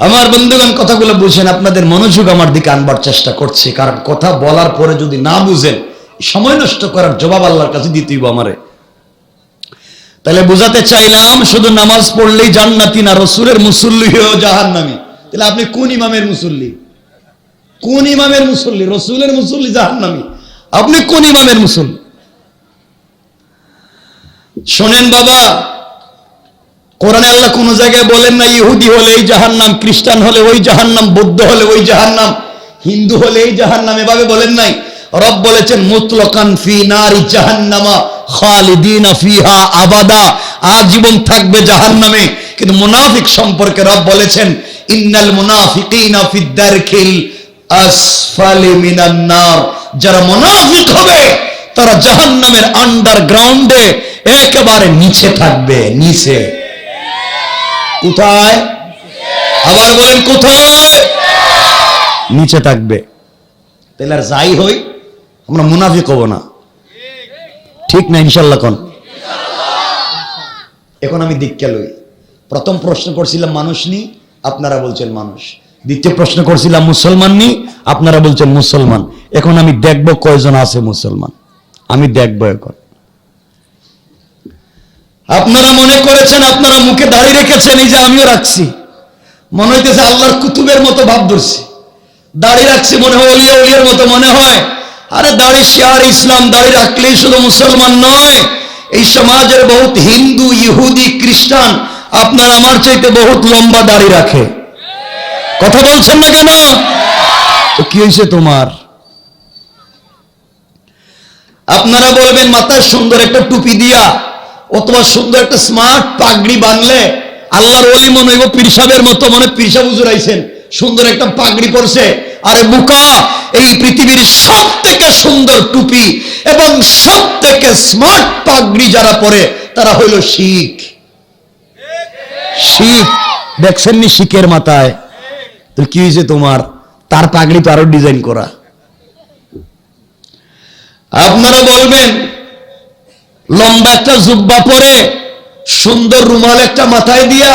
আমার বন্ধুগণ, কথাগুলো বুঝেন, আপনাদের মনোযোগ আমার দিকে আনবার চেষ্টা করছি, কারণ কথা বলার পরে যদি না বুঝেন, সময় নষ্ট করার জবাব আল্লাহর কাছে দিতেই আমারে। তাহলে বুঝাতে চাইলাম শুধু নামাজ পড়লেই জান্নাতি না, রসুলের মুসল্লি হয়েও জাহান্নামী। তাহলে আপনি কোন ইমামের মুসল্লি? কোন ইমামের মুসল্লি? রসুলের মুসল্লি জাহান্নামী, আপনি কোন ইমামের মুসল্লি? শোনেন বাবা, কোরআনে আল্লাহ কোন জায়গায় বলেন না ইহুদি হলে এই জাহান্নাম, খ্রিস্টান হলে ওই জাহান্নাম, বৌদ্ধ হলে ওই জাহান্নাম, হিন্দু হলে এই জাহান্নাম, এভাবে বলেন নাই। রব বলেছেন মুতলাকান ফি নারি জাহান্নামা খালিদিনা ফিহা আবাদা, আজীবন থাকবে জাহান্নামে। কিন্তু মুনাফিক সম্পর্কে রব বলেছেন ইন্নাল মুনাফিকিনা ফিদ দারকিল আসফালি মিনান নার, যারা মুনাফিক হবে তারা জাহান্নামের আন্ডারগ্রাউন্ডে একেবারে নিচে থাকবে, নিচে। কোথায়? আবার বলেন কোথায়? নিচে থাকবে। তাহলে আর যাই হই আমরা মুনাফিক হব না, ঠিক না? ইনশাল্লাহ। কোন এখন আমি দীক্ষা লই। প্রথম প্রশ্ন করছিলাম মানুষ নি, আপনারা বলছেন মানুষ। দ্বিতীয় প্রশ্ন করছিলাম মুসলমান নি, আপনারা বলছেন মুসলমান। এখন আমি দেখব কয়জন আছে মুসলমান, আমি দেখব। এখন আপনারা মনে করেছেন আপনারা মুখে দাঁড়িয়ে রেখেছেন, এই যে আমিও রাখছি, মনে হইতেছে আল্লাহর কুতুবের মতো ভাব ধরছি। দাঁড়িয়ে রাখছি মনে হয় ওলিয়া ওলিয়ার মতো মনে হয়। আরে দাড়ি শিয়ার ইসলাম, দাড়ি রাখলেই শুধু মুসলমান নয়, এই সমাজের বহুত হিন্দু, ইহুদি, খ্রিস্টান আপনার আমার চাইতে বহুত লম্বা দাড়ি রাখে। কথা বলছেন না কেন? তো কি হয়েছে তোমার? আপনারা বলবেন মাথায় সুন্দর একটা টুপি দিয়া অথবা সুন্দর একটা স্মার্ট পাগড়ি বাঁধলে আল্লাহর ওলি মনে হইব পীর সাহেবের মতো, মনে পীর সাহেব হুজুর আইছেন, সুন্দর একটা পাগড়ি পরছে। আরে বোকা, এই পৃথিবীর সব থেকে সুন্দর টুপি এবং সব থেকে স্মার্ট পাগড়ি যারা পরে তারা হইল শিখ। শিখ দেখছেন নি শিখের মাথায়? তো কি হয়েছে তোমার? তার পাগড়ি তো আরো ডিজাইন করা। আপনারা বলবেন লম্বা একটা জুব্বা পরে সুন্দর রুমাল একটা মাথায় দিয়া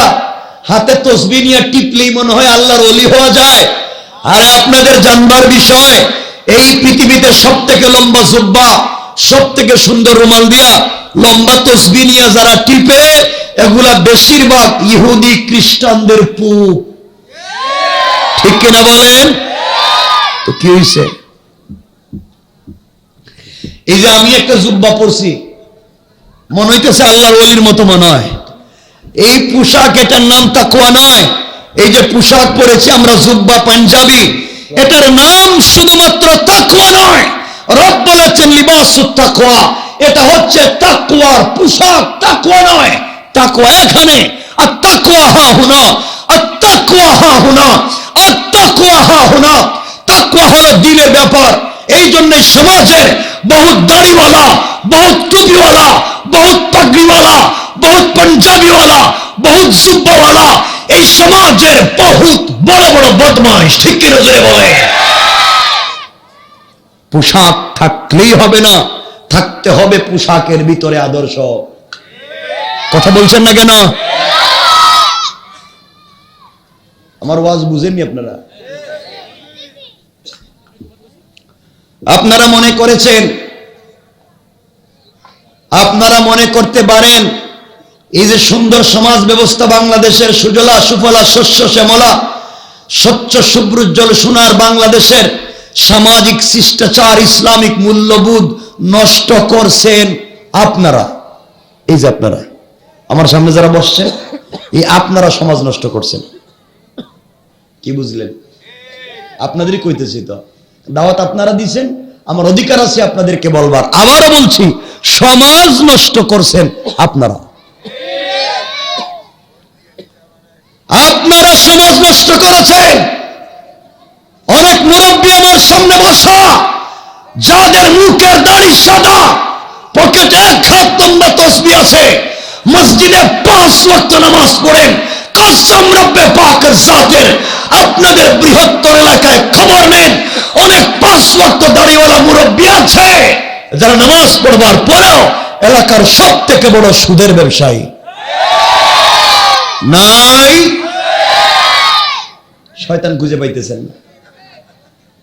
হাতে তসবিহ নিয়ে টিপলেই মনে হয় আল্লাহর ওলি হওয়া যায়। আরে আপনাদের জানবার বিষয়, এই পৃথিবীতে সব থেকে লম্বা জুব্বা, সব থেকে সুন্দর রুমাল দিয়া লম্বা তসবিহ নিয়ে যারা টিপে, এগুলা বেশিরভাগ ইহুদি খ্রিস্টানদের পুপ। ঠিক কিনা বলেন? তো কি হয়েছে? এই যে আমি একটা জুব্বা পরছি, মনে হইতেছে আল্লাহর ওলির মতো মনে হয়। এই পোশাক, এটার নাম তাকওয়া নয়। এই যে পোশাক পরেছি আমরা জুব্বা পাঞ্জাবি, এটার নাম শুধুমাত্র তাকওয়া নয়। রব বলেছেন লিবাসুত তাকওয়া, এটা হচ্ছে তাকওয়ার পোশাক, তাকওয়া নয়। তাকওয়া এখানে, আর তাকওয়া হা হুনা, আর তাকওয়া হা হুনা, আর তাকওয়া হা হুনা। তাকওয়া হলো দিনের ব্যাপার। এই জন্য সমাজের বহুত দাড়িওয়ালা, বহুত টুপিওয়ালা, বহুত পাগড়িওয়ালা, বহুত পাঞ্জাবিওয়ালা, বহুত জুব্বাওয়ালা এই সমাজের বহুত বড় বড় বদমাইশ। ঠিক কি নজরে বলে? পোশাক থাকলেই হবে না, থাকতে হবে পোশাকের ভিতরে আদর্শ। কথা বলছেন না কেন? আমার ওয়াজ বুঝেননি আপনারা? আপনারা মনে করেছেন, আপনারা মনে করতে পারেন এই যে সুন্দর সমাজ ব্যবস্থা বাংলাদেশের, সুজলা সুফলা শস্য শ্যামলা স্বচ্ছ শুভ্রোজ্জ্বল সোনার বাংলাদেশের সামাজিক শিষ্টাচার, ইসলামিক মূল্যবোধ নষ্ট করছেন আপনারা। এই যে আপনারা আমার সামনে যারা বসছেন, এই আপনারা সমাজ নষ্ট করছেন। কি বুঝলেন? আপনাদেরই কইতেছি তো, দাওয়াত আপনারা দিয়েছেন, আমার অধিকার আছে আপনাদেরকে বলবার। আবারও বলছি, সমাজ নষ্ট করছেন আপনারা। আপনারা সমাজ নষ্ট করেছেন। অনেক মুরব্বী আমার সামনে বসা, যাদের মুখের দাড়ি সাদা, পকেটে এক হাত লম্বা তসবিহ আছে, মসজিদে 5 ওয়াক্ত নামাজ পড়েন, কসম রব্বে পাকের জাতের, আপনাদের বৃহত্তর এলাকায় খবর নেন, অনেক 5 ওয়াক্ত দাড়িওয়ালা মুরব্বী আছে যারা নামাজ পড়বার পরেও এলাকার সব থেকে বড় সুদের ব্যবসায়ী। নাই? শয়তান খুঁজে পাইতেছেন না।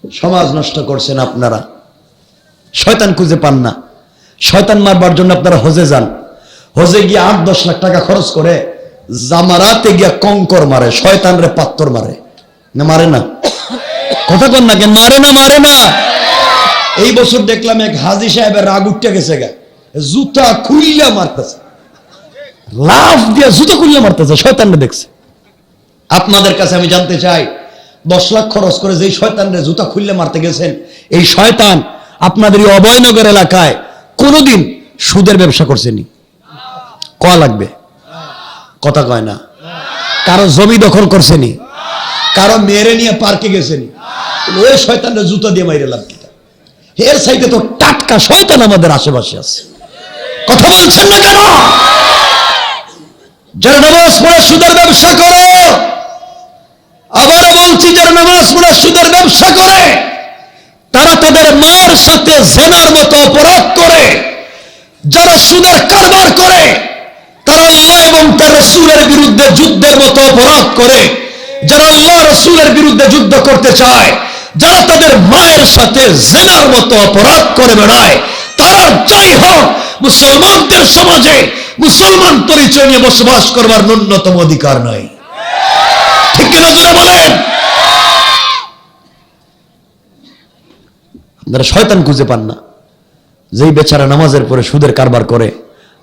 সমাজ নষ্ট করছেন আপনারা, শয়তান খুঁজে পান না। শয়তান মারবার জন্য আপনারা হজে যান, হজে গিয়ে 8-10 লাখ টাকা খরচ করে জামারাতে গিয়া কঙ্কর মারে, শয়তান রে পাত্তর মারে না, মারে না? কথা কন না কেন? মারে না, মারে না? এই বছর দেখলাম এক হাজি সাহেবের রাগ উঠতে গেছে গা, জুতা খুইলা মারতেছে, লাফ দিয়া জুতা খুইলা মারতেছে, শয়তানরে দেখছে। আপনাদের কাছে আমি জানতে চাই, 10 লাখ খরচ করে যেই শয়তানরে জুতা খুইলা মারতে গেছেন, এই শয়তান আপনাদের এই অভয়নগর এলাকায় কোনোদিন সুদের ব্যবসা করছেনি? কয়া লাগবে? কথা কয় না। কারো জমি দখল করছেনি? কারো মেরে নিয়ে পার্কে গেছেনি? ওই শয়তানরে জুতা দিয়ে মাইরে লাভ কি? এর সাইডে তো টাটকা শয়তান আমাদের আশেপাশে আছে। কথা বলছেন না কেন? যারা নামাজ পড়ে সুদের ব্যবসা করে, আবারও বলছি, যারা নামাজ পড়ে সুদের ব্যবসা করে, তারা তাদের মায়ের সাথে জেনার মতো অপরাধ করে। যারা সুদের কারবার করে, তারা আল্লাহ এবং তার রাসূলের বিরুদ্ধে যুদ্ধের মতো অপরাধ করে। যারা আল্লাহ রাসূলের বিরুদ্ধে যুদ্ধ করতে চায়, যারা তাদের মায়ের সাথে জেনার মতো অপরাধ করে বেড়ায়, তারা যাই হোক, মুসলমানদের সমাজে মুসলমান পরিচয় নিয়ে বসবাস করবার ন্যূনতম অধিকার নাই। ঠিক কিনা জোরে বলেন? আপনারা শয়তান খুঁজে পান না। যেই বেচারা নামাজের পরে সুদের কারবার করে,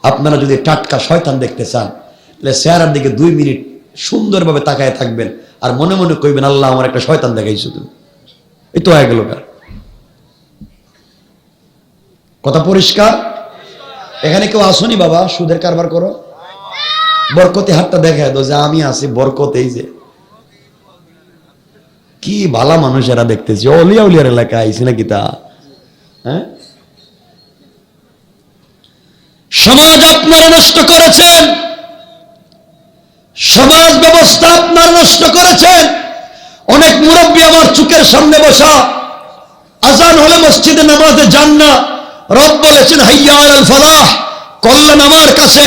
আপনারা যদি টাটকা শয়তান দেখতে চান, তাহলে চেহারার দিকে 2 মিনিট সুন্দরভাবে তাকায় থাকবেন, আর মনে মনে কইবেন, আল্লাহ আমার একটা শয়তান দেখাইছো তুমি। এই তো হয়ে গেল। কথা পরিষ্কার? এখানে কেউ আসনি বাবা সুদের কারবার করো? বরকতে হাতটা দেখায় দো যে আমি আছি, বরকত এই যে। কি ভালা মানুষ এরা দেখতেছি, অলিয়া উলিয়ার এলাকা আইছি নাকি তা? হ্যাঁ, সমাজ আপনারা নষ্ট করেছেন, সমাজ ব্যবস্থা আপনারা নষ্ট করেছেন। অনেক মুরব্বী আমার চোখের সামনে বসা, আজান হলে মসজিদে নামাজে যান না। রব বলেছেন হাইয়া আলাল ফালাহ, কল্যাণ আমার কাছে,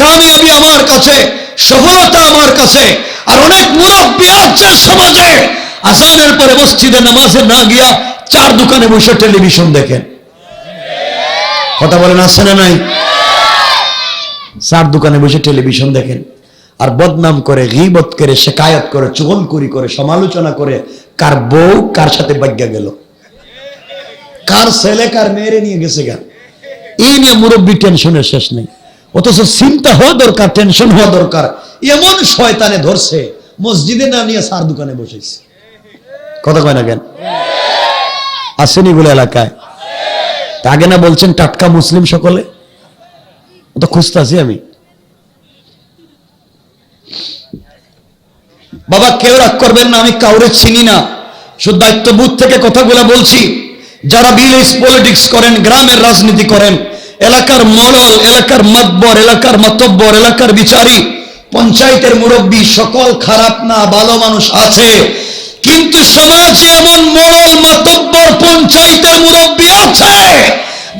কামিয়াবি আমার কাছে, সফলতা আমার কাছে। আর অনেক মুরব্বী আছে সমাজে, আজানের পরে মসজিদে নামাজে না গিয়া 4 দোকানে বসে টেলিভিশন দেখেন। কথা বলেন, আছে না নাই? 4 দোকানে বসে টেলিভিশন দেখেন, আর বদনাম করে, গীবত করে, শিকায়ত করে, চুগলখড়ি করে, সমালোচনা করে, কার বউ কার সাথে ভাগ্যা গেল, কার ছেলে কার মেয়েরে নিয়ে গেছে গা, এই নিয়ে মুরব্বী টেনশনের শেষ নেই। অথচ চিন্তা হওয়া দরকার, টেনশন হওয়া দরকার। এমন শয়তানে ধরছে, মসজিদে না নিয়ে 4 দোকানে বসেছে। কথা কয় না কেন? আসেনি বলে এলাকায়? আগে না বলছেন টাটকা মুসলিম সকলে? তো খুঁজতেছি আমি। বাবা কেউ রাগ করবেন না, আমি কাউরে চিনি না, শুধু দায়িত্ববোধ থেকে কথাগুলো বলছি। যারা ভিলেজ পলিটিক্স করেন, গ্রামের রাজনীতি করেন, এলাকার মরল, এলাকার মাতবর, এলাকার মাতব্বর, এলাকার বিচারী, পঞ্চায়েতের মুরব্বী, সকল খারাপ না, ভালো মানুষ আছে। কিন্তু সমাজে এমন মরল, মাতব্বর, পঞ্চায়েতের মুরব্বী আছে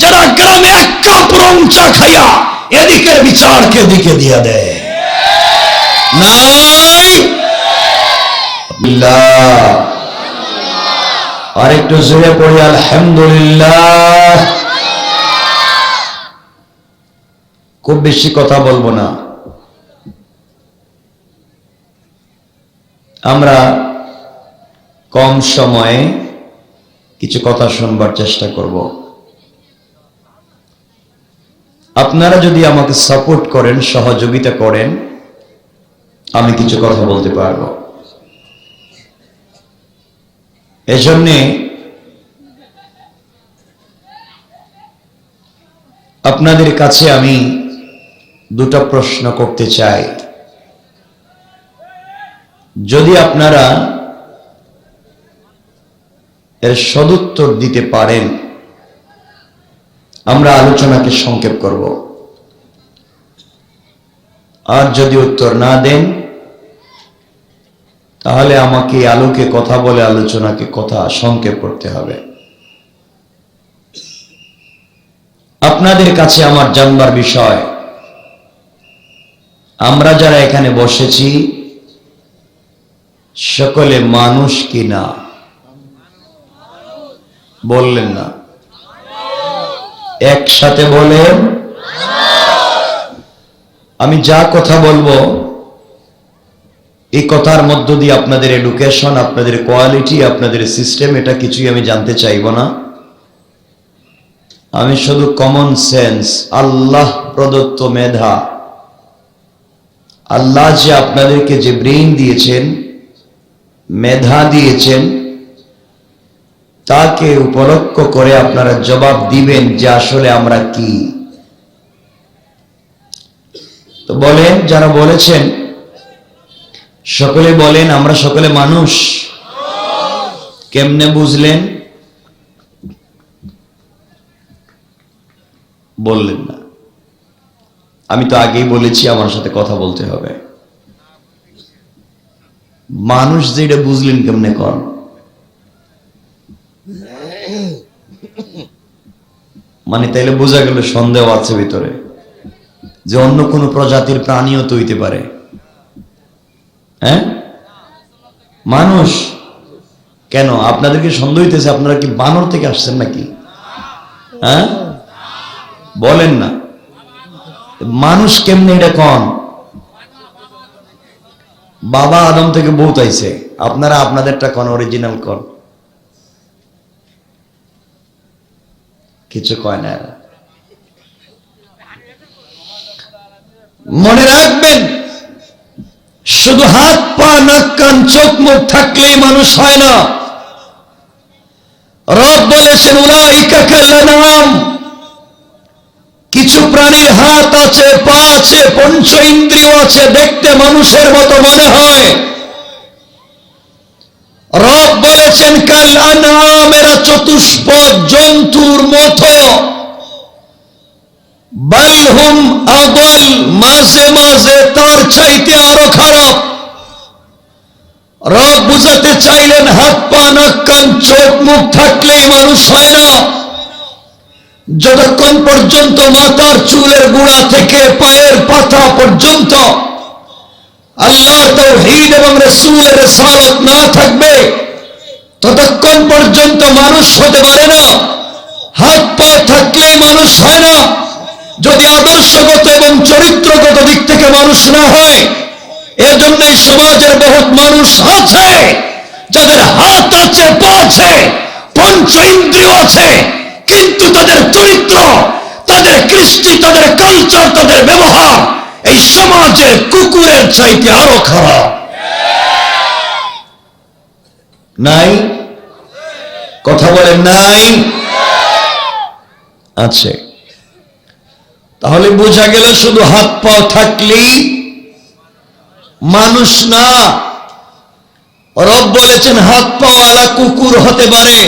যারা গ্রামে 1 কাপ রং চা খাইয়া এদিকের বিচারকে এদিকে দিয়ে দেয়। নাই? আর একটু জোরে পড়ি আলহামদুলিল্লাহ। খুব বেশি কথা বলবো না, আমরা কম সময়ে কিছু কথা শুনবার চেষ্টা করব। আপনারা যদি আমাকে সাপোর্ট করেন, সহযোগিতা করেন, আমি কিছু কথা বলতে পারবো। এজন্যে আপনাদের কাছে আমি 2টা প্রশ্ন করতে চাই। যদি আপনারা এর সদুত্তর দিতে পারেন, আমরা আলোচনাকে সংক্ষেপ করব। আর যদি উত্তর না দেন, তাহলে আমাকে আলোকে কথা বলে আলোচনাকে কথা সংক্ষেপ করতে হবে। আপনাদের কাছে আমার জানবার বিষয়, আমরা যারা এখানে বসেছি, সকলে মানুষ কিনা? বললেন না, একসাথে বলেন। আমি যা কথা বলবো এই কথার মধ্য দিয়ে আপনাদের এডুকেশন, আপনাদের কোয়ালিটি, আপনাদের সিস্টেম, এটা কিছুই আমি জানতে চাইব না। আমি শুধু কমন সেন্স, আল্লাহ প্রদত্ত মেধা, আল্লাহ যে আপনাদেরকে যে ব্রেইন দিয়েছেন, মেধা দিয়েছেন, তাকে উপলক্ষ করে আপনারা জবাব দিবেন যে আসলে আমরা কি। তো বলেন, যারা বলেছেন সকলে বলেন আমরা সকলে মানুষ। কেমনে বুঝলেন? বললেন না। আমি তো আগেই বলেছি আমার সাথে কথা বলতে হবে। মানুষ যেটা বুঝলেন কেমনে কর? মানে তাইলে বোঝা গেল সন্দেহ আছে ভিতরে যে অন্য কোন প্রজাতির প্রাণীও তো হইতে পারে। হ্যাঁ, মানুষ কেন? আপনাদেরকে সন্দেহ হইতেছে আপনারা কি বানর থেকে আসছেন নাকি? হ্যাঁ, বলেন না। মানুষ কেমনে এটা কন? বাবা আদম থেকে বহুত আইছে, আপনারা আপনাদেরটা কন, অরিজিনাল কন। কিছু কয় না। মনে রাখবেন, শুধু হাত পা নাক কান চোখ মুখ থাকলেই মানুষ হয় না। রব বলেছেন উলাইকা কাল্লানাম, কিছু প্রাণীর হাত আছে, পা আছে, পঞ্চ ইন্দ্রিয় আছে, দেখতে মানুষের মতো মনে হয়। রব বলেছেন কাল আনাম, এরা চতুষ্পদ জন্তুর মতো। বালহুম আদাল, মাঝে মাঝে তার চাইতে আরো খারাপ। রব বুঝাতে চাইলেন হাত পা নাক কান চোখ মুখ থাকলেই মানুষ হয় না। যতক্ষণ পর্যন্ত মাথার চুলের গোড়া থেকে পায়ের পাতা পর্যন্ত আল্লাহ তাওহীদ এবং রাসূলের রিসালাত না থাকবে, ততক্ষণ পর্যন্ত মানুষ হতে পারে না। হাত পা থাকলেই মানুষ হয় না। যদি আদর্শগত এবং চরিত্রগত দিক থেকে মানুষ না হয়, এজন্যই সমাজের বহুত মানুষ আছে যাদের হাত আছে, পা আছে, পঞ্চ ইন্দ্রিয় আছে, কিন্তু তাদের চরিত্র, তাদের কৃষ্টি, তাদের কালচার, তাদের ব্যবহার এই সমাজের কুকুরের চাইতে আরো খারাপ। নাই? কথা বলেন নাই? আছে। তাহলে বোঝা গেল শুধু হাত পা থাকলেই মানুষ না। রব বলেছেন হাত পাওয়ালা কুকুর হতে পারে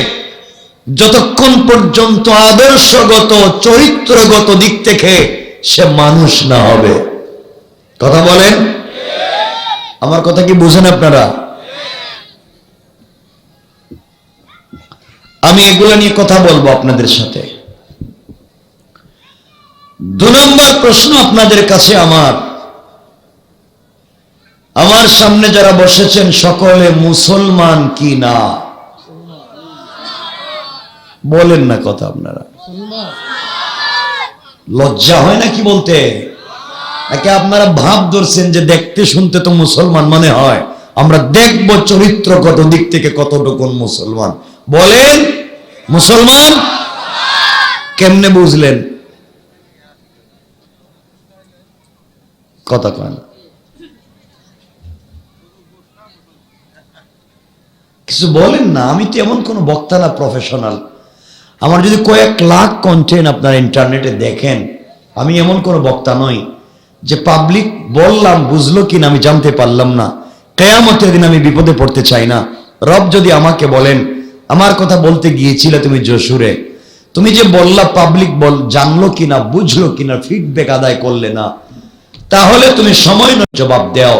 যতক্ষণ পর্যন্ত আদর্শগত চরিত্রগত দিক থেকে সে মানুষ না হবে। কথা বলেন? আমার কথা কি বুঝেন আপনারা? আমি এগুলো নিয়ে কথা বলবো আপনাদের সাথে। 2 নম্বর প্রশ্ন আপনাদের কাছে আমার সামনে যারা বসেছেন সকলে মুসলমান কি না? বলেন না কথা আপনারা। লজ্জা হয় না কি বলতে? নাকি আপনারা ভাব ধরছেন যে দেখতে শুনতে তো মুসলমান মনে হয়, আমরা দেখব চরিত্রগত দিক থেকে কতটুকু মুসলমান। বলেন মুসলমান কেমনে বুঝলেন? কথা কয় না, কিছু বলেন না। আমি তো এমন কোন বক্তা না, প্রফেশনাল। আমার যদি কয়েক লাখ কন্টেন্ট আপনারা ইন্টারনেটে দেখেন, আমি এমন কোন বক্তা নই যে পাবলিক বললাম বুঝলো কিনা আমি জানতে পারলাম না, কিয়ামতের দিন আমি বিপদে পড়তে চাই না। রব যদি আমাকে বলেন আমার কথা বলতে গিয়েছিলে তুমি যশোরে, তুমি যে বললা পাবলিক জানলো কিনা বুঝলো কিনা ফিডব্যাক আদায় করলে না, তাহলে তুমি সময় জবাব দাও।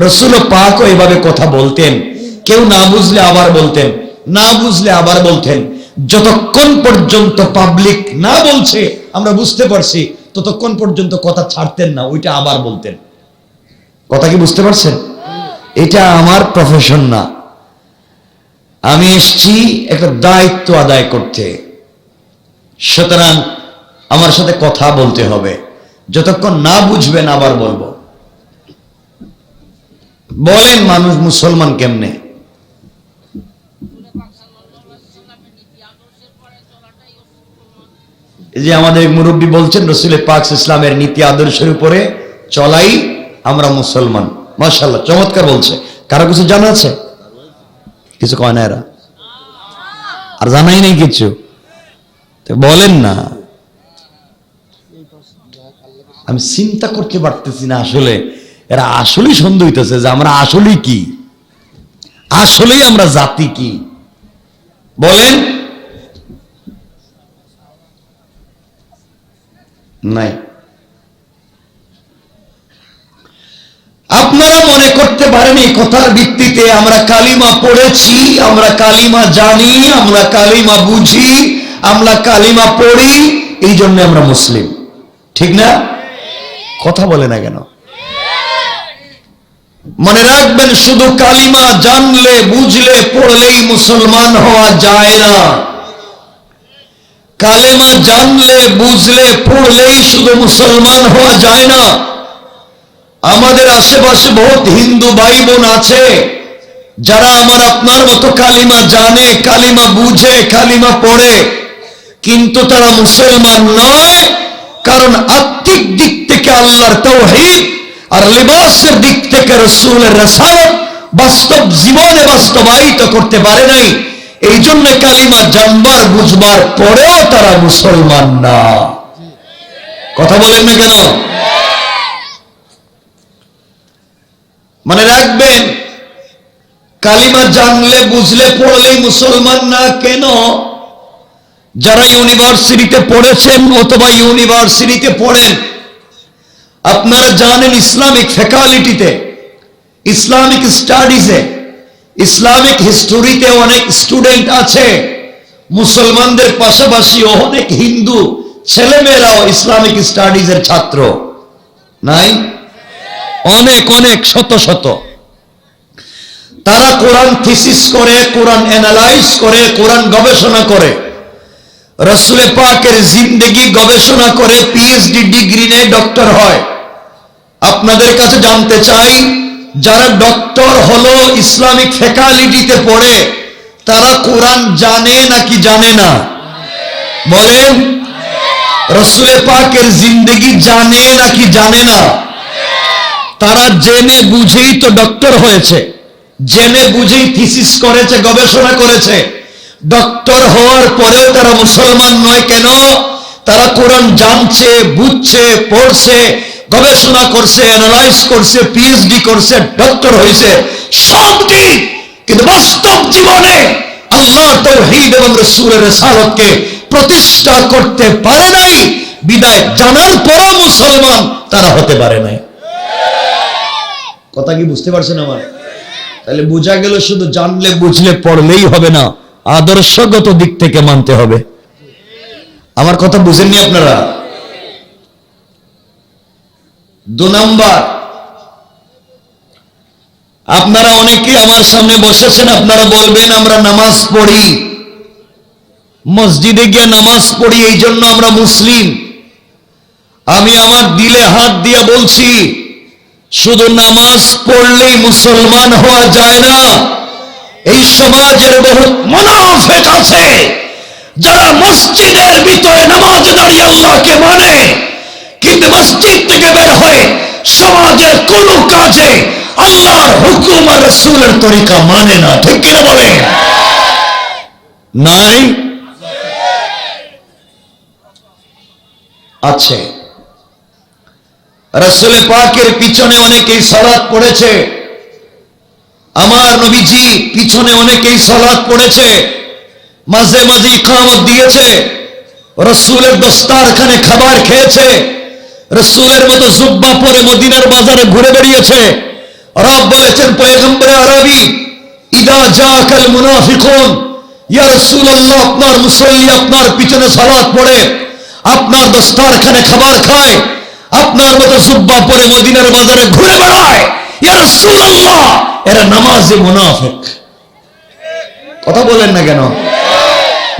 রাসূল পাকও এভাবে কথা বলতেন, কেউ না বুঝলে আবার বলতেন, না বুঝলে আবার বলতেন। যতক্ষণ পর্যন্ত পাবলিক না বলছে আমরা বুঝতে পারছি, ততক্ষণ পর্যন্ত কথা ছাড়তেন না, ওইটা আবার বলতেন। কথা কি বুঝতে পারছেন? এটা আমার প্রফেশন না। আমি এসেছি একটা দায়িত্ব আদায় করতে, সুতরাং আমার সাথে কথা বলতে হবে। যতক্ষণ না বুঝবেন আবার বলবো। বলেন মানুষ মুসলমান কেমনে? এই যে আমাদের মুরব্বী বলছেন রসুল পাক ইসলামের নীতি আদর্শের উপরে চলাই আমরা মুসলমান। মাশাআল্লাহ, চমৎকার বলছে। কারো কিছু জানা আছে? কিছু কয় না এরা? আর জানাই নেই কিছু? বলেন না। আমি চিন্তা করতে পারতেছি না আসলে এরা আসলেই সন্দেহ হইতেছে যে আমরা আসলেই কি, আসলেই আমরা জাতি কি। বলেন নাই। আপনারা মনে করতে পারেন এই কথার ভিত্তিতে আমরা কালিমা পড়েছি, আমরা কালিমা জানি, আমরা কালিমা বুঝি, আমরা কালিমা পড়ি, এই জন্য আমরা মুসলিম। ঠিক না? কথা বলে না কেন? মনে রাখবেন, শুধু কালিমা জানলে বুঝলে পড়লেই মুসলমান হওয়া যায় না। কালেমা জানলে বুঝলে পড়লেই শুধু মুসলমান হওয়া যায় না। আমাদের আশেপাশে বহুত হিন্দু ভাই বোন আছে যারা আমার আপনার মতো কালিমা জানে, কালিমা বুঝে, কালিমা পড়ে, কিন্তু তারা মুসলমান নয়। কারণ আত্মিক দিক থেকে আল্লাহর তাওহীদ আর লিবাসের দিক থেকে রাসূলের রিসালাত বাস্তব জীবনে বাস্তবায়িত করতে পারে নাই। এই জন্য কালিমা জানবার বুঝবার পরেও তারা মুসলমান না। কথা বলেন না কেন? মনে রাখবেন, কালিমা জানলে বুঝলে পড়লেই মুসলমান না কেন? যারা ইউনিভার্সিটিতে পড়েছেন অথবা ইউনিভার্সিটিতে পড়েন, আপনারা জানেন ইসলামিক ফ্যাকাল্টিতে, ইসলামিক স্টাডিজে, ইসলামিক হিস্টোরিতে অনেক স্টুডেন্ট আছে। মুসলমানদের পাশাপাশি অনেক হিন্দু ছেলেমেয়েরাও ইসলামিক স্টাডিজের ছাত্র নাই? অনেক অনেক শত শত। তারা কোরআন থিসিস করে, কোরআন অ্যানালাইজ করে, কোরআন গবেষণা করে, রাসূল পাকের জিন্দেগি গবেষণা করে পিএইচডি ডিগ্রি নিয়ে ডক্টর হয়। আপনাদের কাছে জানতে চাই, যারা ডক্টর হলো ইসলামিক ফ্যাকাল্টিতে পড়ে, তারা কোরআন জানে নাকি জানে না? বলেন, রাসূল পাকের জিন্দেগি জানে নাকি জানে না? তারা জেনে বুঝেই তো ডক্টর হয়েছে, জেনে বুঝেই থিসিস করেছে, গবেষণা করেছে। ডক্টর হওয়ার পরেও তারা মুসলমান নয় কেন? তারা কোরআন জানছে, বুঝছে, পড়ছে, গবেষণা করছে, অ্যানালাইজ করছে, পিএইচডি করছে, ডক্টর হয়েছে, সব ঠিক, কিন্তু বাস্তব জীবনে আল্লাহর তাওহীদ এবং রাসূলের রিসালাতকে প্রতিষ্ঠা করতে পারে নাই। বিদায় জানার পরও মুসলমান তারা হতে পারে নাই। কথা কি বুঝতে পারছেন আমার? তাহলে বোঝা গেল শুধু জানলে বুঝলে পড়লেই হবে না, আদর্শগত দিক থেকে মানতে হবে। আমার কথা বুঝেননি আপনারা? 2 নাম্বার, আপনারা অনেকে আমার সামনে বসেছেন, আপনারা বলবেন আমরা নামাজ পড়ি, মসজিদে গিয়ে নামাজ পড়ি, এই জন্য আমরা মুসলিম। আমি আমার দিলে হাত দিয়ে বলছি, শুধু নামাজ পড়লেই মুসলমান হওয়া যায় না। এই সমাজের বহুত মুনাফিক আছে যারা মসজিদের ভিতরে নামাজ দাঁড়িয়ে আল্লাহকে মানে, কিন্তু মসজিদ থেকে বের হয়ে সমাজের কোন কাজে আল্লাহর হুকুম আর রাসূলের তরিকা মানে না। ঠিক কিনা বলেন? নাই? আছে। রাসূল পাকের পিছনে অনেকেই সালাত পড়েছে, আমার নবীজি পিছনে অনেকেই সালাত পড়েছে, মাঝে মাঝে ইকামত দিয়েছে, রাসূলের দস্তারখানে খাবার খেয়েছে, রাসূলের মতো জুব্বা পরে মদিনার বাজারে ঘুরে বেরিয়েছে। রব বলেছেন পয়গম্বরে আরবি, ইদা জাকাল মুনাফিকুন, ইয়া রাসূলুল্লাহ, আপনার মুসল্লি আপনার পিছনে সালাত পড়ে, আপনার দস্তারখানে খাবার খায়, আপনার মতো জুব্বা পরে মদিনার বাজারে ঘুরে বেড়ায়, ইয়া রাসূলুল্লাহ, এরা নামাজে মুনাফিক। কথা বলেন না কেন?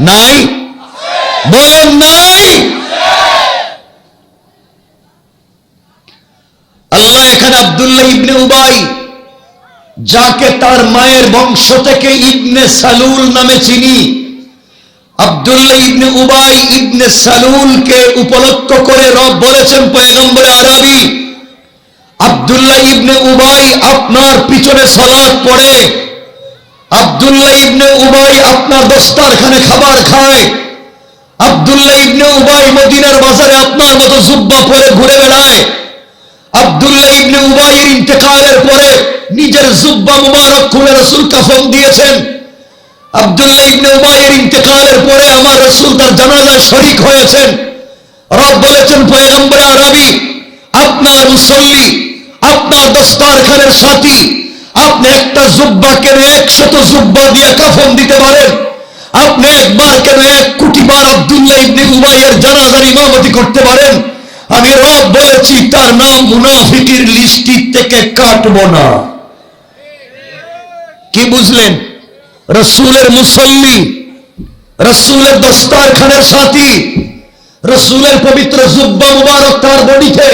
নাই? বলেন নাই? আল্লাহ এখানে আব্দুল্লাহ ইবনে উবাই, যাকে তার মায়ের বংশ থেকে ইবনে সালুল নামে চিনি, আব্দুল্লাহ ইবনে উবাই ইবনে সালুলকে উপলক্ষ করে রব বলেছেন পয়গম্বর আরবি, আব্দুল্লাহ ইবনে উবাই আপনার পিছনে সালাত পড়ে, আব্দুল্লাহ ইবনে উবাই আপনার দস্তারখানে খাবার খায়, আব্দুল্লাহ ইবনে উবাই মদিনার বাজারে আপনার মতো জুব্বা পরে ঘুরে বেড়ায়। আব্দুল্লাহ ইবনে উবাইয়ের ইন্তেকালের পরে নিজের জুব্বা মুবারক খুলে রাসূল কাফন দিয়েছেন। আব্দুল্লাহ ইবনে উবাইয়ের ইন্তেকালের পরে আমার রাসূল তার জানাজায় শরীক হয়েছেন। রব বলেছেন পয়গম্বর আরবি, আপনার মুসল্লি, আপনার দস্তারখানের সাথী, আপনি একটা জুব্বা কেন 100 জুব্বা দিয়ে কাফন দিতে পারেন? আপনি একবার কেন 1 কোটি বার আব্দুল্লাহ ইবনে উবাইয়ের জানাজার ইমামতি করতে পারেন? আমি রব বলেছি তার নাম মুনাফিকের লিস্ট থেকে কাটবো না। কি বুঝলেন? রাসূলের মুসল্লি, রাসূলের দস্তারখানের সাথী, রাসূলের পবিত্র জুব্বা মুবারক তার বডিতে,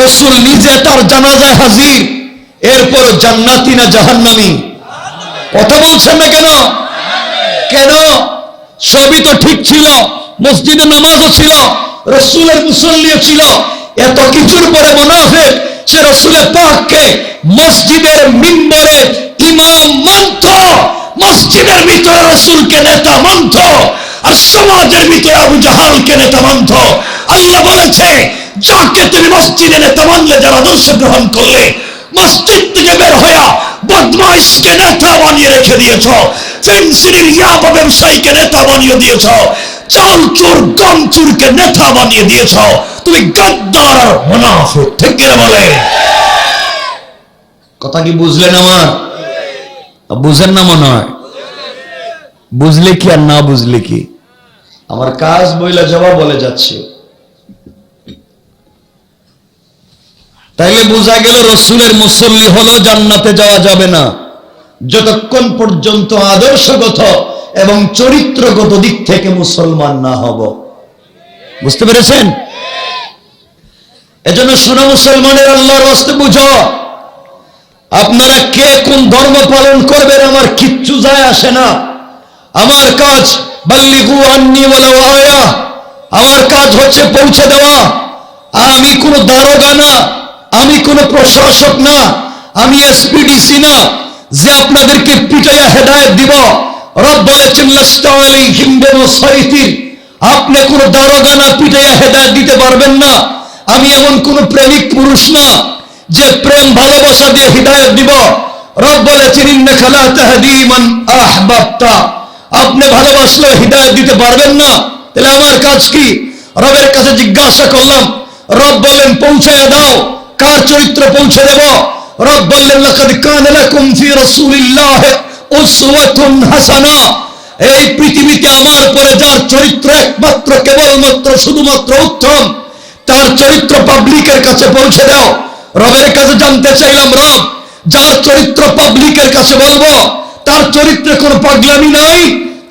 রাসূল নিজে তার জানাজায় হাজির, এরপর জান্নাতি না জাহান্নামী? কথা বলছেন না কেন? কেন? সবই তো ঠিক ছিল, মসজিদে নামাজও ছিল, রাসূলের মুসল্লিও ছিল, এত কিছুর পরে মুনাফিক সে রাসূলের পাককে মসজিদের মিম্বরে ইমাম মানত, মসজিদের ভিতরে রাসূলকে নেতা মানত, আর সমাজের ভিতরে আবু জাহালকে নেতা মানত। আল্লাহ বলেছে, যাকে তুমি মসজিদে নেতা মানলে, যারা আদর্শ গ্রহণ করলে, মসজিদ থেকে বের হইয়া বদমাইশকে নেতা বানিয়ে রেখে দিয়েছ, ফেন্সিডিল ইয়াবা ব্যবসায়ীকে নেতা বানিয়ে দিয়েছ, চাল চোর গম চোরকে নেতা বানিয়ে দিয়েছ, তুমি গাদ্দার আর মুনাফিক। ঠিক কিনা বলে? কথা কি বুঝলেন আমার? বুঝেন না মনে হয়? বুঝলে কি আর না বুঝলে কি? আমার কাজ বইলা জবাব বলে যাচ্ছে। তাইলে বোঝা গেল রাসূলের মুসল্লি হলো জান্নাতে যাওয়া যাবে না যতক্ষণ পর্যন্ত আদর্শগত এবং চরিত্রগত দিক থেকে মুসলমান না হব। বুঝতে পেরেছেন? এজন্য শোনো মুসলমানের, আল্লাহর ওয়াস্তে বুঝো, আপনারা কে কোন ধর্ম পালন করবেন আমার কিচ্ছু যায় আসে না। আমার কাজ বাল্লিগু আন্নি ওয়ালাউ আয়া, আমার কাজ হচ্ছে পৌঁছে দেওয়া। আমি কোনো দারোগা না, আমি কোনো প্রশাসক না, আমি এসপিডিসি না যে আপনাদেরকে পিটাইয়া হেদায়েত দিব। রব বলেছেন লাস্তা আলাইহিম বিমুসাইতির, আপনি কোনো দারোগা না, পিটাইয়া হেদায়েত দিতে পারবেন না। আমি এমন কোন প্রেমিক পুরুষ না যে প্রেম ভালোবাসা দিয়ে হিদায়াত দিব। রব বলেছেন ইন্নাকা লা তাহদি মান আহবাবতা, আপনি ভালোবাসলে হিদায়াত দিতে পারবেন না। তাহলে আমার কাজ কি? রবের কাছে জিজ্ঞাসা করলাম, রব বলেন পৌঁছায় দাও। কার চরিত্র পৌঁছে দেব? রব বললেন লাকাদ কানা লাকুম ফি রাসূলিল্লাহি উসওয়াতুন হাসানা, এই পৃথিবীতে আমার পরে যার চরিত্র একমাত্র কেবলমাত্র শুধুমাত্র উত্তম, তার চরিত্র পাবলিকের কাছে পৌঁছে দাও। রবের কাছে জানতে চাইলাম, রব যার চরিত্র পাবলিকের কাছে বলবো, তার চরিত্রে কোনো পাগলামি নাই,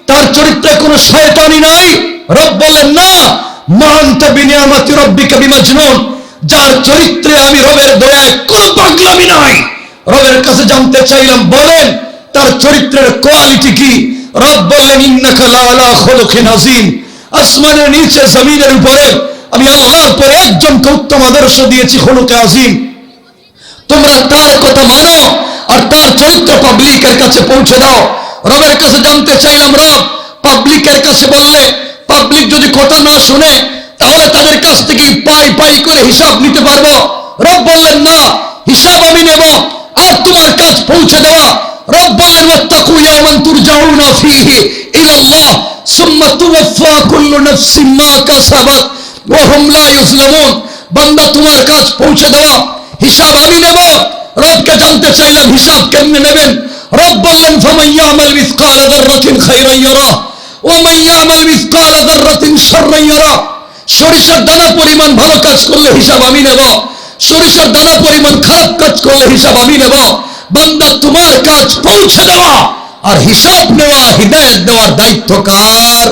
তার চরিত্রে কোনো শয়তানি নাই। রব বলেন না, মা আনতা বিনিয়ামাতি রাব্বিকা বিমাজনুন, যার চরিত্রে আমি রবের দয়ায় কোনো পাগলামি নাই। রবের কাছে জানতে চাইলাম, বলেন তার চরিত্রের কোয়ালিটি কি? রব বললেন ইন্নাকা লা আলা খুলুকিন আযীম, আসমানের নিচে জমিনের উপরে আমি আল্লাহর পরে একজনকে উত্তম আদর্শ দিয়েছি, খুলুকে আযীম। তোমরা তার কথা মানো আর তার চরিত্র পাবলিকের কাছে পৌঁছে দাও। রবের কাছে জানতে চাইলাম, রব পাবলিকের কাছে বললে পাবলিক যদি কথা না শুনে তাহলে তাদের কাছ থেকে পাই পাই করে হিসাব নিতে পারবো। রব বললেন না, হিসাব আমি নেব আর তোমার কাজ পৌঁছে দেওয়া। রব বললেন ওয়াত্তাকু ইয়াওমান তুরজাউনা ফীহি ইলাল্লাহ সুম্মা তুওয়াফা কুল্লু নাফসিন মা কাসাবাত ওয়া হুম লা ইউজলামুন, বান্দা তোমার কাজ পৌঁছে দেওয়া, হিসাব আমি নেব। রবকে জানতে চাইলাম হিসাব কেমনে নেবেন? রব বললেন ফামান ইয়ামাল মিসকালা যাররাতিন খায়রান ইয়ারা ওয়া মান ইয়ামাল মিসকালা যাররাতিন শাররান ইয়ারা, সরিষার দানা পরিমাণ ভালো কাজ করলে হিসাব আমি নেব, সরিষার দানা পরিমাণ খারাপ কাজ করলে হিসাব আমি নেব। বান্দা তোমার কাজ পৌঁছে দেওয়া আর হিসাব নেওয়া, হিদায়াত দেওয়ার দায়িত্ব কার?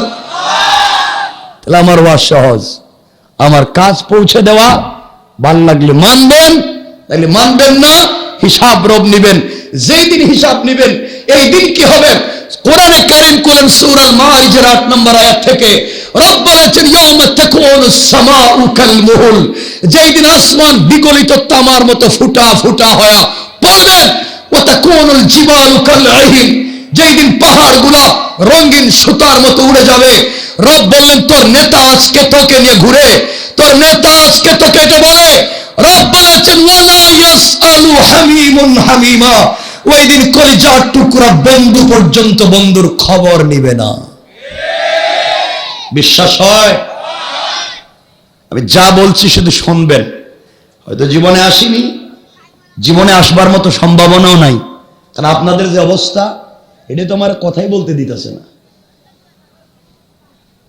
তাহলে আমার ওয়াজ সহজ, আমার কাজ পৌঁছে দেওয়া, ভাল লাগলে মানবেন, তাহলে মানবেন না, হিসাব রব নিবেন। যেই দিন হিসাব নিবেন এই দিন কি হবে? কোরআনে কারীম করেন সূরা মাইদার ৮ নম্বর আয়াত থেকে রব বলেছেন ইয়াউমা তাকুনুস সামাউ কাল মুহুল, যেই দিন আসমান বিগলিত তামার মতো ফুটা ফুটা হয়ে পড়বে। ওয়া তাকুনুল জিবালু কাল আইন, যেই দিন পাহাড়গুলো রঙিন সুতার মতো উড়ে যাবে। রব বললেন তোর নেতা আজকে তোকে নিয়ে ঘুরে, তোর নেতা আজকে তোকে এটা বলে। রব বলেছেন ওয়ালা ইয়াসআলু হামিমুন হামিমা, ওই দিন কলিজার টুকরা বন্ধু পর্যন্ত বন্ধুর খবর নিবে না। বিশ্বাস হয়? আমি যা বলছি শুধু শুনবেন। হয়তো জীবনে আসিনি, জীবনে আসবার মতো সম্ভাবনাও নাই, কারণ আপনাদের যে অবস্থা এটা তো আমার কথাই বলতে দিতেছে না।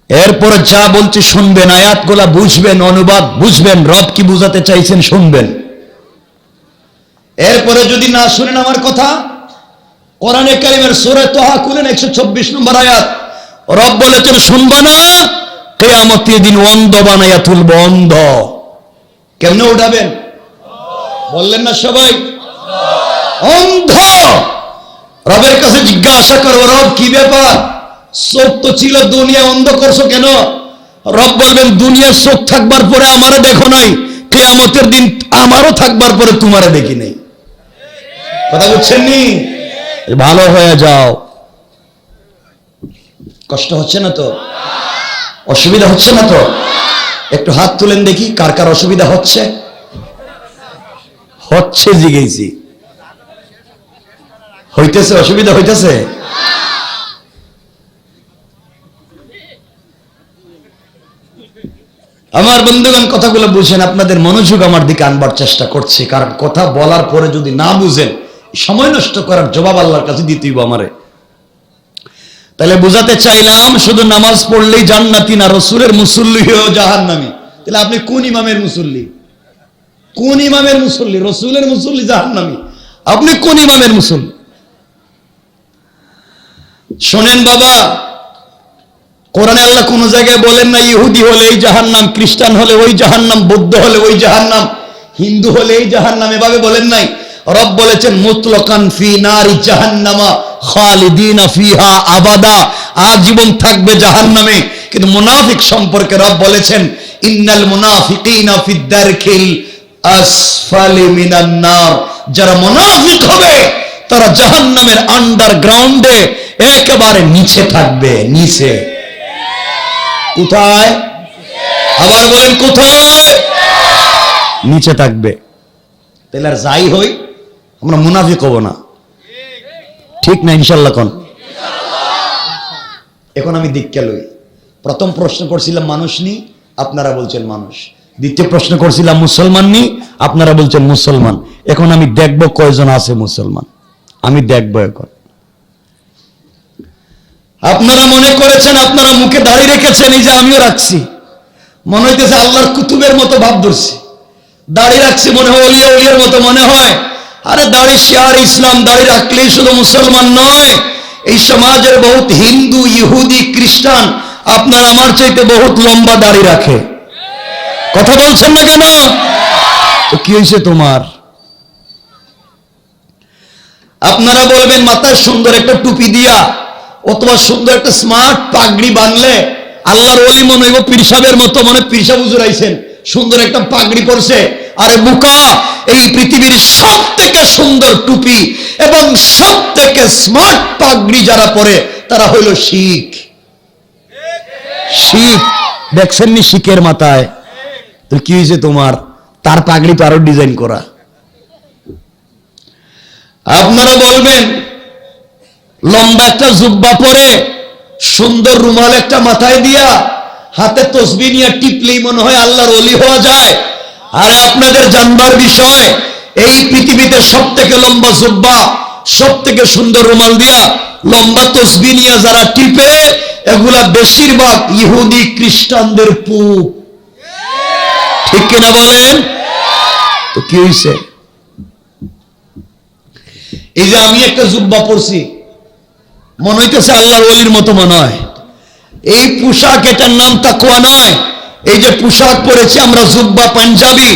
এরপরে যা বলছি শুনবেন, আয়াতগুলা বুঝবেন, অনুবাদ বুঝবেন, রব কি বুঝাতে চাইছেন শুনবেন। এরপরে যদি না শুনেন আমার কথা, কোরআনে কারীমের সূরা তাহা খুলেন 126 নম্বর আয়াত। রব বলেছেন শুনবা না, কিয়ামতের দিন অন্ধ বানাইয়া তুলব। অন্ধ কেমনে উঠাবেন? বললেন না সবাই? অন্ধ। রবের কাছে জিজ্ঞাসা করব, রব কি ব্যাপার? চোখ তো ছিল, দুনিয়া অন্ধ করছো কেন? রব বলবেন দুনিয়ার চোখ থাকবার পরে আমারে দেখো নাই, কিয়ামতের দিন আমারও থাকবার পরে তোমারে দেখি নাই। কথা বুঝছেন নি? ভালো হয়ে যাও। কষ্ট হচ্ছে না তো? অসুবিধা হচ্ছে না তো? একটু হাত তুলেন দেখি কার কার অসুবিধা হচ্ছে। হচ্ছে জিগেছি, হইতেছে, অসুবিধা হইতেছে। আমার বন্ধুগণ কথাগুলো বুঝেন, আপনাদের মনোযোগ আমার দিকে আনবার চেষ্টা করছি, কারণ কথা বলার পরে যদি না বুঝেন সময় নষ্ট করার জবাব আল্লাহর কাছে দিতেইব আমারে। তাহলে বুঝাতে চাইলাম শুধু নামাজ পড়লেই জান্নাতি না, রাসূলের মুসল্লি হয়েও জাহান্নামী। তাহলে আপনি কোন ইমামের মুসল্লি? কোন ইমামের মুসল্লি? রাসূলের মুসল্লি জাহান্নামী, আপনি কোন ইমামের মুসল্লি? শোনেন বাবা, কোরআনে আল্লাহ কোন জায়গায় বলেন না ইহুদি হলে এই জাহান্নাম, খ্রিস্টান হলে ওই জাহান্নাম, বৌদ্ধ হলে ওই জাহান্নাম, হিন্দু হলে এই জাহান্নাম, এভাবে বলেন নাই। রব বলেছেন মুতলাকান ফি নারি জাহান্নামা খালিদিনা ফিহা আবাদা, আজীবন থাকবে জাহান্নামে। কিন্তু মুনাফিক সম্পর্কে রব বলেছেন ইন্নাল মুনাফিকিনা ফিদ দারকিল আসফালি মিনান নার, যারা মুনাফিক হবে তারা জাহান্নামের আন্ডারগ্রাউন্ডে একেবারে নিচে থাকবে। নিচে কোথায়? আবার বলেন কোথায়? নিচে থাকবে। তাহলে আর যাই হই আমরা মুনাফিক হব না, ঠিক না? ইনশাল্লাহ। কোন এখন আমি দীক্ষা লই। প্রথম প্রশ্ন করছিলাম মানুষ নি, আপনারা বলছেন মানুষ। দ্বিতীয় প্রশ্ন করছিলাম মুসলমান নি, আপনারা বলছেন মুসলমান। এখন আমি দেখব কয়জন আছে মুসলমান, আমি দেখব। এখন আপনারা মনে করেছেন আপনারা মুখে দাড়ি রেখেছেন, এই যে আমিও রাখছি, মনে হইতেছে আল্লাহর কুতুবের মতো ভাব ধরছি। দাড়ি রাখছি মনে হয় ওলিয়া ওলিয়ার মতো মনে হয়। আরে দাড়ি শিয়ার ইসলাম, দাড়ি রাখলেই শুধু মুসলমান নয়, এই সমাজের বহুত হিন্দু, ইহুদি, খ্রিস্টান আপনার আমার চাইতে বহুত লম্বা দাড়ি রাখে। কথা বলছেন না কেন? তো কি হয়েছে তোমার? আপনারা বলবেন মাথায় সুন্দর একটা টুপি দিয়া অথবা সুন্দর একটা স্মার্ট পাগড়ি বাঁধলে আল্লাহর ওলি মনে হইব পীর সাহেবের মতো, মনে পীর সাহেব হুজুর আইছেন, সুন্দর একটা পাগড়ি পরছে। আরে বোকা, এই পৃথিবীর সব থেকে সুন্দর টুপি এবং সব থেকে স্মার্ট পাগড়ি যারা পরে তারা হইল শিখ। শিখ দেখছেন নি? শিখের মাথায় তো কি হয়েছে তোমার? তার পাগড়ি তো আরো ডিজাইন করা। আপনারা বলবেন লম্বা একটা জুব্বা পরে সুন্দর রুমাল একটা মাথায় দিয়া হাতে তসবিহ নিয়ে টিপলেই মনে হয় আল্লাহর ওলি হওয়া যায়। আরে আপনাদের জানবার বিষয়, এই পৃথিবীতে সব থেকে লম্বা জুব্বা, সব থেকে সুন্দর রুমাল দিয়া লম্বা তসবিহ নিয়ে যারা টিপে এগুলা বেশিরভাগ ইহুদি খ্রিস্টানদের পুপ। ঠিক কিনা বলেন? তো কি হয়েছে? এই যে আমি একটা জুব্বা পরছি, মনে হইতেছে আল্লাহর ওলির মতো মনে হয়। এই পোশাক, এটার নাম তাকওয়া নয়। এই যে পোশাক পরেছি আমরা জুব্বা পাঞ্জাবি,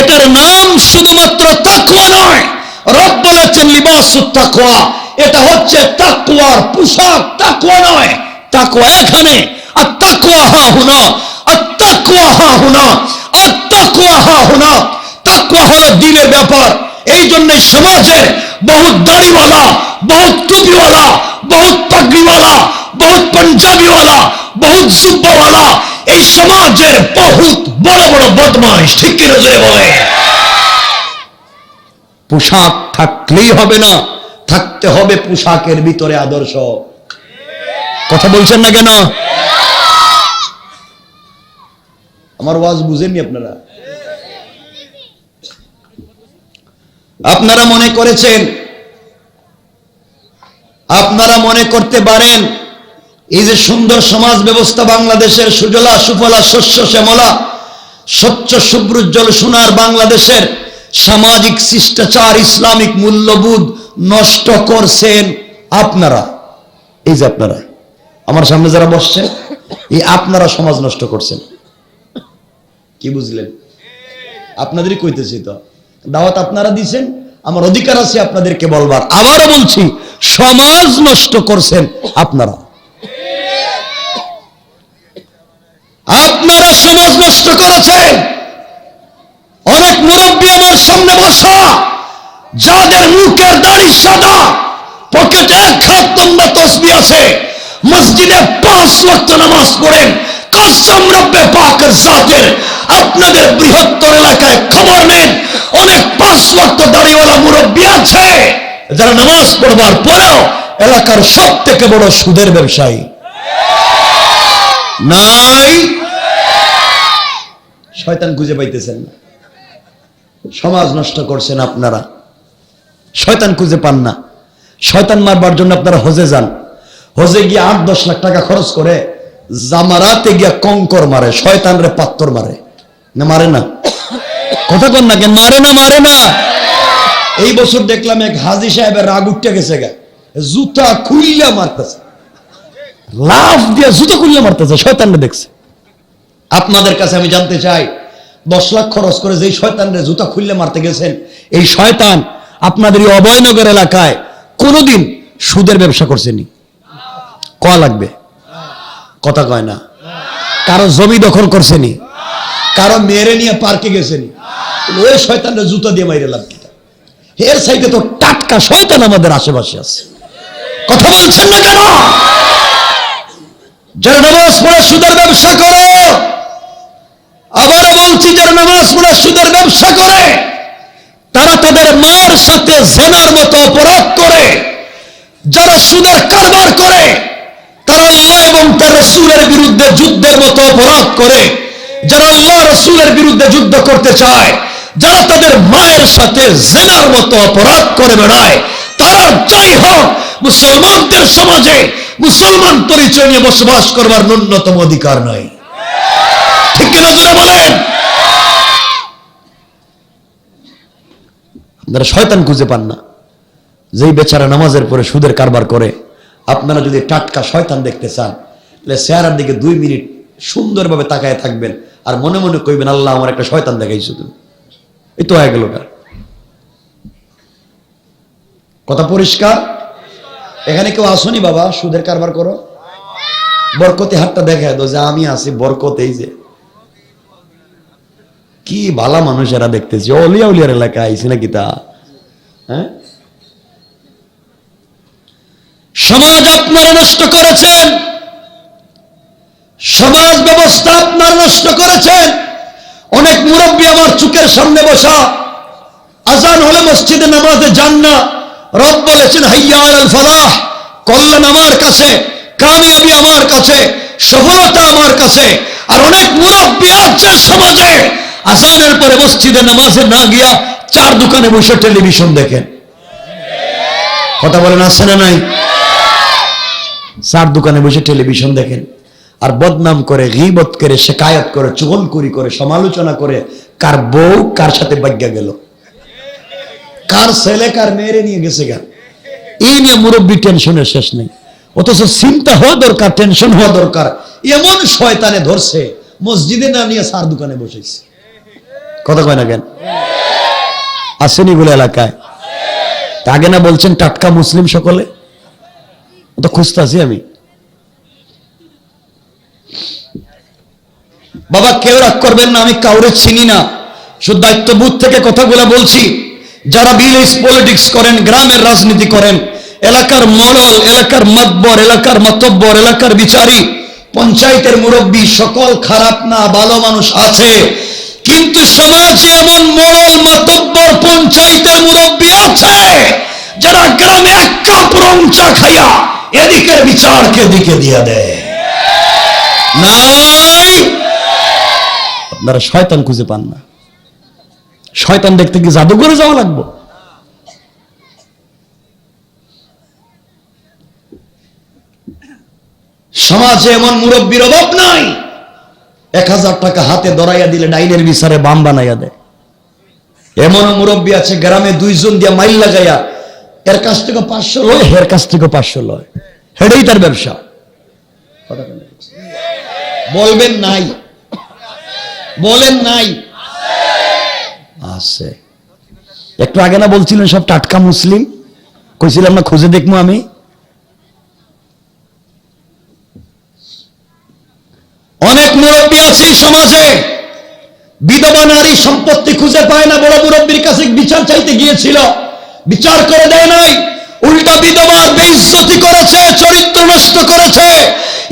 এটার নাম শুধুমাত্র তাকওয়া নয়। রব বলেছেন লিবাসুত তাকওয়া, এটা হচ্ছে তাকওয়ার পোশাক, তাকওয়া নয়। তাকওয়া এখানে, আর তাকওয়া হা হুনা, আর তাকওয়া হা হুনা, আর তাকওয়া হা হুনা। তাকওয়া হলো দিনের ব্যাপার। এই জন্য সমাজের বহুত দাড়িওয়ালা, বহুত টুপিওয়ালা, বহুত পাগড়িওয়ালা, বহুত পাঞ্জাবিওয়ালা, বহুত জুব্বাওয়ালা, এই সমাজের বহুত বড় বড় বদমাশ। ঠিক কি নজরে বলে? পোশাক থাকলেই হবে না, থাকতে হবে পোশাকের ভিতরে আদর্শ। কথা বলছেন না কেন? আমার ওয়াজ বুঝেননি আপনারা? আপনারা মনে করেছেন, আপনারা মনে করতে পারেন এই যে সুন্দর সমাজ ব্যবস্থা বাংলাদেশের, সুজলা সুফলা শস্য শ্যামলা স্বচ্ছ সুব্রুজ্জ্বল সোনার বাংলাদেশের সামাজিক শিষ্টাচার ইসলামিক মূল্যবোধ নষ্ট করছেন আপনারা। এই যে আপনারা আমার সামনে যারা বসছেন, এই আপনারা সমাজ নষ্ট করছেন। কি বুঝলেন? আপনাদেরই কইতেছি তো, দাওয়াত আপনারা দিছেন, আমার অধিকার আছে আপনাদেরকে বলবার। আবারও বলছি, সমাজ নষ্ট করছেন আপনারা। আপনারা সমাজ নষ্ট করেছেন। অনেক মুরব্বী আমার সামনে বসা, যাদের মুখের দাড়ি সাদা, পকেটে এক হাত লম্বা তসবিহ আছে, মসজিদে 5 ওয়াক্ত নামাজ পড়েন, কসম রব্বে পাকের জাতের, আপনাদের বৃহত্তর এলাকায় খবর নেন, অনেক 5 ওয়াক্ত দাড়িওয়ালা মুরব্বী আছে যারা নামাজ পড়বার পরেও এলাকার সব থেকে বড় সুদের ব্যবসায়ী। নাই? শয়তান খুঁজে পাইতেছেন না। সমাজ নষ্ট করছেন আপনারা, শয়তান খুঁজে পান না। শয়তান মারবার জন্য আপনারা হজে যান, হজে গিয়ে 8-10 লাখ টাকা খরচ করে জামারাতে গিয়া কঙ্কর মারে, শয়তানরে পাত্তর মারে না? মারে না? কথা কন না কেন? মারে না? মারে না? এই বছর দেখলাম এক হাজী সাহেবের রাগ উঠতে গেছে গা, জুতা খুইলা মারতেছে, লাফ দিয়ে জুতা খুইলা মারতেছে, শয়তানরে দেখছে। আপনাদের কাছে আমি জানতে চাই, 10 লাখ খরচ করে যেই শয়তানরে জুতা খুইলা মারতে গেছেন, এই শয়তান আপনাদের এই অভয়নগর এলাকায় কোনোদিন সুদের ব্যবসা করছেনি? কয়া লাগবে? কথা কয় না। কারো জমি দখল করছেনি? কারো মেরে নিয়ে পার্কে গেছেনি? ওই শয়তানরে জুতা দিয়ে মাইরে লাভ কি? এর সাইডে তো টাটকা শয়তান আমাদের আশেপাশে আছে। কথা বলছেন না কেন? যারা নামাজ পড়ে সুদের ব্যবসা করে, আবারও বলছি, যারা নামাজ পড়ে সুদের ব্যবসা করে, তারা তাদের মায়ের সাথে জেনার মতো অপরাধ করে। যারা সুদের কারবার করে, তারা আল্লাহ এবং তার রাসূলের বিরুদ্ধে যুদ্ধের মতো অপরাধ করে। যারা আল্লাহ রাসূলের বিরুদ্ধে যুদ্ধ করতে চায়, যারা তাদের মায়ের সাথে জেনার মতো অপরাধ করে বেড়ায়, তারা যাই হোক মুসলমানদের সমাজে মুসলমান পরিচয় নিয়ে বসবাস করবার ন্যূনতম অধিকার নাই। ঠিক কিনা জোরে বলেন? আপনারা শয়তান খুঁজে পান না, যেই বেচারা নামাজের পরে সুদের কারবার করে। আপনারা যদি টাটকা শয়তান দেখতে চান, তাহলে চেহারার দিকে 2 মিনিট সুন্দরভাবে তাকায় থাকবেন, আর মনে মনে কইবেন, আল্লাহ আমার একটা শয়তান দেখাইছো তুমি। এই তো হয়ে গেল। কথা পরিষ্কার? এখানে কেউ আসনি বাবা সুদের কারবার করো? বরকতে হাতটা দেখায় তো যে আমি আছি বরকত। এই যে কি ভালো মানুষেরা দেখতেছি, অলিয়া উলিয়ার এলাকায় আইছি নাকি তা? হ্যাঁ, সমাজ আপনারা নষ্ট করেছেন, সমাজ ব্যবস্থা আপনারা নষ্ট করেছেন। অনেক মুরব্বী আমার চোখের সামনে বসা, আজান হলে মসজিদে নামাজে যান না। রব বলেছেন হাইয়া আলাল ফালাহ, কল্যাণ আমার কাছে, কামিয়াবি আমার কাছে, সফলতা আমার কাছে। আর অনেক মুরব্বী আছে সমাজে, আজানের পরে মসজিদে নামাজে না গিয়া 4 দোকানে বসে টেলিভিশন দেখেন। কথা বলেন আছে না নাই? 4 দোকানে বসে টেলিভিশন দেখেন, আর বদনাম করে, গীবত করে, শিকায়ত করে, চুগলখড়ি করে, সমালোচনা করে, কার বউ কার সাথে বাগ্যা গেল, কার ছেলে কার মেয়েরে নিয়ে গেছে গা, এই নিয়ে মুরব্বী টেনশনের শেষ নেই। অথচ চিন্তা হওয়া দরকার, টেনশন হওয়া দরকার। এমন শয়তানে ধরছে মসজিদে না নিয়ে সার দোকানে বসেছে। কথা কয় না কেন? আসেন এগুলো এলাকায়? আগে না বলছেন টাটকা মুসলিম সকলে, তো খুঁজতেছি আমি। বাবা কেউ রাগ করবেন না, আমি কাউরে চিনি না, শুধু দায়িত্ববোধ থেকে কথাগুলো বলছি। যারা ভিলেজ পলিটিক্স করেন, গ্রামের রাজনীতি করেন, এলাকার মরল, এলাকার মাতবর, এলাকার মাতব্বর, এলাকার বিচারী, পঞ্চায়েতের মুরব্বী, সকল খারাপ না, ভালো মানুষ আছে। কিন্তু সমাজে এমন মরল, মাতব্বর, পঞ্চায়েতের মুরব্বী আছে যারা গ্রামে এক কাপ রং চা খাইয়া এদিকের বিচারকে এদিকে দিয়ে দেয়। নাই, আপনারা শয়তান খুঁজে পান না। শয়তান দেখতে কি জাদুঘরে যাওয়া লাগবে? সমাজে এমন মুরব্বীর অভাব নাই, 1000 টাকা হাতে ধরাইয়া দিলে ডাইনের বিচারে বাম বানাইয়া দেয়। এমন মুরব্বী আছে গ্রামে 2 জন দিয়া মাইল লাগাইয়া এর কাছ থেকে 500 লয়, এর কাছ থেকে 500 লয়, হেডেই তার ব্যবসা। বলবেন নাই? বলেন নাই? আছে। একটু আগে না বলছিলেন সব টাটকা মুসলিম, কইছিলাম না খুঁজে দেখবো আমি? অনেক মুরব্বী আছে সমাজে, বিধবা নারী সম্পত্তি খুঁজে পায় না, বড় মুরব্বীর কাছে বিচার চাইতে গিয়েছিল, বিচার করে দেয় নাই, উল্টা বিধবার বেইজ্জতি করেছে, চরিত্র নষ্ট করেছে।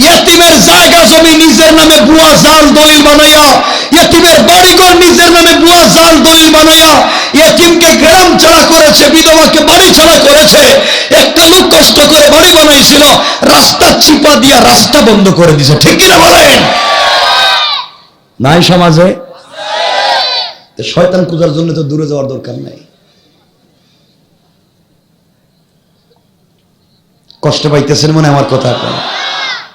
ইয়েতিমের জায়গা জমি নিজের নামে ভুয়া জাল দলিল বানাইয়া, ইয়েতিমের বাড়িঘর নিজের নামে ভুয়া জাল দলিল বানাইয়া ইয়েতিমকে গ্রাম ছাড়া করেছে, বিধবাকে বাড়ি ছাড়া করেছে। একটা লোক কষ্ট করে বাড়ি বানাইছিল, রাস্তা চিপা দিয়া রাস্তা বন্ধ করে দিয়েছে। ঠিক কিনা বলেন? নাই সমাজে? শয়তান খুঁজার জন্য তো দূরে যাওয়ার দরকার নাই। কষ্ট পাইতেছেন মনে আমার কথা? আপনারা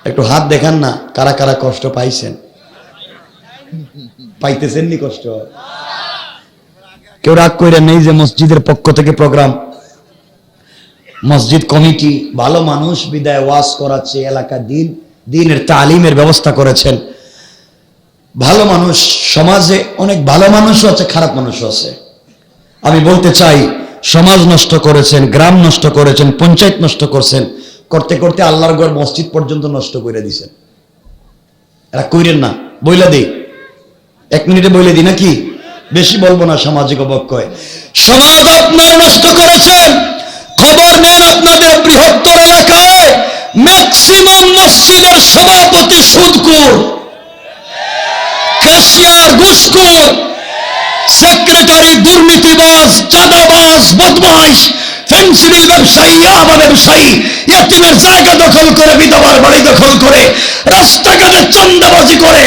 একটু হাত দেখান না, কারা কারা কষ্ট পাইছেন? পাইতেছেন নি কষ্ট? কেউ রাগ কইরা নেই যে মসজিদের পক্ষ থেকে প্রোগ্রাম, মসজিদ কমিটি ভালো মানুষ বিদায় ওয়াজ করাচ্ছে, এলাকা দিনের তালিমের ব্যবস্থা করেছেন। ভালো মানুষ, সমাজে অনেক ভালো মানুষও আছে, খারাপ মানুষও আছে। আমি বলতে চাই, সমাজ নষ্ট করেছেন, গ্রাম নষ্ট করেছেন, পঞ্চায়েত নষ্ট করছেন, করতে করতে আল্লাহর ঘর মসজিদ পর্যন্ত নষ্ট করে দিছেন। এরা কইরেন না, বইলা দিই, 1 মিনিটে বইলে দিই নাকি? বেশি বলবো না, সামাজিক অবক্ষয়। সমাজ আপনারা নষ্ট করেছেন। খবর নেন আপনাদের বৃহত্তর এলাকায় ম্যাক্সিমাম মসজিদের সভাপতি সুদখোর, ক্যাশিয়ার ঘুষখোর, সেক্রেটারি দুর্নীতিবাজ, চাঁদাবাজ, বদমাইশ, ফেন্সিডিল ব্যবসায়ী, ইয়াবা ব্যবসায়ী, ইয়েতিমের জায়গা দখল করে, বিধবার বাড়ি দখল করে, রাস্তাঘাটে চাঁদাবাজি করে,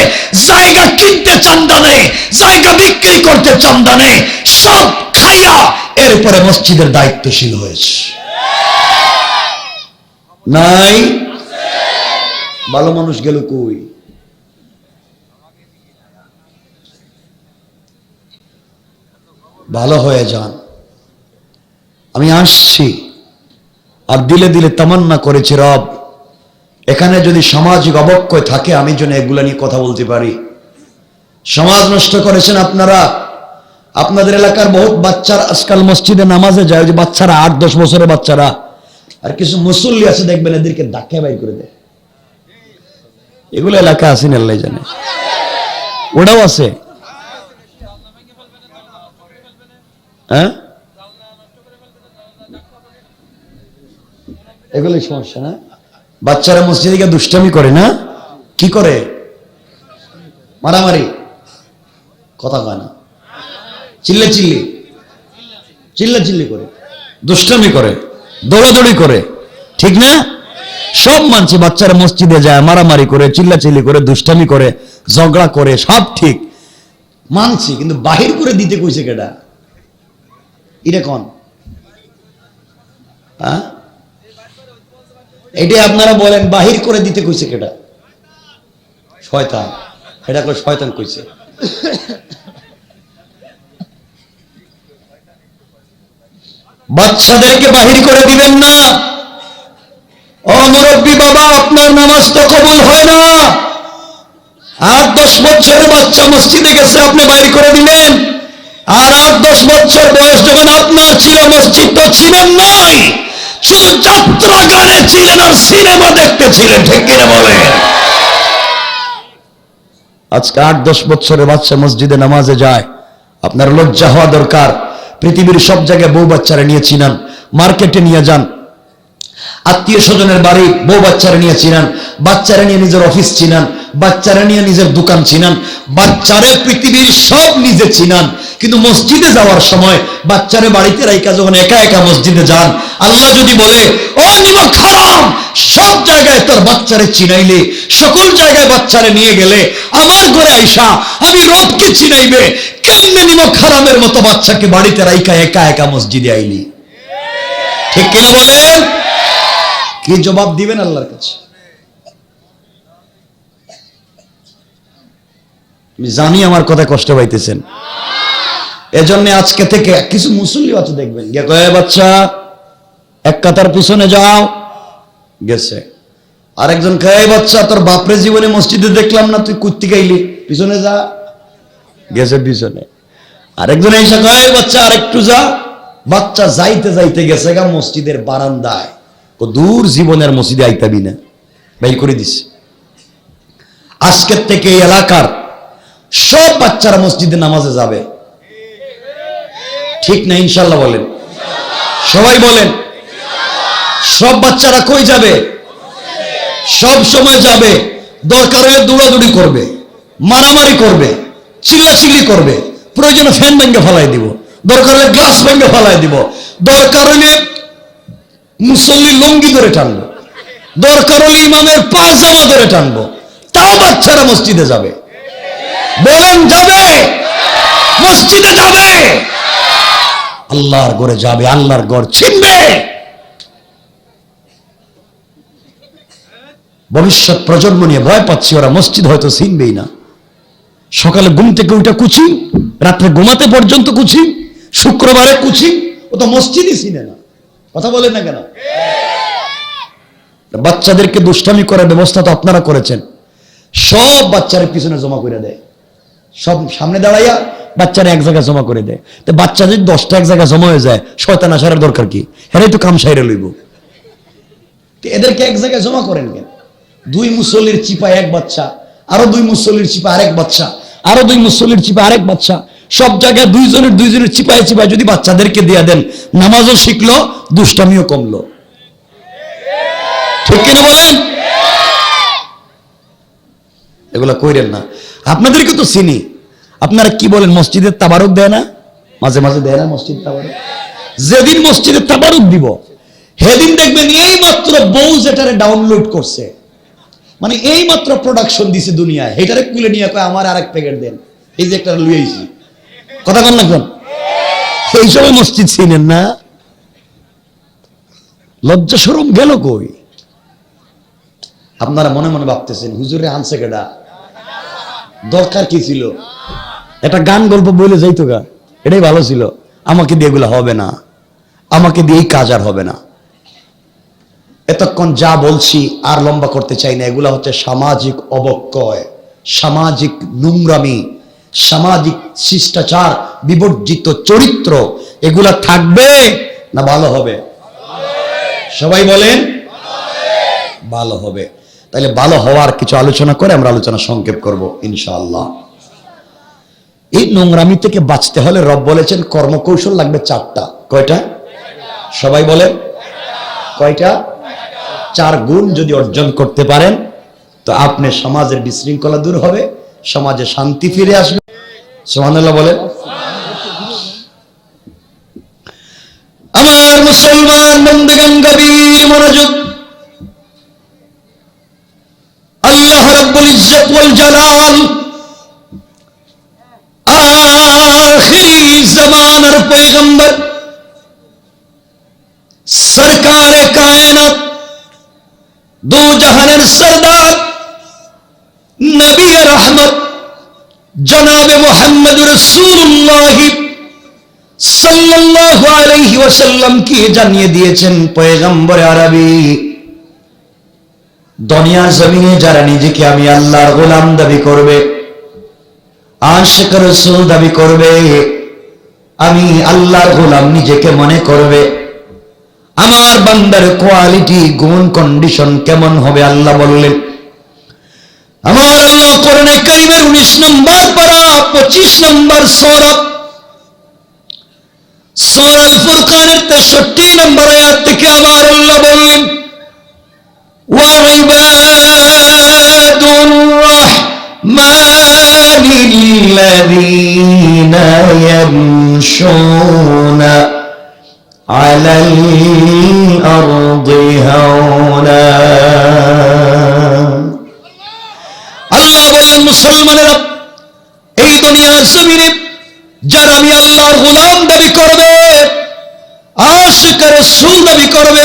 জায়গা কিনতে চাঁদা নেয়, জায়গা বিক্রি করতে চাঁদা নেয়, সব খাইয়া এরপরে মসজিদের দায়িত্বশীল হয়েছে। নাই? ভালো মানুষ গেল কই? ভালো হয়ে যান। আমি আসছি, আর দিলে দিলে তামান্না করেছি, রব এখানে যদি সামাজিক অবক্ষয় থাকে আমি যেন এগুলা নিয়ে কথা বলতে পারি। সমাজ নষ্ট করেছেন আপনারা। আপনাদের এলাকার বহুত বাচ্চারা আজকাল মসজিদে নামাজে যায়, যে বাচ্চারা 8-10 বছরের বাচ্চারা, আর কিছু মুসল্লি আছে দেখবেন এদেরকে ধাক্কা বাইর করে দেয়। এগুলো এলাকা আছে না, আল্লাহ জানে। ওটাও আছে, হ্যাঁ, এগুলোই সমস্যা না? বাচ্চারা মসজিদে গিয়ে দুষ্টামি করে না? কি করে? মারামারি, কথা কয় না, চিল্লাচিল্লি করে, দুষ্টামি করে, দৌড়াদৌড়ি করে, ঠিক না? সব মানছে, বাচ্চারা মসজিদে যায়, মারামারি করে, চিল্লাচিল্লি করে, দুষ্টামি করে, ঝগড়া করে, সব ঠিক মানছি। কিন্তু বাহির করে দিতে কইছে কেডা? এটা কোন? হ্যাঁ, এটা আপনারা বলেন, বাহির করে দিতে কইছে কেডা? শয়তান। এটা কই শয়তান কইছে। বাচ্চাদেরকে বাহির করে দিবেন না। ও মুরব্বী বাবা, আপনার নামাজ তো কবুল হয় না। 8-10 বছরের বাচ্চা মসজিদে গেছে, আপনি বাহির করে দিলেন। আর 8-10 বছর বয়স যখন আপনার ছিল, মসজিদ তো ছিলেন নাই, শুধু যাত্রা গানে ছিলেন আর সিনেমা দেখতে ছিলেন, ঠিক কিনা বলেন? আজকে 8-10 বছরের বাচ্চা মসজিদে নামাজে যায়, আপনার লজ্জা হওয়া দরকার। পৃথিবীর সব জায়গায় বউ বাচ্চারা নিয়ে চিনান, মার্কেটে নিয়ে যান, আত্মীয় স্বজনের বাড়ি বউ বাচ্চারা নিয়ে চিনান, বাচ্চারা নিয়ে নিজের অফিস চিনান, বাচ্চারা নিয়ে নিজের দোকান চিনান, বাচ্চারা পৃথিবীর সব নিজে চিনান। কিন্তু মসজিদে যাওয়ার সময় বাচ্চারা বাড়িতে রাইকা যখন একা একা মসজিদে যান, আল্লাহ যদি বলে ও নিমক হারাম, সব জায়গায় তোর বাচ্চারে চিনাইলে, সকল জায়গায় বাচ্চারে নিয়ে গেলে, আমার ঘরে আইসা আমি রবকে চিনাইবে, কেমনে নিমক হারামের মতো বাচ্চাকে বাড়িতে রাইকা একা একা মসজিদে আইলি? ঠিক কিনা বলেন? কি জবাব দিবেন আল্লাহর কাছে? আমি জানি আমার কথা কষ্ট পাইতেছেন, এজন্য আজকে থেকে কিছু মুসল্লি আছে দেখবেন, বাচ্চা এক কাতার পিছনে যাও, গেছে। আরেকজন কয়ে বাচ্চা তোর বাপরে জীবনে মসজিদে দেখলাম না, তুই কুত্তি গাইলি, পিছনে যা, গেছে পিছনে। আরেকজন এসে কয়ে বাচ্চা আরেকটু যা, বাচ্চা যাইতে যাইতে গেছে গা মসজিদের বারান্দায়, দূর জীবনের মসজিদে আইতাবি না, বের করে দিছে। আজকের থেকে এই এলাকার সব বাচ্চারা মসজিদে নামাজে যাবে, ঠিক না? ইনশাল্লাহ বলেন, সবাই বলেন। সব বাচ্চারা কই যাবে? সব সময় যাবে। দরকার হলে দৌড়াদৌড়ি করবে, মারামারি করবে, চিল্লাচিল্লি করবে, প্রয়োজনে ফ্যান ভেঙে ফেলাই দিব, দরকার হলে গ্লাস ভেঙে ফেলাই দিব, দরকার হলে মুসল্লি লঙ্গি ধরে টানবো, দরকার হলে ইমামের পায়জামা ধরে টানবো, তাও বাচ্চারা মসজিদে যাবে। বলেন যাবে? মসজিদে যাবে, আল্লাহর ঘরে যাবে, আল্লাহর ঘর চিনবে। ভবিষ্যৎ প্রজন্ম নিয়ে ভয় পাচ্ছি, ওরা মসজিদ হয়তো চিনবেই না। সকালে ঘুম থেকে উঠে কুচিং, রাত্রে ঘুমাতে পর্যন্ত কুচিং, শুক্রবারে কুচিং, ও তো মসজিদই চিনে না। কথা বলেন না কেন? বাচ্চাদেরকে দুষ্টামি করার ব্যবস্থা তো আপনারা করেছেন, সব বাচ্চাদের পিছনে জমা করে দেয়, সব সামনে দাঁড়াইয়া বাচ্চারা এক জায়গায় জমা করে দেয়। তো বাচ্চা যদি 10টা এক জায়গায় জমা হয়ে যায়, শয়তান আসার দরকার কি? হেরাই তো কাম সাইরে লইব। এদেরকে এক জায়গায় জমা করেন কেন? 2 মুসল্লির চিপায় এক বাচ্চা, আরো 2 মুসল্লির চিপা আরেক বাচ্চা, আরো 2 মুসল্লির চিপা আরেক বাচ্চা, সব জায়গায় 2 জনের চিপায় চিপায় যদি বাচ্চাদেরকে দিয়ে দেন, নামাজও শিখলো, দুষ্টামিও কমলো। ঠিক কিনা বলেন? এগুলা কইরেন না। আপনাদেরকে তো চিনি, আপনারা কি বলেন? মসজিদের তাবারুক দেয় না? মাঝে মাঝে দেয় না মসজিদ তাবারুক? যেদিন মসজিদের তাবারুক দিব, সেদিন দেখবেন এই মাত্র বউ যেটারে ডাউনলোড করছে, মানে এই মাত্র প্রোডাকশন দিছে দুনিয়ায়, এটারে কুলে নিয়ে কয় আমার আরেক প্যাকেট দেন, এই যে একটা লুই আইছি। কথা বল না কেন? এই সময় মসজিদ চিনেন না? লজ্জা শরম গেল কই? আপনারা মনে মনে ভাবতেছেন হুজুরে আনছে কেডা, দরকার কি ছিল? একটা গান গল্প বলে যাইতো গা, এটাই ভালো ছিল। আমাকে দিয়ে এগুলো হবে না, আমাকে দিয়ে এই কাজ আর হবে না। এতক্ষণ যা বলছি আর লম্বা করতে চাই না। এগুলা হচ্ছে সামাজিক অবক্ষয়, সামাজিক নোংরামি, সামাজিক শিষ্টাচার বিবর্জিত চরিত্র। এগুলা থাকবে না ভালো হবে? সবাই বলেন ভালো হবে। তাহলে ভালো হওয়ার কিছু আলোচনা করে আমরা আলোচনা সংক্ষেপ করব ইনশাআল্লাহ। এই নোংরামি থেকে বাঁচতে হলে রব বলেছেন কর্মকৌশল লাগবে 4টা। কয়টা? সবাই বলেন কয়টা? 4 গুণ যদি অর্জন করতে পারেন তো আপনার সমাজের বিশৃঙ্খলা দূর হবে, সমাজে শান্তি ফিরে আসবে। সুবহানাল্লাহ বলেন। আমার মুসলমান বন্ধুগণ, গভীর মনোযোগ। আল্লাহ রাব্বুল ইজ্জত ওয়াল জালাল আখিরি জামানার পয়গম্বর সরকারে কায়নাত, দো জাহানের সরদার, নবী রহমত জনাবে মুহাম্মদ রাসূলুল্লাহ সাল্লাল্লাহু আলাইহি ওয়াসাল্লাম কি জানিয়ে দিয়েছেন পয়গম্বর আরবি, দুনিয়ার জমিনে যারা নিজেকে আমি আল্লাহর গোলাম দাবি করবে, আশিক রাসূল দাবি করবে, আমি আল্লাহর গোলাম নিজেকে মনে করবে, আমার বান্দার কোয়ালিটি গুণ কন্ডিশন কেমন হবে আল্লাহ বললেন। আমার আল্লাহ কোরআনে কারীমের 19 নম্বর পারা 25 নম্বর সূরা সূরা আল ফুরকানের 63 নম্বর আয়াত থেকে আমার আল্লাহ বললেন, ওয়া ইবাদুর রাহমানিল্লাযীনা ইয়ামশুনা আলাল আরদি হাওনা। আল্লাহ বললেন, মুসলমানেরা, এই দুনিয়ার জমিনে যারা আমি আল্লাহর গোলাম দাবি করবে, আশিক রাসূল দাবি করবে,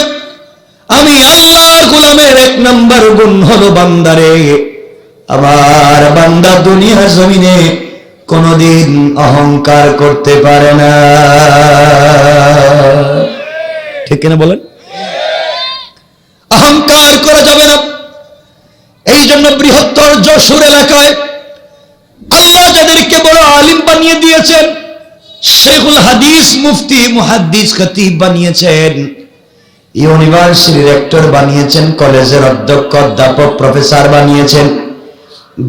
আমি আল্লাহর গোলামের 1 নম্বর গুণ হলো বান্দারে, আমার বান্দা দুনিয়ার জমিনে কোনদিন অহংকার করতে পারে না। ঠিক কিনা বলেন? অহংকার করা যাবে না। এই জন্য বৃহত্তর যশোর এলাকায় আল্লাহ যাদেরকে বড় আলিম বানিয়ে দিয়েছেন, শেখুল হাদিস, মুফতি, মুহাদ্দিস, খতিব বানিয়েছেন, ইউনিভার্সিটির রেক্টর বানিয়েছেন, কলেজের অধ্যক্ষ, অধ্যাপক, প্রফেসর বানিয়েছেন,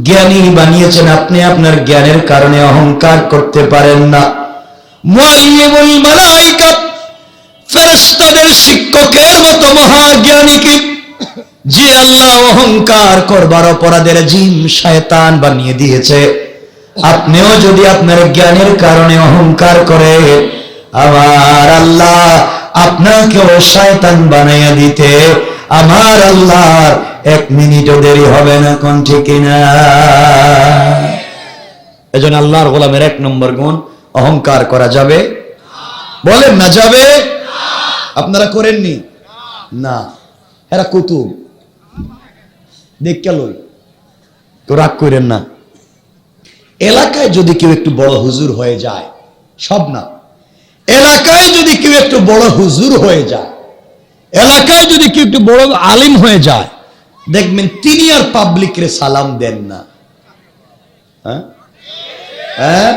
জ্ঞানী বানিয়েছেন, আপনি আপনার জ্ঞানের কারণে অহংকার করতে পারেন না। মুআল্লিমুল মালায়েকা, ফেরেশতাদের শিক্ষকের মতো মহাজ্ঞানীকে যে আল্লাহ অহংকার করবার অপরাধের জিন শয়তান বানিয়ে দিয়েছে, আপনিও যদি আপনার জ্ঞানের কারণে অহংকার করে, আমার আল্লাহ আপনাকেও শয়তান বানাইয়া দিতে আমার আল্লাহর 1 মিনিটও দেরি হবে না। কোন ঠিক না? এজন্য আল্লাহর গোলামের 1 নম্বর গুণ, অহংকার করা যাবে? বলেন না যাবে? আপনারা করেননি না? এরা কুতুব দেখ কেন তো রাগ করেন না। এলাকায় যদি কেউ একটু বড় হুজুর হয়ে যায়, সব না, এলাকায় যদি কেউ একটু বড় হুজুর হয়ে যায়, এলাকায় যদি কেউ একটু বড় আলিম হয়ে যায়, দেখবেন তিনি আর পাবলিকরে সালাম দেন না। হ্যাঁ,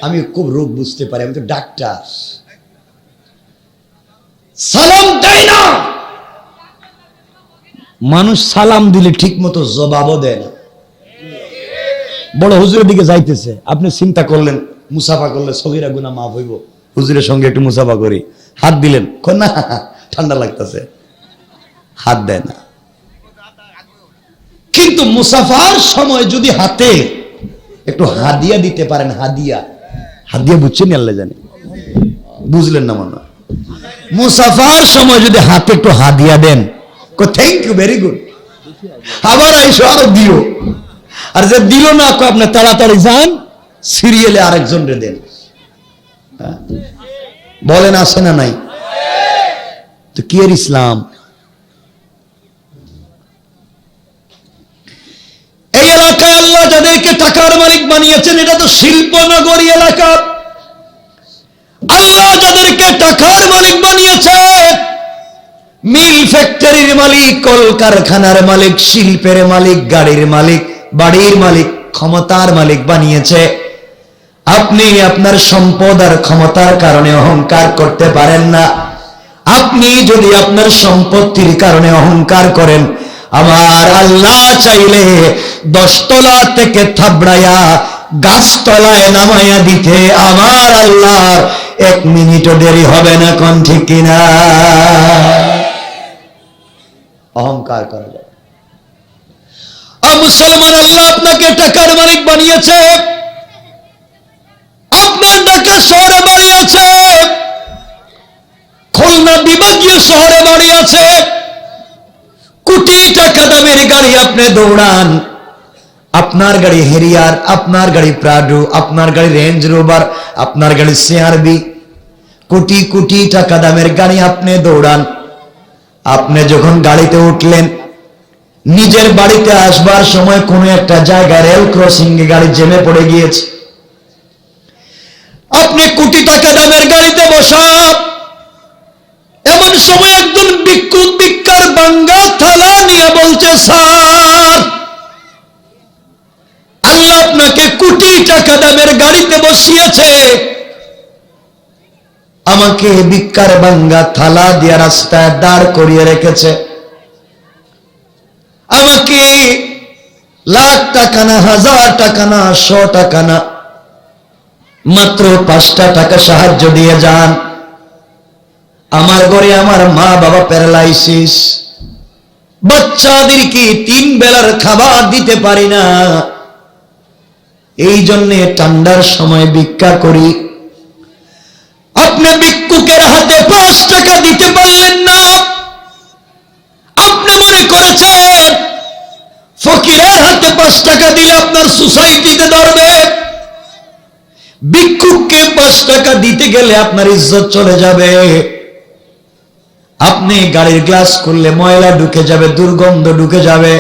আমি খুব রোগ বুঝতে পারি, আমি তো ডাক্তার। সালাম দেয় না মানুষ, সালাম দিলে ঠিক মতো জবাবও দেয় না। বড় হুজুরের দিকে যাইতেছে, আপনি চিন্তা করলেন মুসাফা করলে সগীরা গুনাহ মাফ হইব, হুজুরের সঙ্গে একটু মুসাফা করি, হাত দিলেন, না ঠান্ডা লাগতেছে, হাত দেয় না। কিন্তু মুসাফার সময় যদি হাতে একটু হাদিয়া দিতে পারেন, হাদিয়া, হাদিয়া বুঝছেন আল্লাহ জানে, বুঝলেন না মনে? মুসাফার সময় যদি হাতে একটু হাদিয়া দেন, থ্যাংক ইউ, ভেরি গুড, আবার আইসো আরো দিও, আর যে দিল না আপনার তাড়াতাড়ি যান সিরিয়ালে আরেকজন রে দেন। বলেন আছে না নাই? তো কি এর ইসলাম? এই এলাকায় আল্লাহ যাদেরকে টাকার মালিক বানিয়েছেন, এটা তো শিল্পনগরী এলাকা। আল্লাহ যাদেরকে টাকার মালিক বানিয়েছে, মিল ফ্যাক্টরির মালিক, কলকারখানার মালিক, শিল্পের মালিক, গাড়ির মালিক, বাড়ির মালিক, ক্ষমতার মালিক বানিয়েছে, আপনি আপনার সম্পদ আর ক্ষমতার কারণে অহংকার করতে পারেন না। আপনি যদি আপনার সম্পত্তির কারণে অহংকার করেন, আমার আল্লাহ চাইলে 10 তলা থেকে থাবড়াইয়া গাছতলায় নামাইয়া দিতে আমার আল্লাহর 1 মিনিটও দেরি হবে না। কোন ঠিক কিনা? অহংকার করা যায়। মুসলমান, আল্লাহ আপনাকে টাকার মালিক বানিয়েছে, আপনার ঢাকা শহরে বাড়ি আছে, খুলনা বিভাগীয় শহরে বাড়ি আছে, কোটি টাকা দামের গাড়ি আপনি দৌড়ান, আপনার গাড়ি হেরিয়ার, আপনার গাড়ি প্রাডো, আপনার গাড়ি রেঞ্জ রোভার, আপনার গাড়ি সিআরবি, কোটি কোটি টাকা দামের গাড়ি আপনি দৌড়ান। আপনি যখন গাড়িতে উঠলেন, নিজের বাড়িতে আসবার সময় কোন একটা জায়গায় রেল ক্রসিং এ গাড়ি জেমে পড়ে গিয়েছে, আপনি কোটি টাকা দামের গাড়িতে বসা। এমন সময় একজন ভিক্ষুক ভিক্ষার ভাঙ্গা থালা নিয়ে বলছে, স্যার, আল্লাহ আপনাকে কোটি টাকা দামের গাড়িতে বসিয়েছে, আমাকে ভিক্ষার ভাঙ্গা থালা দিয়ে রাস্তায় দাঁড় করিয়ে রেখেছে, আমাকে লাখ টাকা না, 1000 টাকা না, 100 টাকা না, মাত্র 5টা টাকা সাহায্য দিয়ে যান। আমার ঘরে আমার মা বাবা প্যারালাইসিস, বাচ্চাদেরকে 3 বেলার খাবার দিতে পারি না, এই জন্য ঠান্ডার সময় ভিক্ষা করি। আপনি ভিক্ষুকের হাতে 5 টাকা দিতে পারলেন না, আপনি মনে করেছেন ফকিরের হাতে 5 টাকা দিলে আপনার সোসাইটিতে ধরবে, ভিক্ষুককে 5 টাকা দিতে গেলে আপনার ইজ্জত চলে যাবে। আপনি গাড়ির গ্লাস খুললে ময়লা ঢুকে যাবে, দুর্গন্ধ ঢুকে যাবে,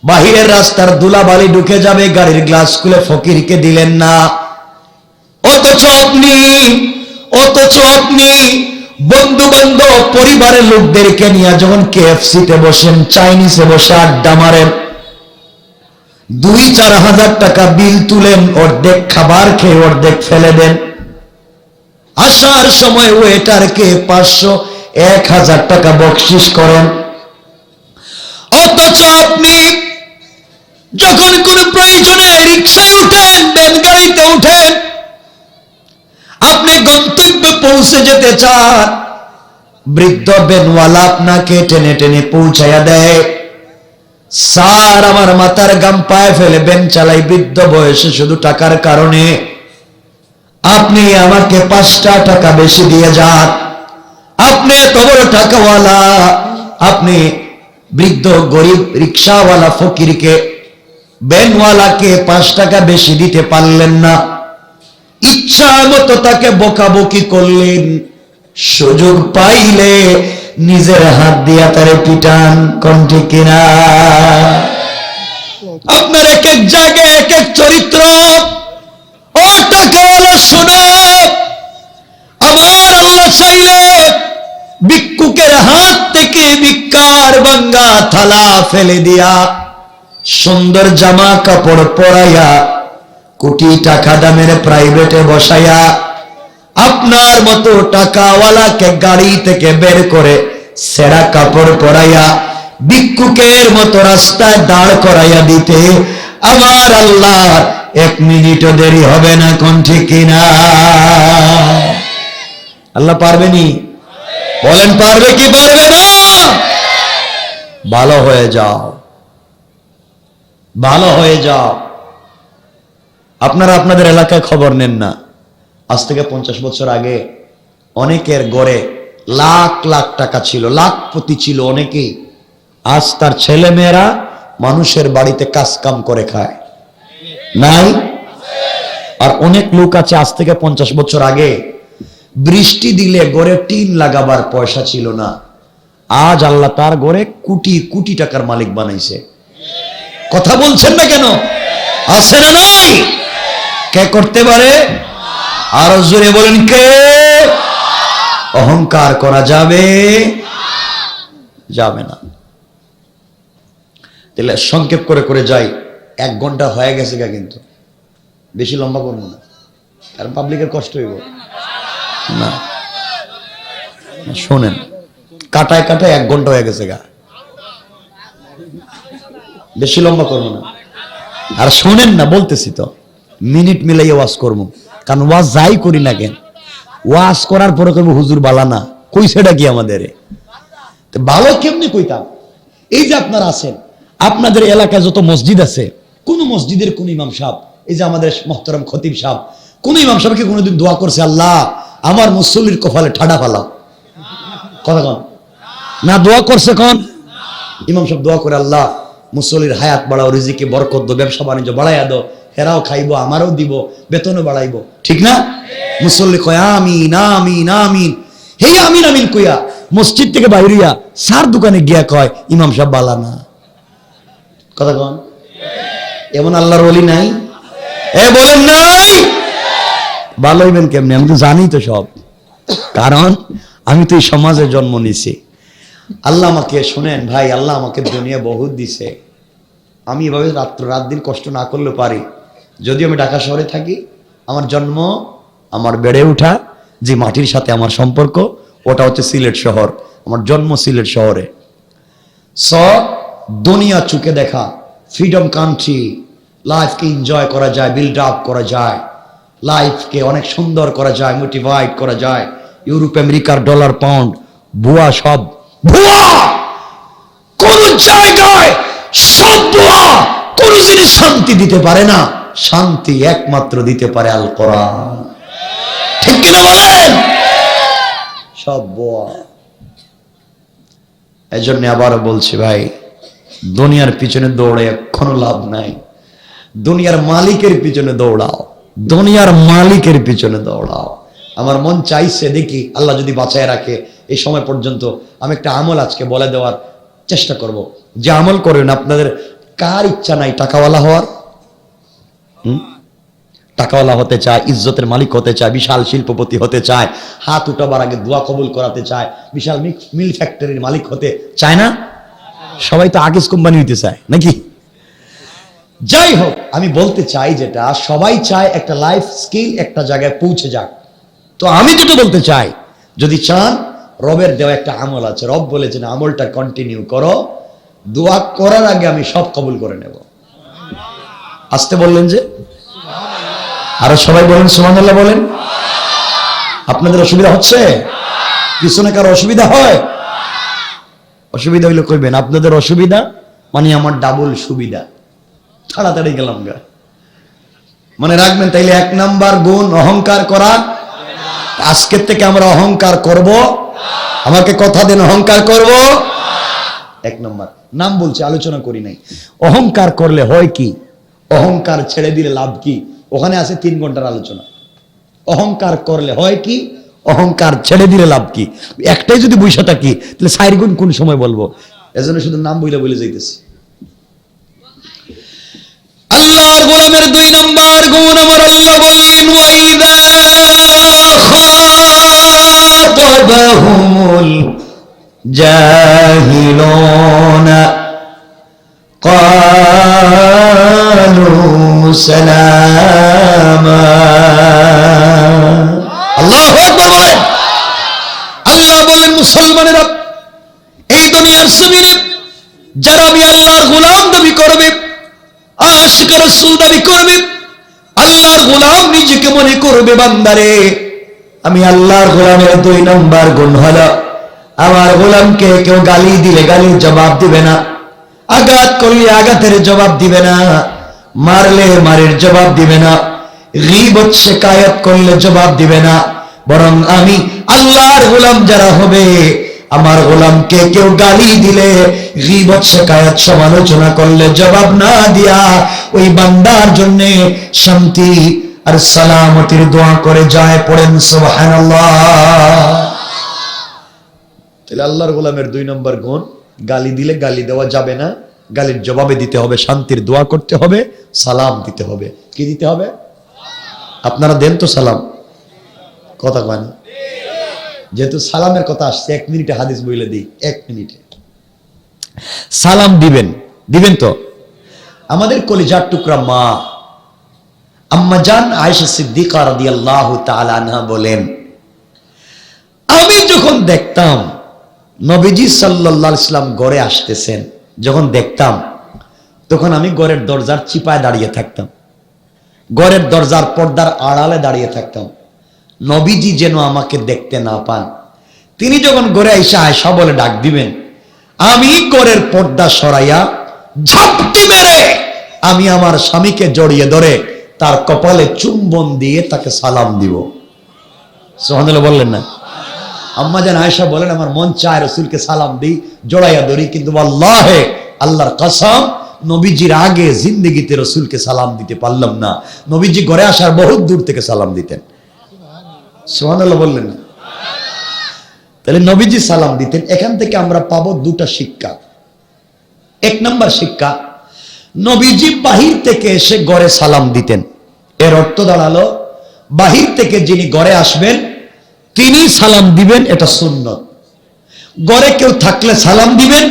বাহিরের রাস্তার ধুলাবালি ঢুকে যাবে, গাড়ির গ্লাস খুলে ফকিরকে দিলেন না। অথচ আপনি বন্ধু বান্ধব পরিবারের লোকদেরকে নিয়ে যখন KFC-তে বসেন, চাইনিজে বসে আড্ডা মারেন, 2-4 হাজার টাকা বিল তুলেন, অর্ধেক খাবার খেয়ে অর্ধেক ফেলে দেন। আসার সময় ওয়েটারকে 500-1000 টাকা বকশিশ করেন। অথচ আপনি যখন কোন প্রয়োজনে রিক্সায় উঠেন, ভ্যান গাড়িতে উঠেন, আপনি গন্তব্যে পৌঁছে যেতে চান, বৃদ্ধ ভ্যানওয়ালা আপনাকে টেনে টেনে পৌঁছায়া দেয়। স্যার, আমার মাথার গাম পায়ে ফেলে ভ্যান চালাই, বৃদ্ধ বয়সে শুধু টাকার কারণে, আপনি আমাকে 5টা টাকা বেশি দিয়ে যান। আপনি এত বড় টাকাওয়ালা, আপনি বৃদ্ধ গরিব রিক্সাওয়ালা ফকিরকে, ভ্যানওয়ালাকে 5 টাকা বেশি দিতে পারলেন না, ইচ্ছা মতো তাকে বকাবকি করলেন। সুযোগ পাইলে নিজের হাত দিয়া তারে পিটান, কোন ঠিক কিনা? আপনার এক এক জায়গায় এক এক চরিত্র। ও টাকাওয়ালা শোনো, আমার আল্লাহ চাইলে ভিক্ষুকের হাত থেকে ভিক্ষার ভাঙ্গা থালা ফেলে দিয়া, সুন্দর জামা কাপড় পরাইয়া, কোটি টাকা দামের প্রাইভেটে বসাইয়া, আপনার মতো টাকাওয়ালাকে গাড়ি থেকে বের করে ছেঁড়া কাপড় পরাইয়া, ভিক্ষুকের মতো রাস্তায় দাঁড় করাইয়া দিতে আমার আল্লাহ 1 মিনিটও দেরি হবে না, কোন ঠিক কিনা? আল্লাহ পারবেনি? বলেন পারবে কি পারবে না? ভালো হয়ে যাও, ভালো হয়ে যাও। আপনারা আপনাদের এলাকায় খবর নেন না, আজ থেকে 50 বছর আগে অনেকের গড়ে লাখ লাখ টাকা ছিল, লাখপতি ছিল অনেকেই। আজ তার ছেলে মেয়েরা মানুষের বাড়িতে কাজ কাম করে খায়, নাই? আর অনেক লোক আছে আজ থেকে 50 বছর আগে বৃষ্টি দিলে গড়ে টিন লাগাবার পয়সা ছিল না, আজ আল্লাহ তার গড়ে কোটি কোটি টাকার মালিক বানাইছে। কথা বলছেন না কেন? আছে না নাই? কে করতে পারে? আরো জোরে বলেন, কে? অহংকার করা যাবে যাবে না। তাহলে সংক্ষেপ করে করে যাই, 1 ঘন্টা হয়ে গেছে গা, কিন্তু বেশি লম্বা করবো না, কারণ পাবলিকের কষ্ট হইব না। শোনেন, কাটায় কাটায় 1 ঘন্টা হয়ে গেছে গা, বেশি লম্বা করবো না। আর শোনেন না, বলতেছি তো, মিনিট মিলাইয়া ওয়াজ করবো, কারণ ওয়াজ যাই করি না কেন, ওয়াজ করার পরে করবো হুজুর বালা না, কইছেটা কি আমাদের? ভালো কেমনি কইতাম? এই যে আপনারা আছেন, আপনাদের এলাকায় যত মসজিদ আছে, কোন মসজিদের কোন ইমাম সাহেব, এই যে আমাদের মুহতারাম খতিব সাহেব, কোন ইমাম সাহেবকে কোনোদিন দোয়া করছে, আল্লাহ আমার মুসল্লির কপালে ঠাডা ফালাও? কথা কন না, দোয়া করছে কোন ইমাম সাহেব? দোয়া করে, আল্লাহ মুসল্লির হায়াত বাড়াও, রিজিকে বরকত দাও, ব্যবসা বাণিজ্য বাড়াইয়া দাও, হেরাও খাইবো, আমারও দিব, বেতনও বাড়াইবো, ঠিক না? মুসল্লি কয় আমিন আমিন আমিন। হে আমিন আমিন কইয়া মসজিদ থেকে বাইরিয়া সার দোকানে গিয়া কয়, ইমাম সাহেব বালা না। কথা কন, এমন আল্লাহর ওলি নাই? এ বলেন নাই? ভালো হইবেন কেমনি? আমি তো জানি তো সব, কারণ আমি তো এই সমাজে জন্ম নিছি। আল্লাহ আমাকে, শোনেন ভাই, আল্লাহ আমাকে দুনিয়া বহুত দিছে। আমি এভাবে রাত দিন কষ্ট না করলে পারি। যদিও আমি ঢাকা শহরে থাকি, আমার জন্ম, আমার বেড়ে ওঠা যে মাটির সাথে আমার সম্পর্ক, ওটা হচ্ছে সিলেট শহর। আমার জন্ম সিলেট শহরে। দুনিয়া চুকে দেখা, ফ্রিডম কান্ট্রি, লাইফকে এনজয় করা যায়, বিল্ড আপ করা যায়, লাইফকে অনেক সুন্দর করা যায়, মোটিভেট করা যায়। ইউরোপ আমেরিকার ডলার পাউন্ড ভুয়া, সব ভুয়া। কোন জায়গায় সব ভুয়া। কোন জিনিস শান্তি দিতে পারে না। শান্তি একমাত্র দিতে পারে আল কোরআন। ঠিক কিনা বলেন? সব ভুয়া। এই জন্য আবারও বলছি ভাই, দুনিয়ার পিছনে দৌড়ে এখনো লাভ নাই। দুনিয়ার মালিকের পিছনে দৌড়াও, দুনিয়ার মালিকের পিছনে দৌড়াও। আমার মন চাইছে, দেখি আল্লাহ যদি বাঁচায় রাখে এই সময় পর্যন্ত, আমি একটা আমল আজকে বলে দেওয়ার চেষ্টা করব। যে আমল করেন, আপনাদের কার ইচ্ছা নাই টাকাওয়ালা হওয়ার? টাকাওয়ালা হতে চায়, ইজ্জতের মালিক হতে চায়, বিশাল শিল্পপতি হতে চায়, হাত উঠাবার আগে দোয়া কবুল করাতে চায়, বিশাল মিল ফ্যাক্টরির মালিক হতে চায় না? সবাই তো আগেজ কোম্পানি হইতে চায় নাকি? যাই হোক, আমি বলতে চাই যেটা সবাই চায়, একটা লাইফ স্কিল একটা জায়গায় পৌঁছে যাক। তো আমি যেটা বলতে চাই, যদি চান, রবের দেওয়া একটা আমল আছে। রব বলেছেন আমলটা কন্টিনিউ করো, দোয়া করার আগে আমি সব কবুল করে নেব। আসতে বললেন যে, আরো সবাই বলেন সুবহানাল্লাহ বলেন। আপনাদের অসুবিধা হচ্ছে? পিছনে কারো অসুবিধা হয়? অসুবিধা হইলে কইবেন। আপনাদের অসুবিধা মানে আমার ডাবল সুবিধা। তাড়াতাড়ি গেলাম গা, মানে রাখবেন। তাইলে 1 নাম্বার গুণ অহংকার করা। আজকের থেকে আমরা অহংকার করব। আমাকে কথা দেন, অহংকার করব। 1 নাম্বার। নাম বলছি, আলোচনা করি নাই। অহংকার করলে হয় কি, অহংকার ছেড়ে দিলে লাভ কি, ওখানে আছে 3 ঘন্টার আলোচনা। অহংকার করলে হয় কি, অহংকার ছেড়ে দিলে লাভ কি। একটাই যদি বিষয়টা কি, তাহলে 4 গুণ কোন সময় বলবো? এজন্য শুধু নাম বইলে বলে যাইতেছি। আল্লাহর গোলামের 2 নাম্বার গুণ আমার আল্লাহ বললেন, ওয়াইদা খাতাবাহুমুল জাহিলুনা ক্বালু সালামা। আল্লাহু আকবার বলেন। আল্লাহ বলেন, মুসলমানেরা, এই দুনিয়ার জমিনে যারা আমি আল্লাহর গোলাম দাবি করবে, আশিক রাসূল দাবি করবে, আল্লাহর গোলাম নিজেকে মনে করবে, বান্দারে আমি আল্লাহর গোলামের 2 নম্বর গুণ হলো, আমার গোলামকে কেউ গালি দিলে গালির জবাব দিবে না, আঘাত করলে আঘাতের জবাব দিবে না, মারলে মারের জবাব দিবে না, গীবত শিকায়াত করলে জবাব দিবে না। বরং আমি আল্লাহর গোলাম যারা হবে, আমার গোলামকে কেউ গালি দিলে, গীবত শিকায়াত সমালোচনা করলে জবাব না দিয়া ওই বান্দার জন্য শান্তি আর সালামতির দোয়া করে যায়। পড়েন সুবহানাল্লাহ। তাহলে আল্লাহর গোলামের 2 নম্বর গুণ, গালি দিলে গালি দেওয়া যাবে না, গালির জবাবে দিতে হবে, শান্তির দোয়া করতে হবে, সালাম দিতে হবে। কি দিতে হবে? আপনারা দেন তো সালাম? কথা কয় না। যেহেতু সালামের কথা আসছে, 1 মিনিটে হাদিস বইলে দিই। 1 মিনিটে সালাম দিবেন, দিবেন তো? আমাদের কলিজার টুকরা মা আম্মা জান আয়েশা সিদ্দিকা রাদিয়াল্লাহু তাআলা আনহা বলেন, আমি যখন দেখতাম নবীজি সাল্লাল্লাহু আলাইহি সাল্লাম ঘরে আসতেছেন, যখন দেখতাম, তখন আমি ঘরের দরজার চিপায় দাঁড়িয়ে থাকতাম, ঘরের দরজার পর্দার আড়ালে দাঁড়িয়ে থাকতাম, নবীজি যেন আমাকে দেখতে না পান। তিনি যখন ঘরে আইসা আয়েশা বলে ডাক দিবেন, আমি ঘরের পর্দা সরাইয়া ঝাপটি মেরে আমি আমার স্বামীকে জড়িয়ে ধরে তার কপালে চুম্বন দিয়ে তাকে সালাম দিব। সুবহানাল্লাহ বললেন না? আম্মা জান আয়েশা বলেন, আমার মন চায় রাসূলকে সালাম দিই, জড়াইয়া ধরি, কিন্তু আল্লাহে, আল্লাহর কসম, নবীজির আগে জিন্দেগিতে রাসূলকে সালাম দিতে পারলাম না। নবীজি ঘরে আসার বহুত দূর থেকে সালাম দিতেন। সুবহানাল্লাহ বললেন না? তাহলে নবীজি সালাম দিতেন। এখান থেকে আমরা পাবো 2টা শিক্ষা। 1 নম্বর শিক্ষা, নবীজি বাহির থেকে এসে ঘরে সালাম দিতেন। এর অর্থ দাঁড়ালো, বাহির থেকে যিনি ঘরে আসবেন তিনি সালাম দিবেন, এটা সুন্নত। ঘরে কেউ থাকলে সালাম দিবেন,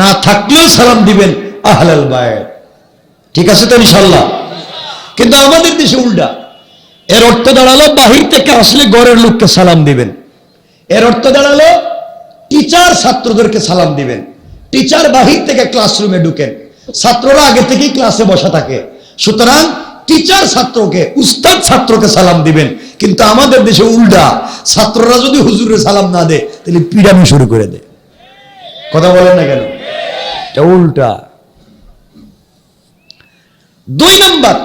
না থাকলেও সালাম দিবেন আহলাল বাইত। ঠিক আছে তো ইনশাআল্লাহ? কিন্তু আমাদের দেশে উল্টা। এর অর্থ দাঁড়ালো বাহির থেকে আসলে ঘরের লোককে সালাম দিবেন। এর অর্থ দাঁড়ালো টিচার ছাত্রদেরকে সালাম দিবেন। টিচার বাহির থেকে ক্লাসরুমে ঢুকেন, ছাত্ররা আগে থেকেই ক্লাসে বসা থাকে, সুতরাং টিচার ছাত্রকে, উস্তাদ ছাত্রকে সালাম দিবেন। কিন্তু আমাদের দেশে উল্টা, ছাত্ররা যদি হুজুরের সালাম না দেয় তাহলে পিটানো শুরু করে দেয়। কথা বলেন না কেন? এটা উল্টা। 2 নম্বর,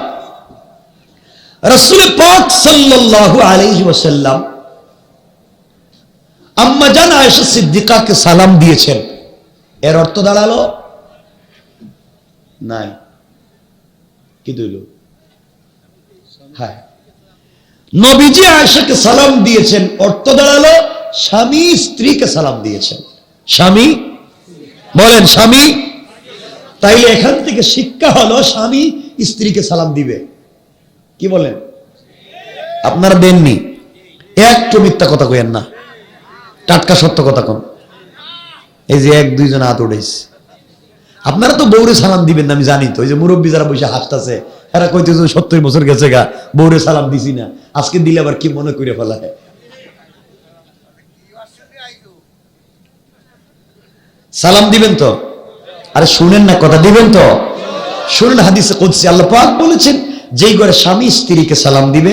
রাসূল পাক সাল্লাল্লাহু আলাইহি ওয়াসাল্লাম আম্মা জান আয়েশা সিদ্দিকাকে সালাম দিয়েছেন। এর অর্থ দাঁড়ালো নাই কি দিল? হ্যাঁ, নবীজি আয়েশাকে সালাম দিয়েছেন, অর্থ দাঁড়ালো স্বামী স্ত্রীকে সালাম দিয়েছেন। স্বামী বলেন, স্বামী। তাইলে এখান থেকে শিক্ষা হলো স্বামী স্ত্রীকে সালাম দিবে। কি বলেন? আপনারা দেননি? একটু মিথ্যা কথা কইেন না, টাটকা সত্য কথা কোন। এই যে 1-2 জন হাত উঠেছে, আপনারা তো বউরে সালাম দিবেন না, আমি জানি তো। ওই যে মুরব্বী যারা বসে হাসতেছে, এরা কইতেছে 70 বছর গেছে গা, বউরে সালাম দিছি না, আজকে দিলে আবার কি মনে করে ফেলা হয়। সালাম দিবেন তো? আরে শুনেন না, কথা দিবেন তো? শুনেন, হাদিসে কুদসি আল্লাহ পাক বলেছেন, যেই ঘরে স্বামী স্ত্রীকে সালাম দিবে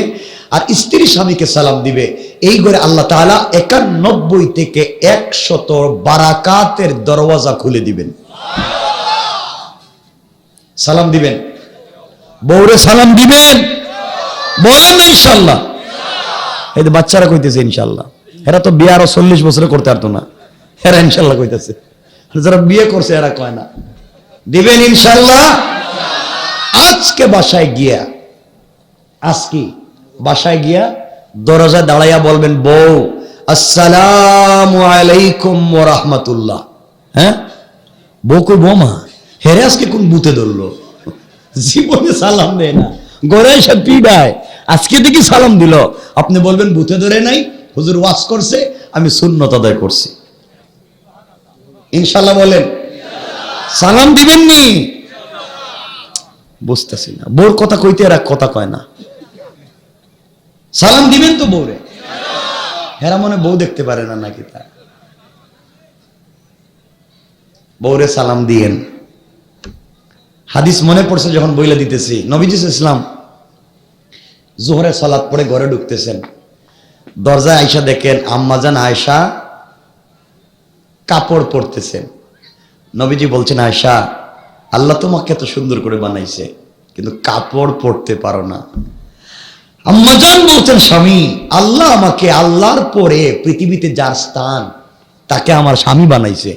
আর স্ত্রী স্বামীকে সালাম দিবে, এই ঘরে আল্লাহ তাআলা 91 থেকে 100 বারাকাতের দরওয়াজা খুলে দিবেন। সালাম দিবেন, বউরে সালাম দিবেন, বলেন না ইনশাআল্লাহ? এই যে বাচ্চারা কইতেছে ইনশাআল্লাহ, এরা তো বিয়ে আরো 40 বছরে করতে পারতো না, এরা ইনশাআল্লাহ কইতেছে। যারা বিয়ে করছে এরা কয় না। দিবেন ইনশাআল্লাহ? আজকে বাসায় গিয়া দরজায় দাঁড়াইয়া বলবেন, বউ আসসালামু আলাইকুম ওয়া রাহমাতুল্লাহ। হ্যাঁ, বউ কই বোমা হেরে আজকে কোন বুতে ধরলো, জীবনে সালাম দেয় না, ঘরে এসে পিড়ায়, আজকে দেখি সালাম দিল। আপনি বলবেন বুতে ধরে নাই, হুজুর ওয়াজ করছে, আমি সুন্নত আদায় করছি। ইনশাআল্লাহ বলেন? সালাম দিবেন নি? বুঝতেছি না, বউর কথা কইতে এরা কথা কয় না। সালাম দিবেন তো বউরে? হেরা মনে বউ দেখতে পারে না নাকি? তা বউরে সালাম দিয়েন। হাদিস মনে পড়ছে যখন বইলা দিতেছি, নবীজি ইসলাম জোহরের সালাত পড়ে ঘরে ঢুকতেছেন, দরজায় আয়েশা দেখেন আম্মাজান আয়েশা কাপড় পরতেছেন। নবীজি বলছেন, আয়েশা, আল্লাহ তোমাকে এত সুন্দর করে বানাইছে, কিন্তু কাপড় পরতে পারো না। আম্মাজান বলছেন, স্বামী, আল্লাহ আমাকে আল্লাহর পরে পৃথিবীতে যার স্থান তাকে আমার স্বামী বানাইছে,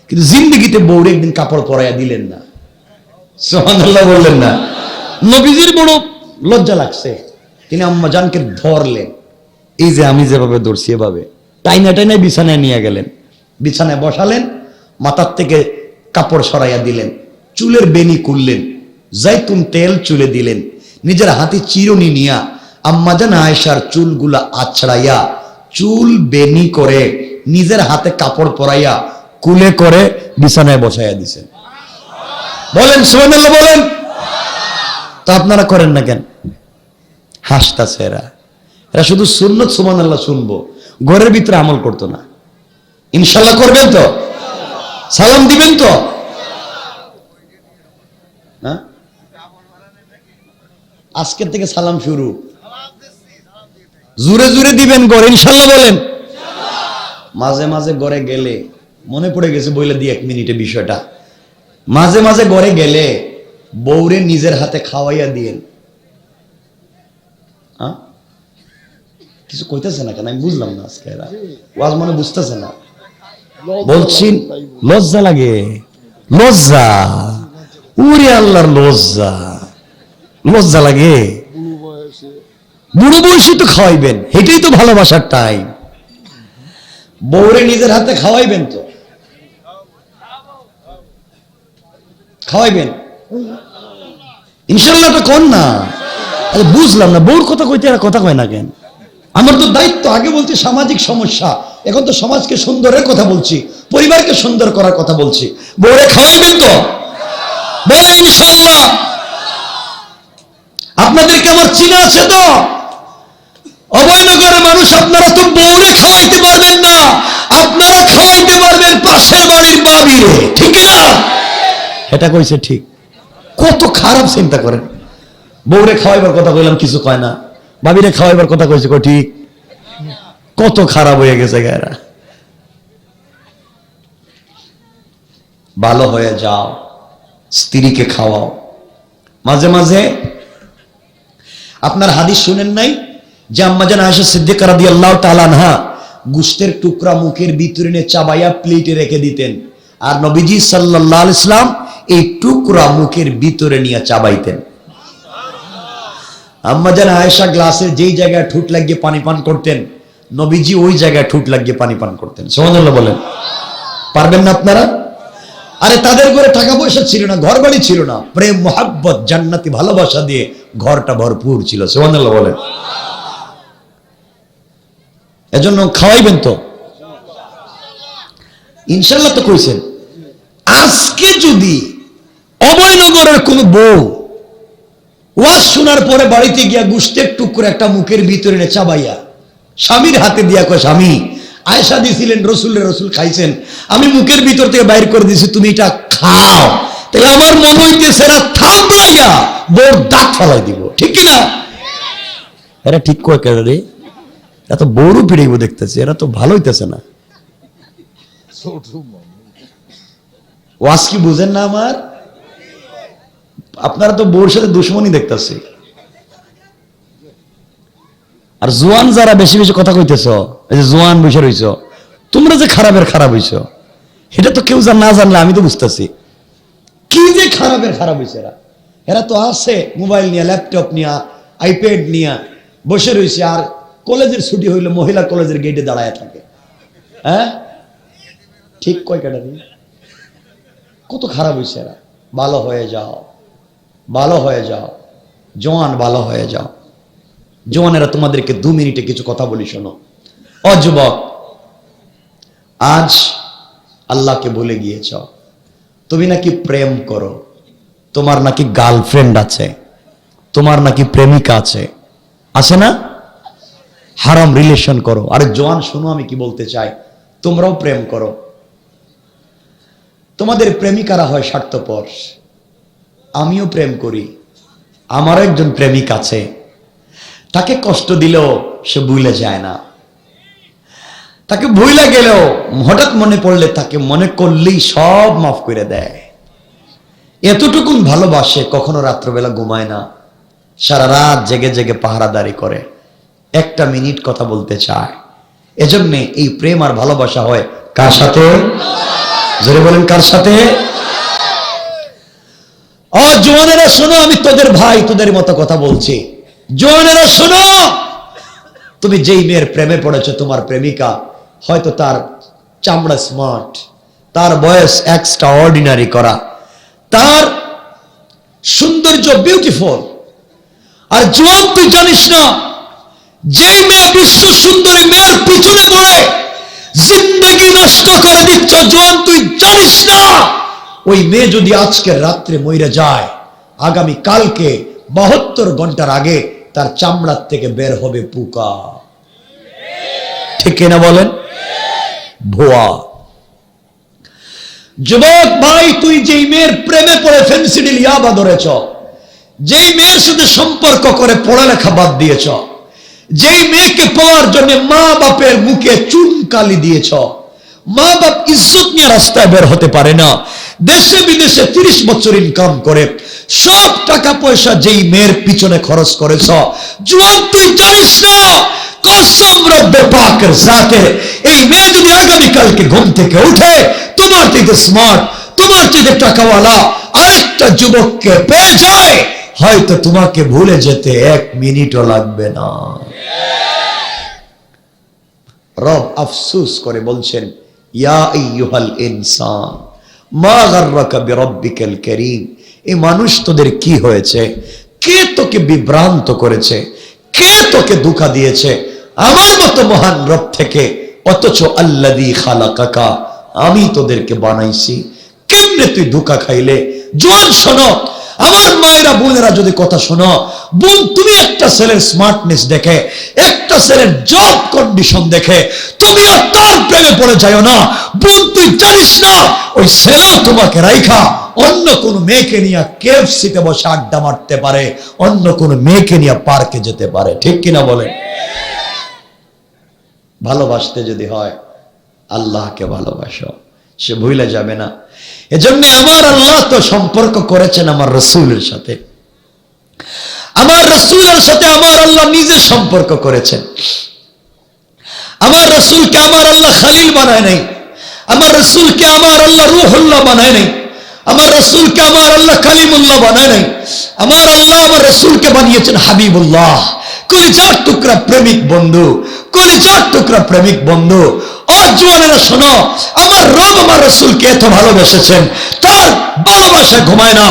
কিন্তু জিন্দেগিতে বউরে একদিন কাপড় পরাইয়া দিলেন না। সুবহানাল্লাহ বললেন না? নবীজির বড় লজ্জা লাগছে, তিনি আম্মাজানকে ধরলেন, এই যে আমি যেভাবে ধরছি এভাবে টাইনা টাইনা বিছানায় নিয়ে গেলেন, বিছানায় বসালেন, মাথার থেকে কাপড় সরাইয়া দিলেন, চুলের বেনি খুললেন, জাইতুন তেল চুলে দিলেন, নিজের হাতে চিরুনি নিয়া আম্মাজান আয়েশার চুলগুলা আছড়াইয়া চুল বেনি করে নিজের হাতে কাপড় পরাইয়া কুলে করে বিছানায় বসাইয়া দিছেন। বলেন সুবহানাল্লাহ বলেন। তা আপনারা করেন না কেন? হাসতাছে এরা শুধু সুন্নত সুবহানাল্লাহ শুনবো, ঘরের ভিতরে আমল করতো না। ইনশাআল্লাহ করবেন তো? সালাম দিবেন তো? হ্যাঁ, আজকের থেকে সালাম শুরু, জোরে জোরে দিবেন ঘরে, ইনশাআল্লাহ বলেন। মাঝে মাঝে ঘরে গেলে, মনে পড়ে গেছে বইলে দিয়ে 1 মিনিটে বিষয়টা, মাঝে মাঝে ঘরে গেলে বউরে নিজের হাতে খাওয়াইয়া দিয়েন। কিছু কইতেছে না কেন? আমি বুঝলাম না, আজকে এরা ওয়াজ মনে বুঝতেছে না। বলছি লজ্জা লাগে, লজ্জা, উরে আল্লাহর লজ্জা, লজ্জা লাগে। বুড়ো বয়সে তো খাওয়াইবেন, এটাই তো ভালোবাসার টাইম। বউরে নিজের হাতে খাওয়াইবেন তো, খাওয়াইবেন ইনশাআল্লাহ। তো কোন না আরে বুঝলাম না, বউর কথা কইতে এরা কথা কয় না কেন? আমার তো দায়িত্ব, আগে বলছি সামাজিক সমস্যা, এখন তো সমাজকে সুন্দরের কথা বলছি, পরিবারকে সুন্দর করার কথা বলছি। বউরে খাওয়াইবেন তো? বলেন ইনশাআল্লাহ। আপনাদেরকে আমার চিনা আছে তো? অভয়নগরের মানুষ, আপনারা তো বউরে খাওয়াইতে পারবেন না, আপনারা খাওয়াইতে পারবেন পাশের বাড়ির বাবিরে, ঠিক না? এটা কইছে ঠিক। কত খারাপ চিন্তা করেন। বউরে খাওয়াইবার কথা কইলাম, কিছু কয় না। বাবিরে খাওয়াইবার কথা কইছে, কই ঠিক। কত খারাপ হয়ে গেছে গায়রা। ভালো হয়ে যাও, স্ত্রীকে খাওয়াও। মাঝে মাঝে আপনার হাদিস শুনেন নাই যে আম্মাজান আয়েশা সিদ্দিকা রাদিয়াল্লাহু তাআলা আনহা গোশতের টুকরা মুখের ভিতরে নিয়ে চাবাইয়া প্লেটে রেখে দিতেন, আর নবীজি সাল্লাল্লাহু আলাইহি সাল্লাম এই টুকরা মুখের ভিতরে নিয়ে চাবাইতেন। আম্মাজান আয়েশা গ্লাসের যেই জায়গায় ঠুট লাগিয়ে পানি পান করতেন, নবীজি ওই জায়গায় ঠুট লাগিয়ে পানি পান করতেন। সুবহানাল্লাহ বলেন। পারবেন না আপনারা? আরে তাদের ঘরে টাকা পয়সা ছিল না, ঘর বাড়ি ছিল না, প্রেম মোহাব্বত জান্নাতি ভালোবাসা দিয়ে ঘরটা ভরপুর ছিল। সুবহানাল্লাহ বলেন। এজন্য খাওয়াইবেন তো ইনশাআল্লাহ? তো কইছেন। আজকে যদি অভয়নগরের কোন বউ ওয়াজ শোনার পরে বাড়িতে গিয়া গোশতের টুকরো একটা মুখের ভিতরে নে চাবাইয়া স্বামীর হাতে দিয়া কয়, স্বামী আয়েশা দিছিলেন রসুলের, রসুল খাইছেন, আমি মুখের ভিতর থেকে বাইর করে দিছি, তুমি এটা খাও, তাহলে আমার মনে হইতেছে এরা থামড়াইয়া বউর দাঁত ফেলাই দিব, ঠিক কিনা? এরা ঠিক কয় কেন রে? এরা তো বউরও পিড়াইব দেখতেছে, এরা তো ভালো হইতেছে না। ওয়াজ কি বুঝেন না আমার? আপনারা তো বউর সাথে দুশ্মনী দেখতেছে। আর জোয়ান যারা বেশি বেশি কথা কইতেছ, এই যে জোয়ান বসে রইছ, তোমরা যে খারাপের খারাপ হইছ, এটা তো কেউ না জানলে আমি তো বুঝতেছি কি যে খারাপের খারাপ হইছে। এরা এরা তো আছে মোবাইল নিয়ে, ল্যাপটপ নিয়ে, আইপ্যাড নিয়ে বসে রইছে, আর কলেজের ছুটি হইলে মহিলা কলেজের গেটে দাঁড়ায় থাকে। হ্যাঁ ঠিক কয় কেটা? কত খারাপ হইছে এরা। ভালো হয়ে যাও, ভালো হয়ে যাও, জওয়ান ভালো হয়ে যাও। জওয়ানেরা তোমাদেরকে 2 মিনিটে কিছু কথা বলি, শোনো। ও যুবক, আজ আল্লাহকে ভুলে গিয়েছ, তুমি নাকি প্রেম করো, তোমার নাকি গার্লফ্রেন্ড আছে, তোমার নাকি প্রেমিকা আছে, আছে না? হারাম রিলেশন করো। আরে জওয়ান শোনো, আমি কি বলতে চাই, তোমরাও প্রেম করো। তোমাদের প্রেমিকারা হয় স্বার্থপর, আমিও প্রেম করি, আমারও একজন প্রেমিক আছে, তাকে কষ্ট দিলেও সে ভুলে যায় না, তাকে ভুলে গেলেও হঠাৎ মনে পড়লে তাকে মনে করলেই সব মাফ করে দেয়। এতটুকুন ভালোবাসে, কখনো রাত্রবেলা ঘুমায় না, সারা রাত জেগে জেগে পাহারাদারি করে, 1 মিনিট কথা বলতে চায়। এজন্যে এই প্রেম আর ভালোবাসা হয় কার সাথে? জোরে বলেন, কার সাথে? ও জওয়ানেরা শোনো, আমি তোদের ভাই, তোদের মতো কথা বলছি। জওয়ানেরা শোনো, তুমি যেই মেয়ের প্রেমে পড়েছো, তোমার প্রেমিকা হয়তো তার চামড়া স্মার্ট, তার বয়স এক্সট্রা অর্ডিনারি করা, তার সৌন্দর্য বিউটিফুল। আর জওয়ান, তুই জানিস না, যেই মেয়ে বিশ্ব সুন্দরী মেয়ের পিছনে পড়ে জিন্দগি নষ্ট করে দিচ্ছ, জওয়ান তুই জানিস না, ওই মেয়ে যদি আজকে রাত্রে মইরা যায়, আগামী কালকে 72 ঘন্টার আগে তার চামড়ার থেকে বের হবে পোকা। ঠিক না বলেন? ভুয়া। যুবক ভাই, তুই যেই মেয়ের প্রেমে পড়ে ফেন্সিডিল ইয়াবা ধরেছ, যেই মেয়ের সাথে সম্পর্ক করে পড়ালেখা বাদ দিয়েছ, যেই মেয়েকে পাওয়ার জন্য মা বাপের মুখে চুনকালি দিয়েছ, মা বাপ ইজ্জত নিয়ে রাস্তায় বের হতে পারে না, দেশে বিদেশে 30 বছর ইনকাম করে সব টাকা পয়সা যেই মেয়ের পিছনে খরচ করেছ, জওয়ান তুই জানিস না, কসম রব্বে পাকের জাতের, এই মেয়ে যদি আগামী কালকে ঘুম থেকে উঠে তোমার থেকে স্মার্ট, তোমার থেকে টাকাওয়ালা আরেকটা যুবককে পেয়ে যায়, হয়তো তোমাকে ভুলে যেতে 1 মিনিটও লাগবে না। রব আফসোস করে বলছেন, ইয়া আইয়ুহাল ইনসান মা গাররাকা বিরাব্বিকাল কারীম, এই মানুষ তোদের কি হয়েছে, কে তোকে বিভ্রান্ত করেছে, কে তোকে ধোঁকা দিয়েছে আমার মতো মহান রব থেকে? অথচ আল্লাযী খালাকাকা, আমি তোদেরকে বানাইছি, কেমনে তুই ধোঁকা খাইলে? জোয়ান শোনো, আমার মায়েরা বোনেরা যদি কথা শোনো, বোন তুমি একটা ছেলের স্মার্টনেস দেখে, একটা ছেলের জব কন্ডিশন দেখে তুমি আর তার প্রেমে পড়ে যাও না। বোন তুই জানিস না ওই ছেলেও তোমাকে রাইখা অন্য কোন মেয়েকে নিয়ে কেএফসিতে বসে আড্ডা মারতে পারে, অন্য কোন মেয়েকে নিয়ে পার্কে যেতে পারে, ঠিক কিনা বলেন? ভালোবাসতে যদি হয় আল্লাহকে ভালোবাসো, সে ভুলে যাবে না। এজন্য আমার আল্লাহ তো সম্পর্ক করেছেন আমার রাসূলের সাথে, আমার রাসূলের সাথে আমার আল্লাহ নিজে সম্পর্ক করেছেন। আমার রাসূলকে আমার আল্লাহ খলিল বানায় নাই, আমার রাসূলকে আমার আল্লাহ রূহুল্লাহ বানায় নাই, আমার রাসূলকে আমার আল্লাহ কালিমুল্লাহ বানায় নাই। আমার আল্লাহ আমার রাসূলকে বানিয়েছেন হাবিবুল্লাহ, কলিজার টুকরা প্রেমিক বন্ধু, কলিজার টুকরা প্রেমিক বন্ধু। ও জওয়ানেরা শোনো, আমার রব আমার রাসূলকে এত ভালোবেসেছেন, তার ভালোবাসা ঘুমায় না,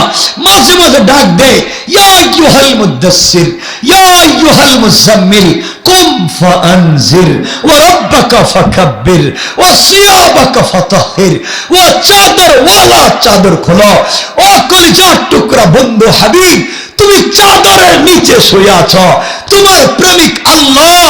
মাঝে মাঝে ডাক দেয়, ইয়া আইয়ুহাল মুদাসসির, ইয়া আইয়ুহাল মুজাম্মিল, কুম ফাআনজির, ওয়া রাব্বাকা ফাকাব্বির, ওয়া সিয়াবাকা ফাতাহহির, ওয়া চাদর ওয়ালা চাদর খোলো। ও কলিজার টুকরা বন্ধু হাবিব, তুমি চাদরের নিচে শুয়ে আছো, তোমার প্রেমিক আল্লাহ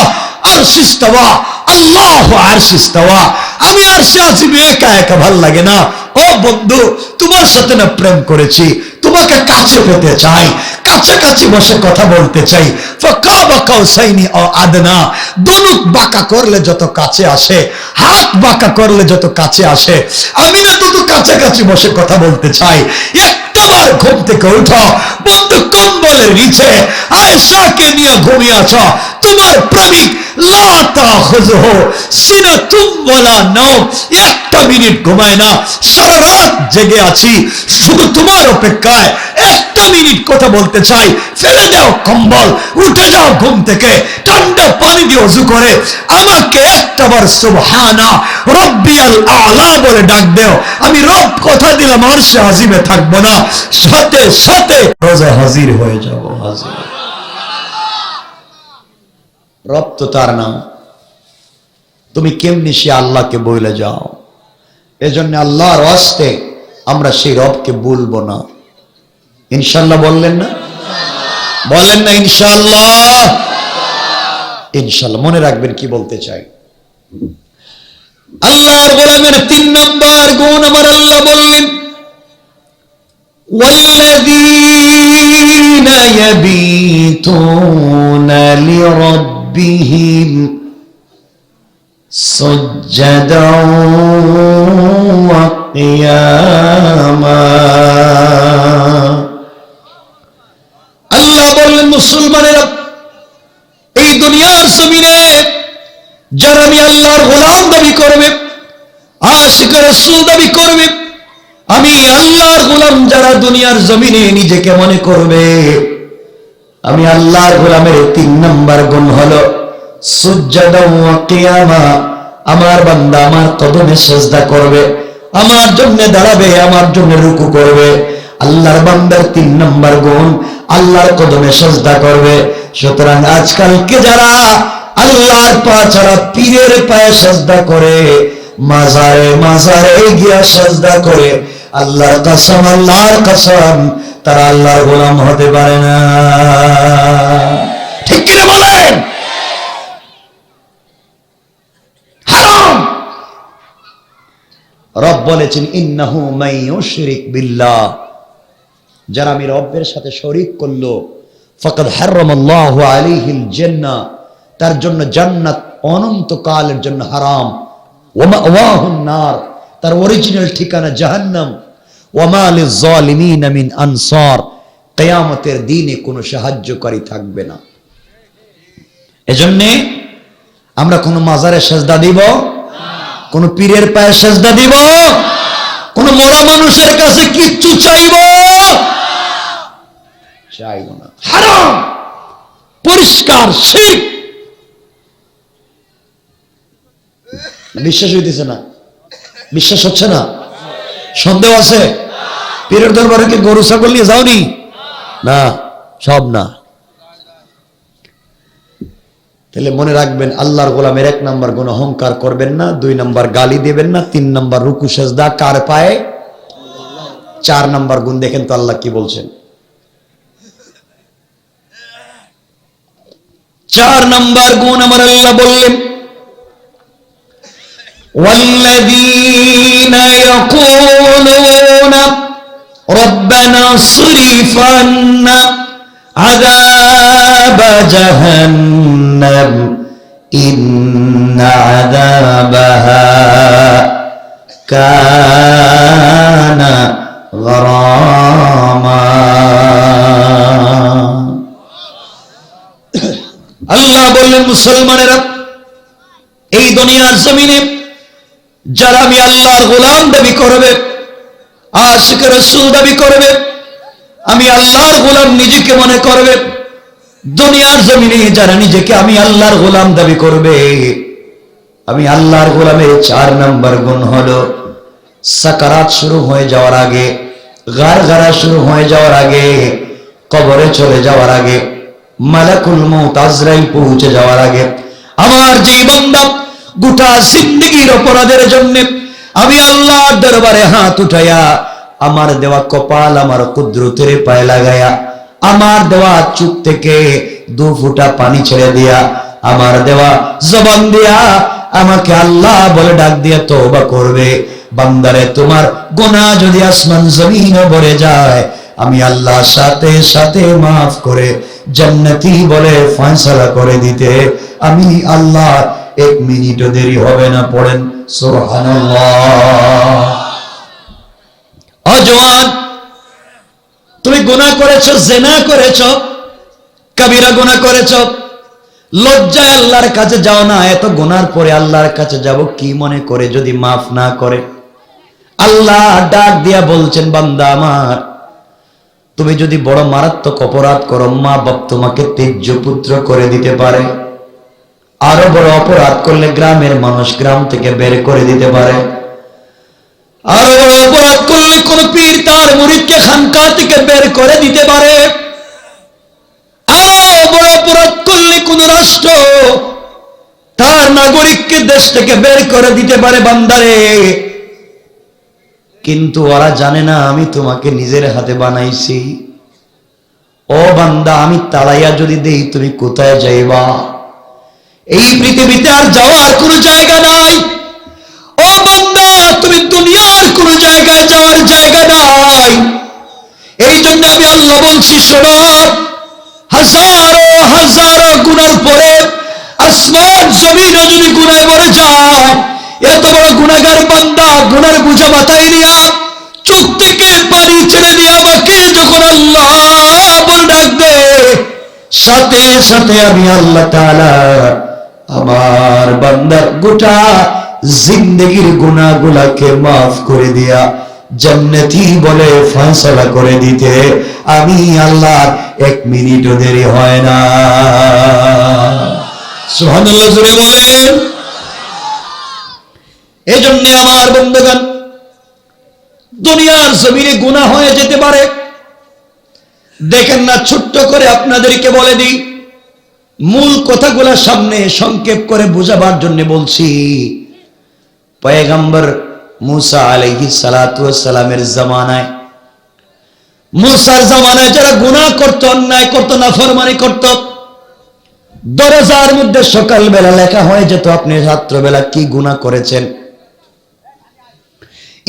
আরশ ইস্তাওয়া, আল্লাহু আরশ ইস্তাওয়া। আমি আরশে আজিমে একা একা ভাল লাগে না। ও বন্ধু, তোমার সাথে না প্রেম করেছি, তোমাকে কাছে পেতে চাই, কাছাকাছি বসে কথা বলতে চাই। ফাকাবা কাউসাইনি ও আদনা, দুনুক বাঁকা করলে যত কাছে আসে, হাত বাঁকা করলে যত কাছে আসে, আমি না তত কাছাকাছি বসে কথা বলতে চাই। একটাবার ঘুম থেকে উঠো বন্ধু, কম্বলের নিচে আয়েশাকে নিয়ে ঘুমিয়ে আছো, তোমার প্রেমিক লা তাখুযুহু সিনাতুম ওয়ালা নাওম, একটা মিনিট ঘুমায় না, সারা রাত জেগে আছি শুধু তোমার অপেক্ষায়। একটা মিনিট কথা বলতে চাই, ফেলে দাও কম্বল, উঠে যাও ঘুম থেকে, ঠান্ডা পানি দিয়ে ওযু করে আমাকে একটাবার সুবহানা রাব্বিয়াল আ'লা বলে ডাক দাও। আমি রব কথা দিলাম আরশে আজিমে থাকবো না, সাথে সাথে রোজা হাজির হয়ে যাব। হাজির রব তো তার নাম, তুমি কেমনি সে আল্লাহকে বলে যাও। এজন্য আল্লাহর ওয়াস্তে আমরা সেই রবকে বলবো না। ইনশাআল্লাহ বললেন না? বললেন না ইনশাআল্লাহ? ইনশাআল্লাহ মনে রাখবেন কি বলতে চাই। আল্লাহর গোলামের 3 নাম্বার গুণ আমার আল্লাহ বললেন, ওয়াল্লাযীনা ইয়াবীতুনা লিরাব্বিহিম সুজদান ওয়া কিয়ামা। আল্লাহ বললেন, মুসলমানেরা এই দুনিয়ার জমিনে যারা আমি আল্লাহর গোলাম দাবি করবে, আশিক রাসূল দাবি করবে, আমি আল্লাহর গোলাম যারা দুনিয়ার জমিনে নিজেকে মনে করবে, আমি আল্লাহর গোলামের 3 নাম্বার গুণ হলো সুজদান ওয়া কিয়ামা। আমার বান্দা আমার কদমে সিজদা করবে, আমার জন্য দাঁড়াবে, আমার জন্য রুকু করবে। আল্লাহর বান্দার 3 নাম্বার গুণ আল্লাহর কদমে সিজদা করবে। সুতরাং আজকালকে যারা আল্লাহর পা ছাড়া পীরের পায়ে সিজদা করে, মাজারে মাজারে গিয়া সিজদা করে, আল্লাহর কসম, আল্লাহর কসম, তারা আল্লাহর গোলাম হতে পারে না। ঠিক কি না বলেন? হারাম। রব বলেছেন, ইন্নাহু মান ইউশরিক বিল্লাহ, যারা আমি রবের সাথে শরীক করলো, ফাকাদ হারামাল্লাহু আলাইহিল জান্নাহ, তার জন্য জান্নাত অনন্তকালের জন্য হারাম। ওয়া মাওয়াহুন নার, তার অরিজিনাল ঠিকানা জাহান্নাম। ওয়া মা লিয-যালিমিনা মিন আনসার, কিয়ামতের দিনে কোনো সাহায্যকারী থাকবে না। এজন্য আমরা কোন মাজারে সিজদা দিব না, কোন পীরের পায়ে সিজদা দিব না, কোন মরা মানুষের কাছে কিচ্ছু চাইব না। হারাম, পরিষ্কার শিরক। বিশ্বাস হইতেছে না? বিশ্বাস হচ্ছে না? সন্দেহ আছে? পীরের দরবারে কি গরু ছাগল নিয়ে যাওনি? না, সব না। তাহলে মনে রাখবেন, আল্লাহর গোলামের 1 নাম্বার গুণ অহংকার করবেন না, 2 নাম্বার গালি দেবেন না, 3 নাম্বার রুকু সেজদা কার পায়ে? 4 নাম্বার গুণ দেখেন তো আল্লাহ কি বলছেন। 4 নাম্বার গুণ আমার আল্লাহ বললেন, ওয়াল্লাযীনা ইয়াকুলুনা রব্বানা সরিফ আন্না আযাবা জাহান্নাম ইন্না আযাবাহা কানা গরামা। আল্লাহ বললেন, মুসলমানেরা, এই দুনিয়ার জমিনে যারা আমি আল্লাহর গোলাম দাবি করবে, আশিক রাসূল দাবি করবে, আমি আল্লাহর গোলাম নিজেকে মনে করবে, দুনিয়ার জমিনে যারা নিজেকে আমি আল্লাহর গোলাম দাবি করবে, আমি আল্লাহর গোলামের 4 নাম্বার গুণ হলো, সাকারাত শুরু হয়ে যাওয়ার আগে, গারগারা শুরু হয়ে যাওয়ার আগে, কবরে চলে যাওয়ার আগে, মালাকুল মউত আজরাইল পৌঁছে যাওয়ার আগে, আমার যে বান্দা গোটা জিন্দেগীর অপরাধের জন্য আমি আল্লাহর দরবারে হাত উঠাইয়া আমার দেওয়া কপাল আমার কুদরতের পায়ে লাগায়া, আমার দেওয়া চোখ থেকে 2 ফোঁটা পানি ছেড়ে দিয়া, আমার দেওয়া জবান দিয়া আমাকে আল্লাহ বলে ডাক দিয়া তওবা করবে, বান্দারে তোমার গুনাহ যদি আসমান জমিন ভরে যায়, আমি আল্লাহ সাথে সাথে মাফ করে জান্নাতি বলে ফয়সালা করে দিতে আমি আল্লাহ 1 মিনিটও দেরি হবে না। পড়েন সুবহানাল্লাহ। অজওয়ান, তুমি গুনাহ করেছো, জিনা করেছো, কবিরা গুনাহ করেছো, লজ্জায় আল্লাহর কাছে যাও না। এত গুনার পরে আল্লাহর কাছে যাব কি মনে করে যদি মাফ না করে? আল্লাহ ডাক দিয়া বলছেন, বান্দা আমার, তুমি যদি বড় মারাত্মক অপরাধ করো, মা বাপ তোমাকে ত্যায্য পুত্র করে দিতে পারে। আরো বড় অপরাধ করলে গ্রামের মানুষ গ্রাম থেকে বের করে দিতে পারে। আরো বড় অপরাধ করলে কোন পীর তার মুরিদকে খানকা থেকে বের করে দিতে পারে। আরো বড় অপরাধ করলে কোন রাষ্ট্র তার নাগরিককে দেশ থেকে বের করে দিতে পারে। বান্দারে, কিন্তু ওরা জানে না আমি তোমাকে নিজের হাতে বানাইছি। ও বান্দা, আমি তাড়াইয়া যদি দেই তুমি কোথায় যাইবা? এই পৃথিবীতে আর যাওয়ার কোনো জায়গা নাই। ও বান্দা, তুমি দুনিয়ার কোন জায়গায় যাওয়ার জায়গা নাই। এই জন্য আমি আল্লাহ বলছি, শোনো, হাজারো হাজারো গুনার পরে আসমান জমিনও যদি গুনায় ভরে যায়, এত বড় গুনাহগার বান্দা গুনার বোঝা মাথায় নিয়া চোখ থেকে পানি ছেড়ে দিয়ে আমাকে যখন আল্লাহ বলে ডাক দে, সাথে সাথে আমি আল্লাহ তাআলা আমার বান্দার গোটা জিন্দেগীর গুনাহগুলোকে মাফ করে দিয়া জান্নাতি বলে ফয়সালা করে দিতে আমি আল্লাহ 1 মিনিটও দেরি হয় না। সুবহানাল্লাহ, জোরে বলেন। এই জন্য আমার বন্ধুগণ, দুনিয়ার জমিনে গুনাহ হয়ে যেতে পারে। দেখেন না, ছোট্ট করে আপনাদেরকে বলে দিই, মূল কথাগুলো সামনে সংক্ষেপ করে বোঝাবার জন্য বলছি। পয়গম্বর মুসা আলাইহিস সালাতু ওয়াস সালামের জামানায়, মুসার জামানায় যারা গুনাহ করত, অন্যায় করত, নাফরমানি করত, দরজার মধ্যে সকালবেলা লেখা হয়ে যেত আপনি রাত্রবেলা কি গুনাহ করেছেন।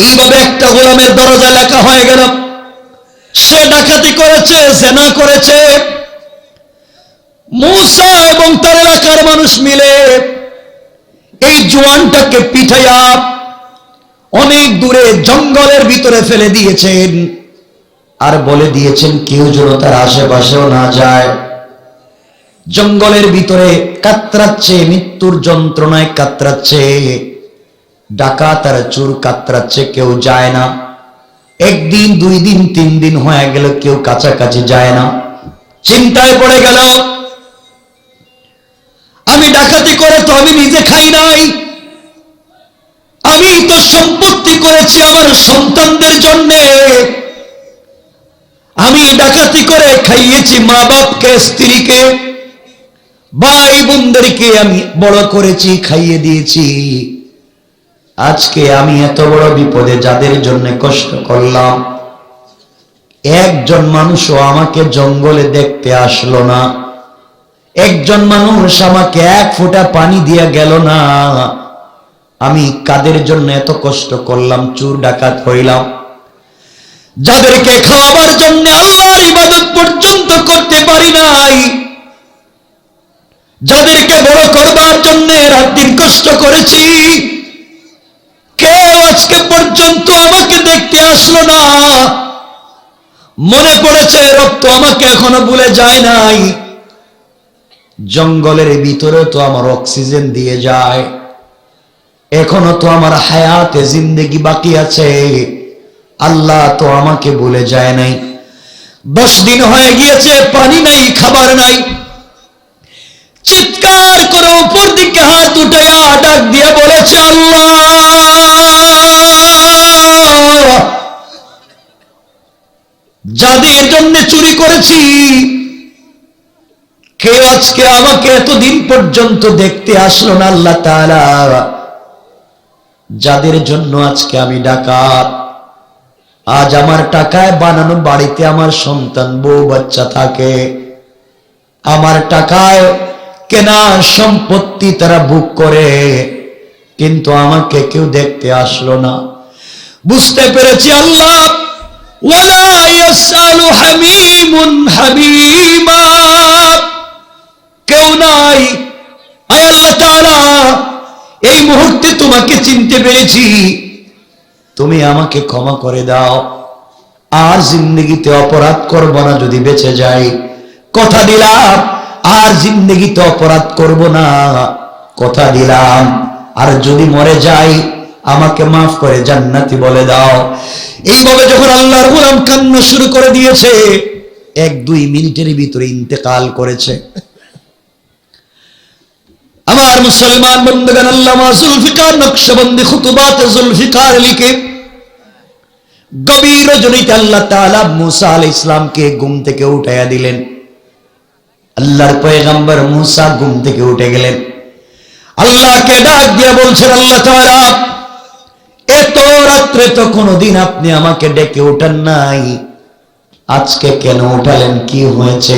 এইভাবে একটা গোলামের দরজা লেখা হয়ে গেল, সে ডাকাতি করেছে, জিনা করেছে। মুসা এবং তার এলাকার মানুষ মিলে এই জওয়ানটাকে পিঠাইয়া অনেক দূরে জঙ্গলের ভিতরে ফেলে দিয়েছেন, আর বলে দিয়েছেন কেউ যেন তার আশেপাশেও না যায়। জঙ্গলের ভিতরে কাতরাচ্ছে, মৃত্যুর যন্ত্রণায় কাতরাচ্ছে, ডাকাত আর চোর কাতরাচ্ছে, কেউ যায় না। 1 দিন 2 দিন 3 দিন হয়ে গেল, কেউ কাছাকাছি যায় না। চিন্তায় পড়ে গেল, আমি ডাকাতি করে তো আমি নিজে খাই নাই, আমি তো সম্পত্তি করেছি আমার সন্তানদের জন্য, আমি ডাকাতি করে খাইয়েছি মা বাপকে, স্ত্রীকে, ভাই বোনদেরকে আমি বড় করেছি, খাইয়ে দিয়েছি। আজকে আমি এত বড় বিপদে যাদের জন্য কষ্ট করলাম, একজন মানুষও আমাকে জঙ্গলে দেখতে আসলো না, একজন মানুষ আমাকে এক ফোঁটা পানি দিয়া গেল না। আমি কাদের জন্য এত কষ্ট করলাম, চোর ডাকাত হইলাম, যাদেরকে খাওয়াবার জন্য আল্লাহর ইবাদত পর্যন্ত করতে পারি নাই, যাদেরকে বড় করবার জন্য রাত দিন কষ্ট করেছি, কেউ আজকে পর্যন্ত আমাকে দেখতে আসলো না। মনে পড়েছে রব তো আমাকে এখনো ভুলে যায় নাই। জঙ্গলের ভিতরে তো আমার অক্সিজেন দিয়ে যায়, এখনো তো আমার হায়াতে জিন্দেগি বাকি আছে। আল্লাহ তো আমাকে ভুলে যায় নাই। 10 দিন হয়ে গিয়েছে, পানি নাই, খাবার নাই। চিৎকার করে উপর দিকে হাত উঠাইয়া ডাক দিয়ে বলেছে, আল্লাহ, যাদের জন্য চুরি করেছি, কেউ আজকে আমাকে এতদিন পর্যন্ত দেখতে আসলো না। আল্লাহ তাআলা, যাদের জন্য আজকে আমি ডাকাত, আজ আমার টাকায় বানানো বাড়িতে আমার সন্তান বউ বাচ্চা থাকে, আমার টাকায় কেনা সম্পত্তি তারা বুক করে, কিন্তু আমাকে কেউ দেখতে আসলো না। বুঝতে পেরেছি আল্লাহ, ওয়ালা ইয়াসালু হামিমুন হামিমা, কেউ নাই। আয় আল্লাহ তাআলা, এই মুহূর্তে তোমাকে চিনতে পেরেছি, তুমি আমাকে ক্ষমা করে দাও। আর জিন্দেগিতে অপরাধ করব না যদি বেঁচে যাই। কথা দিলাম আর জিন্দেগিতে অপরাধ করব না, কথা দিলাম। আর যদি মরে যাই আমাকে মাফ করে জান্নাতি বলে দাও। এইভাবে যখন আল্লাহর গোলাম কান্না শুরু করে দিয়েছে, 1-2 মিনিটের ভিতরে ইন্তেকাল করেছে। আমার মুসলমান বন্ধুগণ, আল্লামা জুলফিকার নকশবন্দি খুতুবাতে জুলফিকার লিখে, গভীর রজনীতে আল্লাহ তাআলা মুসা আলাইহিস সালামকে ঘুম থেকে উঠাইয়া দিলেন। আল্লাহর পয়গম্বর মুসা ঘুম থেকে উঠে গেলেন, আল্লাহকে ডাক দিয়ে বলছেন, আল্লাহ তাআলা, এত রাত্রে তো কোনোদিন আপনি আমাকে ডেকে উঠান নাই, আজকে কেন উঠালেন, কি হয়েছে?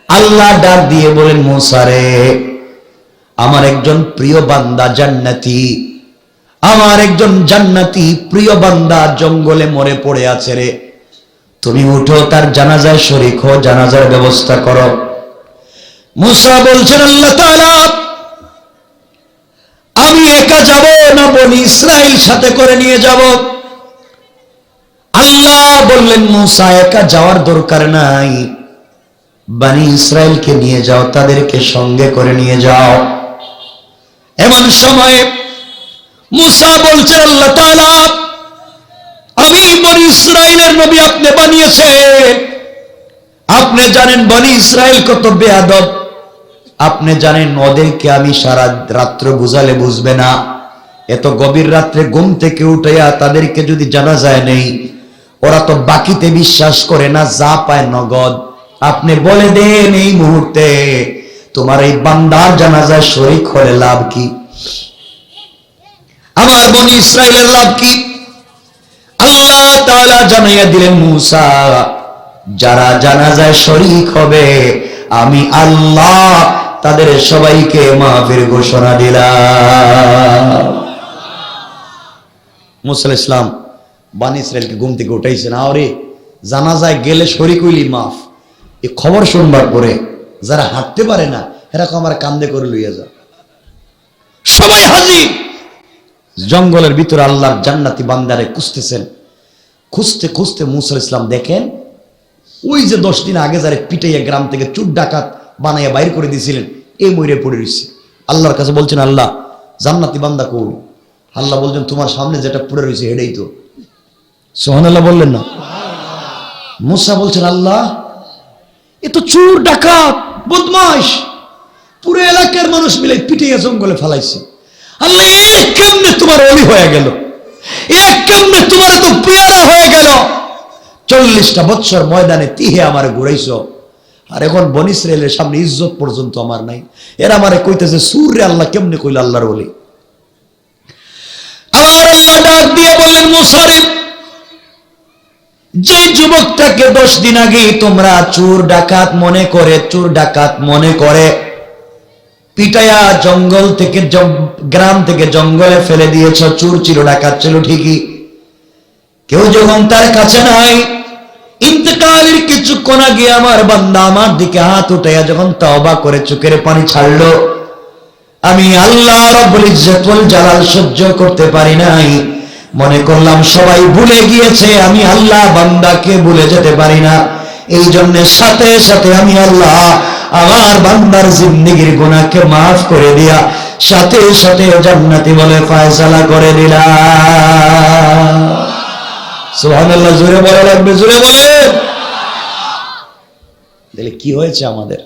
আল্লাহ ডাক দিয়ে বলেন, মুসা রে, আমার একজন প্রিয় বান্দা জান্নাতি, আমার একজন জান্নাতি প্রিয় বান্দা জঙ্গলে মরে পড়ে আছে রে, তুমি উঠো, তার জানাজায় শরীক হও, জানাজার ব্যবস্থা করো। মুসা বলছেন, আল্লাহ তাআলা, আমি একা যাব না বনি ইসরাইল সাথে করে নিয়ে যাব? আল্লাহ বললেন, মুসা একা যাওয়ার দরকার নাই, বনি ইসরাইলকে নিয়ে যাও, তাদেরকে সঙ্গে করে নিয়ে যাও। এমন সময়ে মুসা বলছেন, আল্লাহ তাআলা, আমি বনি ইসরাইলের নবী আপনি বানিয়েছেন, আপনি জানেন বনি ইসরাইল কত বেয়াদব, আপনি জানেন ওদেরকে আমি সারা রাত্র বুঝালে বুঝবে না। এত গভীর রাত্রে ঘুম থেকে উঠাইয়া তাদেরকে যদি জানাজায় নেই, ওরা তো বাকিতে বিশ্বাস করে না, যা পায় নগদ। আপনি বলে দেন এই মুহূর্তে তোমার এই বান্দার জানাজায় শরীক হলে লাভ কি, আমার বনি ইসরাইলের লাভ কি? আল্লাহ তাআলা জানাইয়া দিলেন, মুসা, যারা জানাজায় শরীক হবে আমি আল্লাহ তাদের সবাইকে মাফের ঘোষণা দিলাম। মুসা আলাইহিস সালাম বনি ইসরাইলকে ঘুম থেকে উঠাইছেন, আরে জানাজায় গেলে শরীক হইলি মাফ। এই খবর শুনবার পরে যারা হাঁটতে পারে না এরকম আমার কান্দে করে লইয়া যা, সবাই হাজির। জঙ্গলের ভিতরে আল্লাহর জান্নাতি বান্দারে খুঁজতেছেন, খুঁজতে খুঁজতে মুসা আলাইহিস সালাম দেখেন, ওই যে 10 দিন আগে যারা পিটাইয়া গ্রাম থেকে চুর ডাকাত বানাইয়া বাইর করে দিয়েছিলেন, এই মইরে পড়ে রয়েছে। আল্লাহর কাছে বলছেন, আল্লাহ জান্নাতি বান্দা কই? আল্লাহ বলছেন, তোমার সামনে যেটা পড়ে রয়েছে এটাই তো। সুবহানাল্লাহ বললেন না? মুসা বলছেন, আল্লাহ এ তো চোর ডাকাত বদমাশ, পুরো এলাকার মানুষ মিলে পিটাইয়া জঙ্গলে ফেলাইছে। আল্লাহ এক কেমনে তোমার ওলি হয়ে গেল, এক কেমনে তোমার তো পেয়ারা হয়ে গেল? 40টা বছর ময়দানে তিহে আমার ঘুরাইছো, আর এখন বনি ইসরাইলের সামনে ইজ্জত পর্যন্ত আমার নাই। এরা আমারে কইতেছে সুরে আল্লাহ কেমনে কইল আল্লাহর বলি। আমার আল্লাহ ডাক দিয়ে বললেন, মুসা রে, যে যুবকটাকে 10 দিন আগে তোমরা চোর ডাকাত মনে করে পিটায়া জঙ্গল থেকে গ্রাম থেকে জঙ্গলে ফেলে দিয়েছ, চোর ছিল ডাকাত ছিল ঠিকই, কেউ যখন তার কাছে নাই, ইন্তেকালের কিছুক্ষণ আগে আমার বান্দা আমার দিকে হাত উঠাইয়া যখন তওবা করে চোখের পানি ছাড়লো, আমি আল্লাহ রব্বুল ইজ্জত ওয়াল জালাল সহ্য করতে পারি নাই। মনে করলাম সবাই ভুলে গিয়েছে, আমি আল্লাহ বান্দাকে ভুলে যেতে পারি না। এই জন্য সাথে সাথে আমি আল্লাহ আমার বান্দার জিন্দেগির গুনাহকে মাফ করে দিয়া সাথে সাথে জান্নাতি বলে ফয়সালা করে দিলাম। সুবহানাল্লাহ, জোরে বলা লাগবে, জোরে বলে। তাহলে কি হয়েছে আমাদের,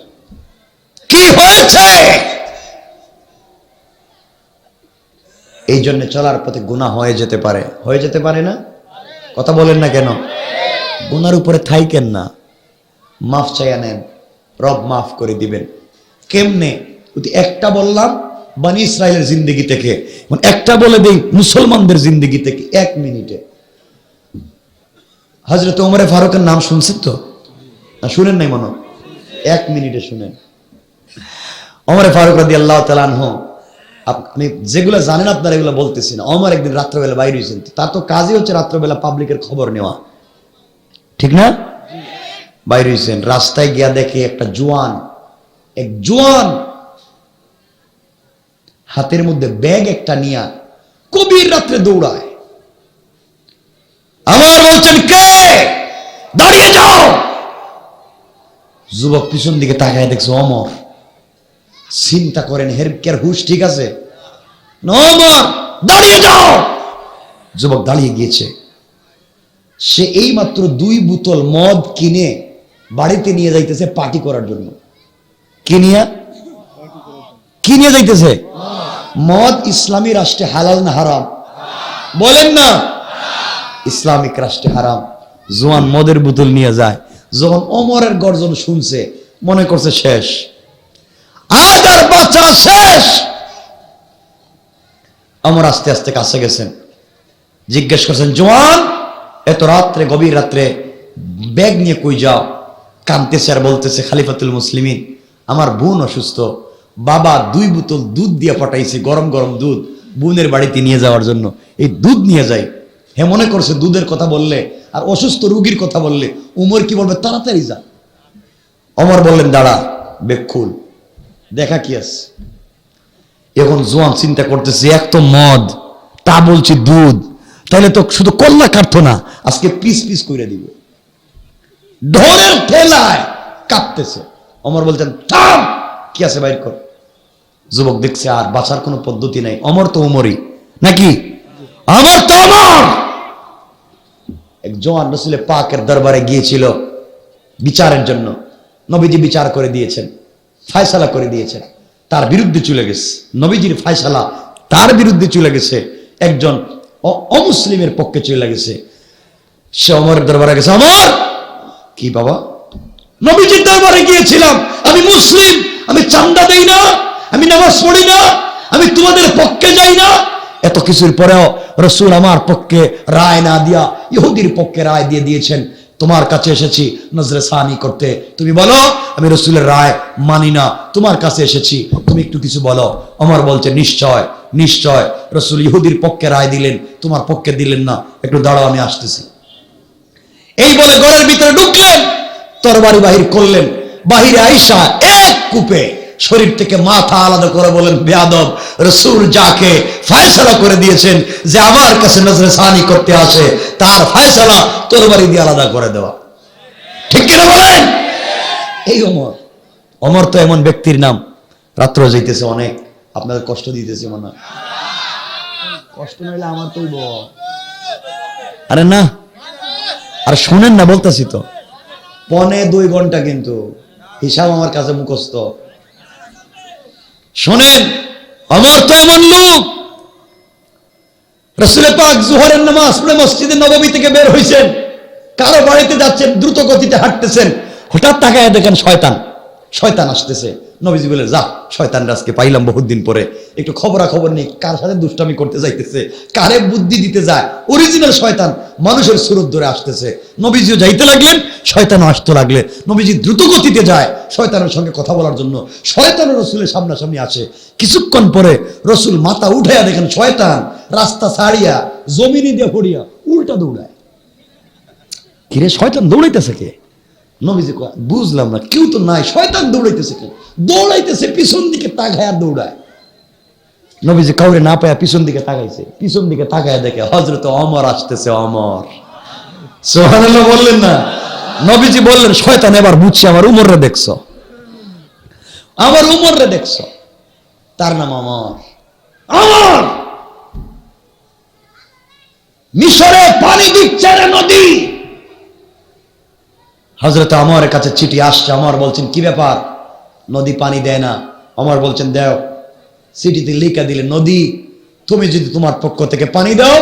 কি হয়েছে? এই জন্য চলার পথে গুনাহ হয়ে যেতে পারে না? কথা বলেন না কেন? গুনার উপরে থাইকেন না, মাফ চাইয়া নেন, রব মাফ করে দিবেন। কেমনে? একটা বললাম বনি ইসরাইলের জিন্দেগি থেকে, একটা বলে দেই মুসলমানদের জিন্দেগি থেকে। 1 মিনিটে হযরত ওমর ফারুকের নাম শুনছেন তো? না শুনেন নাই মনে? 1 মিনিটে শুনেন। ওমর ফারুক রাদিয়াল্লাহু তাআলা আনহু, আপনি যেগুলো জানেন আপনারা এগুলো বলতেছি না। ওমর একদিন রাত্রেবেলা বাইরে হয়েছেন, তার তো কাজই হচ্ছে রাত্রেবেলা পাবলিকের খবর নেওয়া, ঠিক না? বাইরে হয়েছেন, রাস্তায় গিয়া দেখে এক জোয়ান হাতের মধ্যে ব্যাগ একটা নিয়া কবির রাত্রে দৌড়ায়। আমার বলছেন, কে? দাঁড়িয়ে যাও। যুবক পিছন দিকে তাকায় দেখছে ওমর। চিন্তা করেন, হের হুশ ঠিক আছে? ওমর দাঁড়িয়ে যাও। যুবক দাঁড়িয়ে গিয়েছে। সে এই মাত্র 2 বোতল মদ কিনে বাড়িতে নিয়ে যাইতেছে পার্টি করার জন্য। কি নিয়ে যাইতেছে? মদ ইসলামী রাষ্ট্রে হালাল না হারাম? বলেন না। ইসলামিক রাষ্ট্রে হারাম। জোয়ান মদের বোতল নিয়ে যায়। যখন ওমরের গর্জন শুনছে মনে করছে শেষ, আজ আর বাঁচা শেষ। ওমর আস্তে আস্তে কাছে গেছেন, জিজ্ঞেস করছেন, জোয়ান এত রাত্রে, গভীর রাত্রে ব্যাগ নিয়ে কই যাও? কাঁদতেছে আর বলতেছে, খলিফাতুল মুসলিমিন, আমার বোন অসুস্থ, বাবা 2 বোতল দুধ দিয়ে পাঠাইছে, গরম গরম দুধ বোনের বাড়িতে নিয়ে যাওয়ার জন্য। এই দুধ নিয়ে যাই। হে মনে করছে দুধের কথা বললে আর অসুস্থ রোগীর কথা বললে উমর কি বলবে, তাড়াতাড়ি যা। ওমর বললেন, দাঁড়া, ব্যাগ খুল, দেখা কি আছে। এখন জোয়ান চিন্তা করতেছে, এক তো মদ, তা বলছি দুধ, তাহলে তো শুধু কল্লা কাটতো না, আজকে পিস পিস করে দিব। ঢোলের ঠেলায় কাঁপতেছে। ওমর বলছেন, থাম, কি আছে বাইর কর। যুবক দেখছে আর বাঁচার কোনো পদ্ধতি নাই। ওমর তো ওমরই নাকি? আমার তো ওমর। এক জওয়ান রাসূলে পাকের দরবারে গিয়েছিল বিচারের জন্য। নবীজি বিচার করে দিয়েছেন, ফয়সালা করে দিয়েছেন, তার বিরুদ্ধে চলে গেছে। নবীজির ফয়সালা তার বিরুদ্ধে চলে গেছে, একজন অমুসলিমের পক্ষে চলে গেছে। সে ওমরের দরবারে গেছে। ওমর, কি বাবা? নবীজির দরবারে গিয়েছিলাম, আমি মুসলিম, আমি চান্দা দেই না, আমি নামাজ পড়ি না, আমি তোমাদের পক্ষে যাই না। এত কিছুর পরেও রাসূল আমার পক্ষে রায় না দিয়া ইহুদির পক্ষে রায় দিয়ে দিয়েছেন। তোমার কাছে এসেছি নজরে সানি করতে, তুমি বলো আমি রাসূলের রায় মানি না, তোমার কাছে এসেছি, তুমি একটু কিছু বলো। ওমর বলছে, নিশ্চয় নিশ্চয় রাসূল ইহুদির পক্ষে রায় দিলেন, তোমার পক্ষে দিলেন না, একটু দাঁড়াও আমি আসতেছি। এই বলে ঘরের ভিতরে ঢুকলেন, তরবারি বাহির করলেন। বাহিরে আয়েশা এক কূপে শরীর থেকে মাথা আলাদা করে বলেন, বেয়াদব, রাসূল যাকে ফয়সালা করে দিয়েছেন যে আমার কাছে নজরে সানি করতে আসে, তার ফয়সালা তরবারি দিয়ে আলাদা করে দেওয়া। ঠিক কিনা বলেন? এই ওমর। ওমর তো এমন ব্যক্তির নাম। রাত্র যাইতেছে অনেক, আপনাদের কষ্ট দিতেছে মনে হয়। কষ্ট নইলে আমার তো আরে না, আর শুনেন না, বলতেছি তো 1.25 ঘন্টা, কিন্তু হিসাব আমার কাছে মুখস্থ। শোনেন, ওমর তো এমন লোক, রাসূল পাক যোহরের নামাজ পড়ে মসজিদে নববী থেকে বের হইছেন, কারো বাড়িতে যাচ্ছেন, দ্রুত গতিতে হাঁটতেছেন, হঠাৎ তাকায় দেখেন শয়তান, শয়তান আসতেছে। নবীজি বলে, যা, শয়তান আজকে পাইলাম বহুত দিন পরে, একটু খবরাখবর নেই, কার সাথে দুষ্টামি করতে যাইতেছে, কারে বুদ্ধি দিতে যায়। অরিজিনাল শয়তান মানুষের সুরত ধরে আসতেছে। নবীজিও যাইতে লাগলেন, শয়তানও আসতে লাগলেন। নবীজি দ্রুত গতিতে যায় শয়তানের সঙ্গে কথা বলার জন্য। শয়তান রসুলের সামনাসামনি আসে। কিছুক্ষণ পরে রসুল মাথা উঠাইয়া দেখেন শয়তান রাস্তা ছাড়িয়া জমিনে দিয়ে পড়িয়া উল্টা দৌড়ায়। কিরে, শয়তান দৌড়াইতেছে কে? নবীজি কয়, বুঝলাম না, কেউ তো নাই, শয়তান দৌড়াইতেছে কে? দৌড়াইতেছে পিছন দিকে তাকায় আর দৌড়ায়। নবীজি কাউরে না পায় পিছন দিকে তাকাইছে, পিছন দিকে তাকায় দেখে হযরত ওমর আসতেছে। ওমর, সুবহানাল্লাহ বললেন না? নবীজি বললেন, শয়তান এবার বুঝছে আমার উমর রে দেখছো, আমার উমর রে দেখছো, তার নাম ওমর। ওমর মিশরে পানি দিচ্ছে রে নদী। হযরত ওমরের কাছে চিঠি আসছে। ওমর বলছেন, কি ব্যাপার? নদী পানি দেয় না। ওমর বলছেন, দাও। চিঠিতে লিখা দিলে, নদী তুমি যদি তোমার পক্ষ থেকে পানি দাও,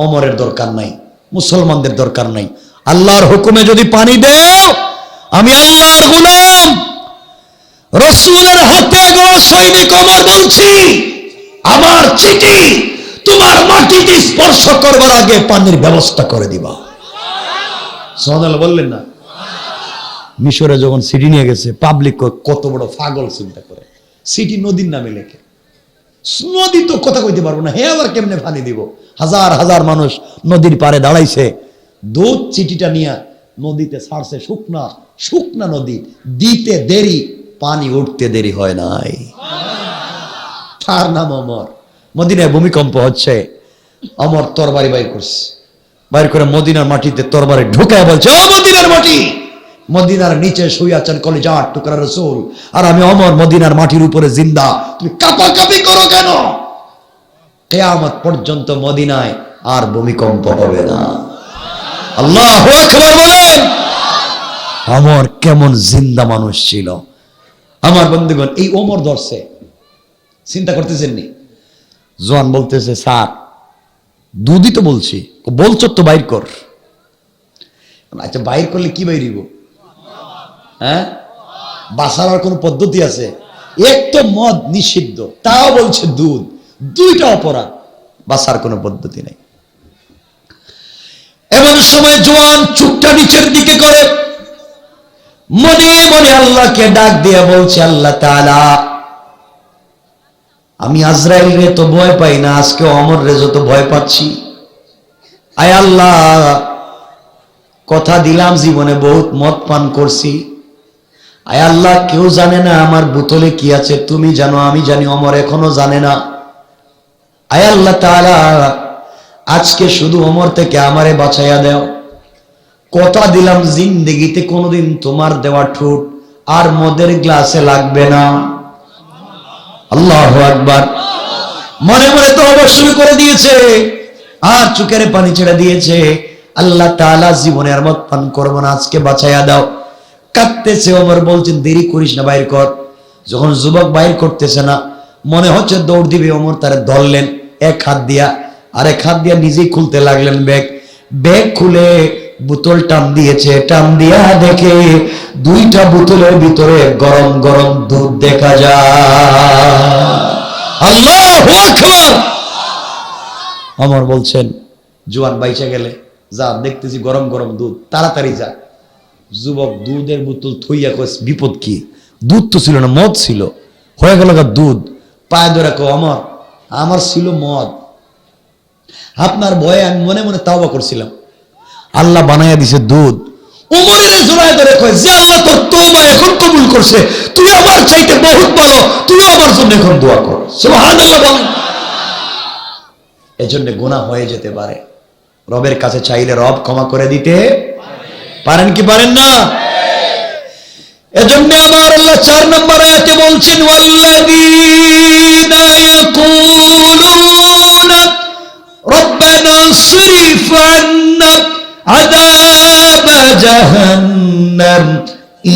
ওমরের দরকার নাই, মুসলমানদের দরকার নাই। আল্লাহর হুকুমে যদি পানি দাও, আমি আল্লাহর গোলাম রাসূলের হাতে গোড়া সৈনিক ওমর বলছি, আমার চিঠি তোমার মাটিতে স্পর্শ করবার আগে পানির ব্যবস্থা করে দিবা। সুবহানাল্লাহ বললেন না? মিশরে যখন সিটি নিয়ে গেছে, পাবলিক কত বড় পাগল চিন্তা করে, সিটি নদীর নামে লেখে। নদী তো কথা কইতে পারবো না, হে আবার কেমনে পানি দিব? হাজার হাজার মানুষ নদীর পারে দাঁড়াইছে, দুধ চিঠিটা নিয়ে নদীতে ছাড়ছে। শুকনা শুকনা নদী, দিতে দেরি, পানি উঠতে দেরি হয় নাই। তার নাম ওমর। মদিনায় ভূমিকম্প হচ্ছে, ওমর তরবারি বাইর করছে, বাইর করে মদিনার মাটিতে তরবারি ঢুকায় বলছে, ও মদিনার মাটি, মদিনার নিচে শুয়ে আছেন কলিজার টুকরা রাসূল, আর আমি ওমর মদিনার মাটির উপরে জিন্দা, তুমি কাঁপাকাঁপি করো কেন? কিয়ামত পর্যন্ত মদিনায় আর ভূমিকম্প হবে না। আল্লাহু আকবার বলেন। ওমর কেমন জিন্দা মানুষ ছিল আমার বন্ধুগণ। এই ওমর ধরছে, চিন্তা করতেছেন নি? জোয়ান বলতেছে, স্যার দুধই তো বলছি, বলছো তো বাইর কর। আচ্ছা, বাইর করলে কি বাইরিব? হ্যাঁ, বাসার আর কোনো পদ্ধতি আছে? এক তো মদ নিষিদ্ধ, তাও বলছে দুধ, দুইটা অপরাধ, বাসার কোনো পদ্ধতি নাই। এমন সময় জোয়ান চুপটা নিচের দিকে করে মনে মনে আল্লাহকে ডাক দিয়ে বলছে, আল্লাহ তাআলা, আমি আজরাইল রে তো ভয় পাই না, আজকে ওমর রে যত ভয় পাচ্ছি। আয় আল্লাহ, কথা দিলাম জীবনে বহুত মদ পান করছি। আয় আল্লাহ, কেউ জানে না আমার বোতলে কি আছে, তুমি জানো, আমি জানি, ওমর এখনো জানে না। আয় আল্লাহ তাআলা, আজকে শুধু ওমর থেকে আমারে বাঁচাইয়া দাও। কথা দিলাম জিন্দেগিতে কোনোদিন তোমার দেওয়া ঠোঁট আর মদের গ্লাসে লাগবে না। আল্লাহু আকবার। মনে মনে তো অবশ্যই করে দিয়েছে, আর চোখের পানি ছেড়ে দিয়েছে, আল্লাহ তাআলা জীবনে আর মদ পান করবো না, আজকে বাঁচাইয়া দাও। কাঁদতেছে। ওমর বলছেন, দেরি করিস না, বাইর কর। যখন যুবক বাইর করতেছে না, মনে হচ্ছে দৌড় দিবে, ওমর তারে ধরলেন এক হাত দিয়া, আরেক হাত দিয়া নিজেই খুলতে লাগলেন ব্যাগ। ব্যাগ খুলে বোতল টান দিয়েছে, টান দিয়া দেখে দুইটা বোতলের ভিতরে গরম গরম দুধ দেখা যায়। আল্লাহু আকবার। ওমর বলছেন, জোয়ান বাইচা গেলে, যা, দেখতেছি গরম গরম দুধ, তাড়াতাড়ি যা। যুবক দুধের বোতল থইয়া কয়, বিপদ কি? দুধ তো ছিল না, মদ ছিল। হয়ে গেল দুধ। পায়ে ধরে কো, ওমর, আমার ছিল মদ, আপনার ভয়ে আমি মনে মনে তাওবা করছিলাম, আল্লাহ বানাইয়া দিছে দুধ। ওমরের জোড়ায় ধরে কয়, যে আল্লাহ তোর তওবা এখন কবুল করছে, তুই আমার চাইতে বহুত ভালো, তুই আমার জন্য এখন দোয়া কর। সুবহানাল্লাহ বলেন। এজন্য গুনাহ হয়ে যেতে পারে, রবের কাছে চাইলে রব ক্ষমা করে দিতে পারেন কি পারেন না? এজন্য আমার আল্লাহ 4 নম্বর আয়াতে বলছেন, ওয়াল্লাযীনা ইয়াকুলুনা রব্বানা সরিফ আন্না আযাব জাহান্নাম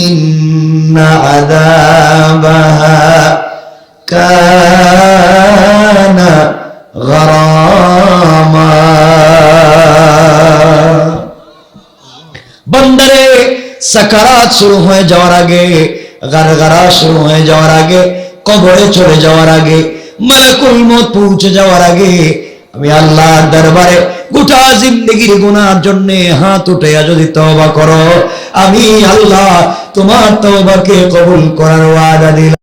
ইন্না আযাবাহা কানা গারামা। বান্দারে সাকারাত শুরু হয়ে যাওয়ার আগে, গারগারা শুরু হয়ে যাওয়ার আগে, কবরে চলে যাওয়ার আগে, মালাকুল মউত পৌঁছে যাওয়ার আগে আমি আল্লাহর দরবারে গোটা জিন্দেগির গুনার জন্য হাত উঠাইয়া যদি তওবা করো, আমি আল্লাহ তোমার তওবাকে কবুল করার ওয়াদা দিলাম।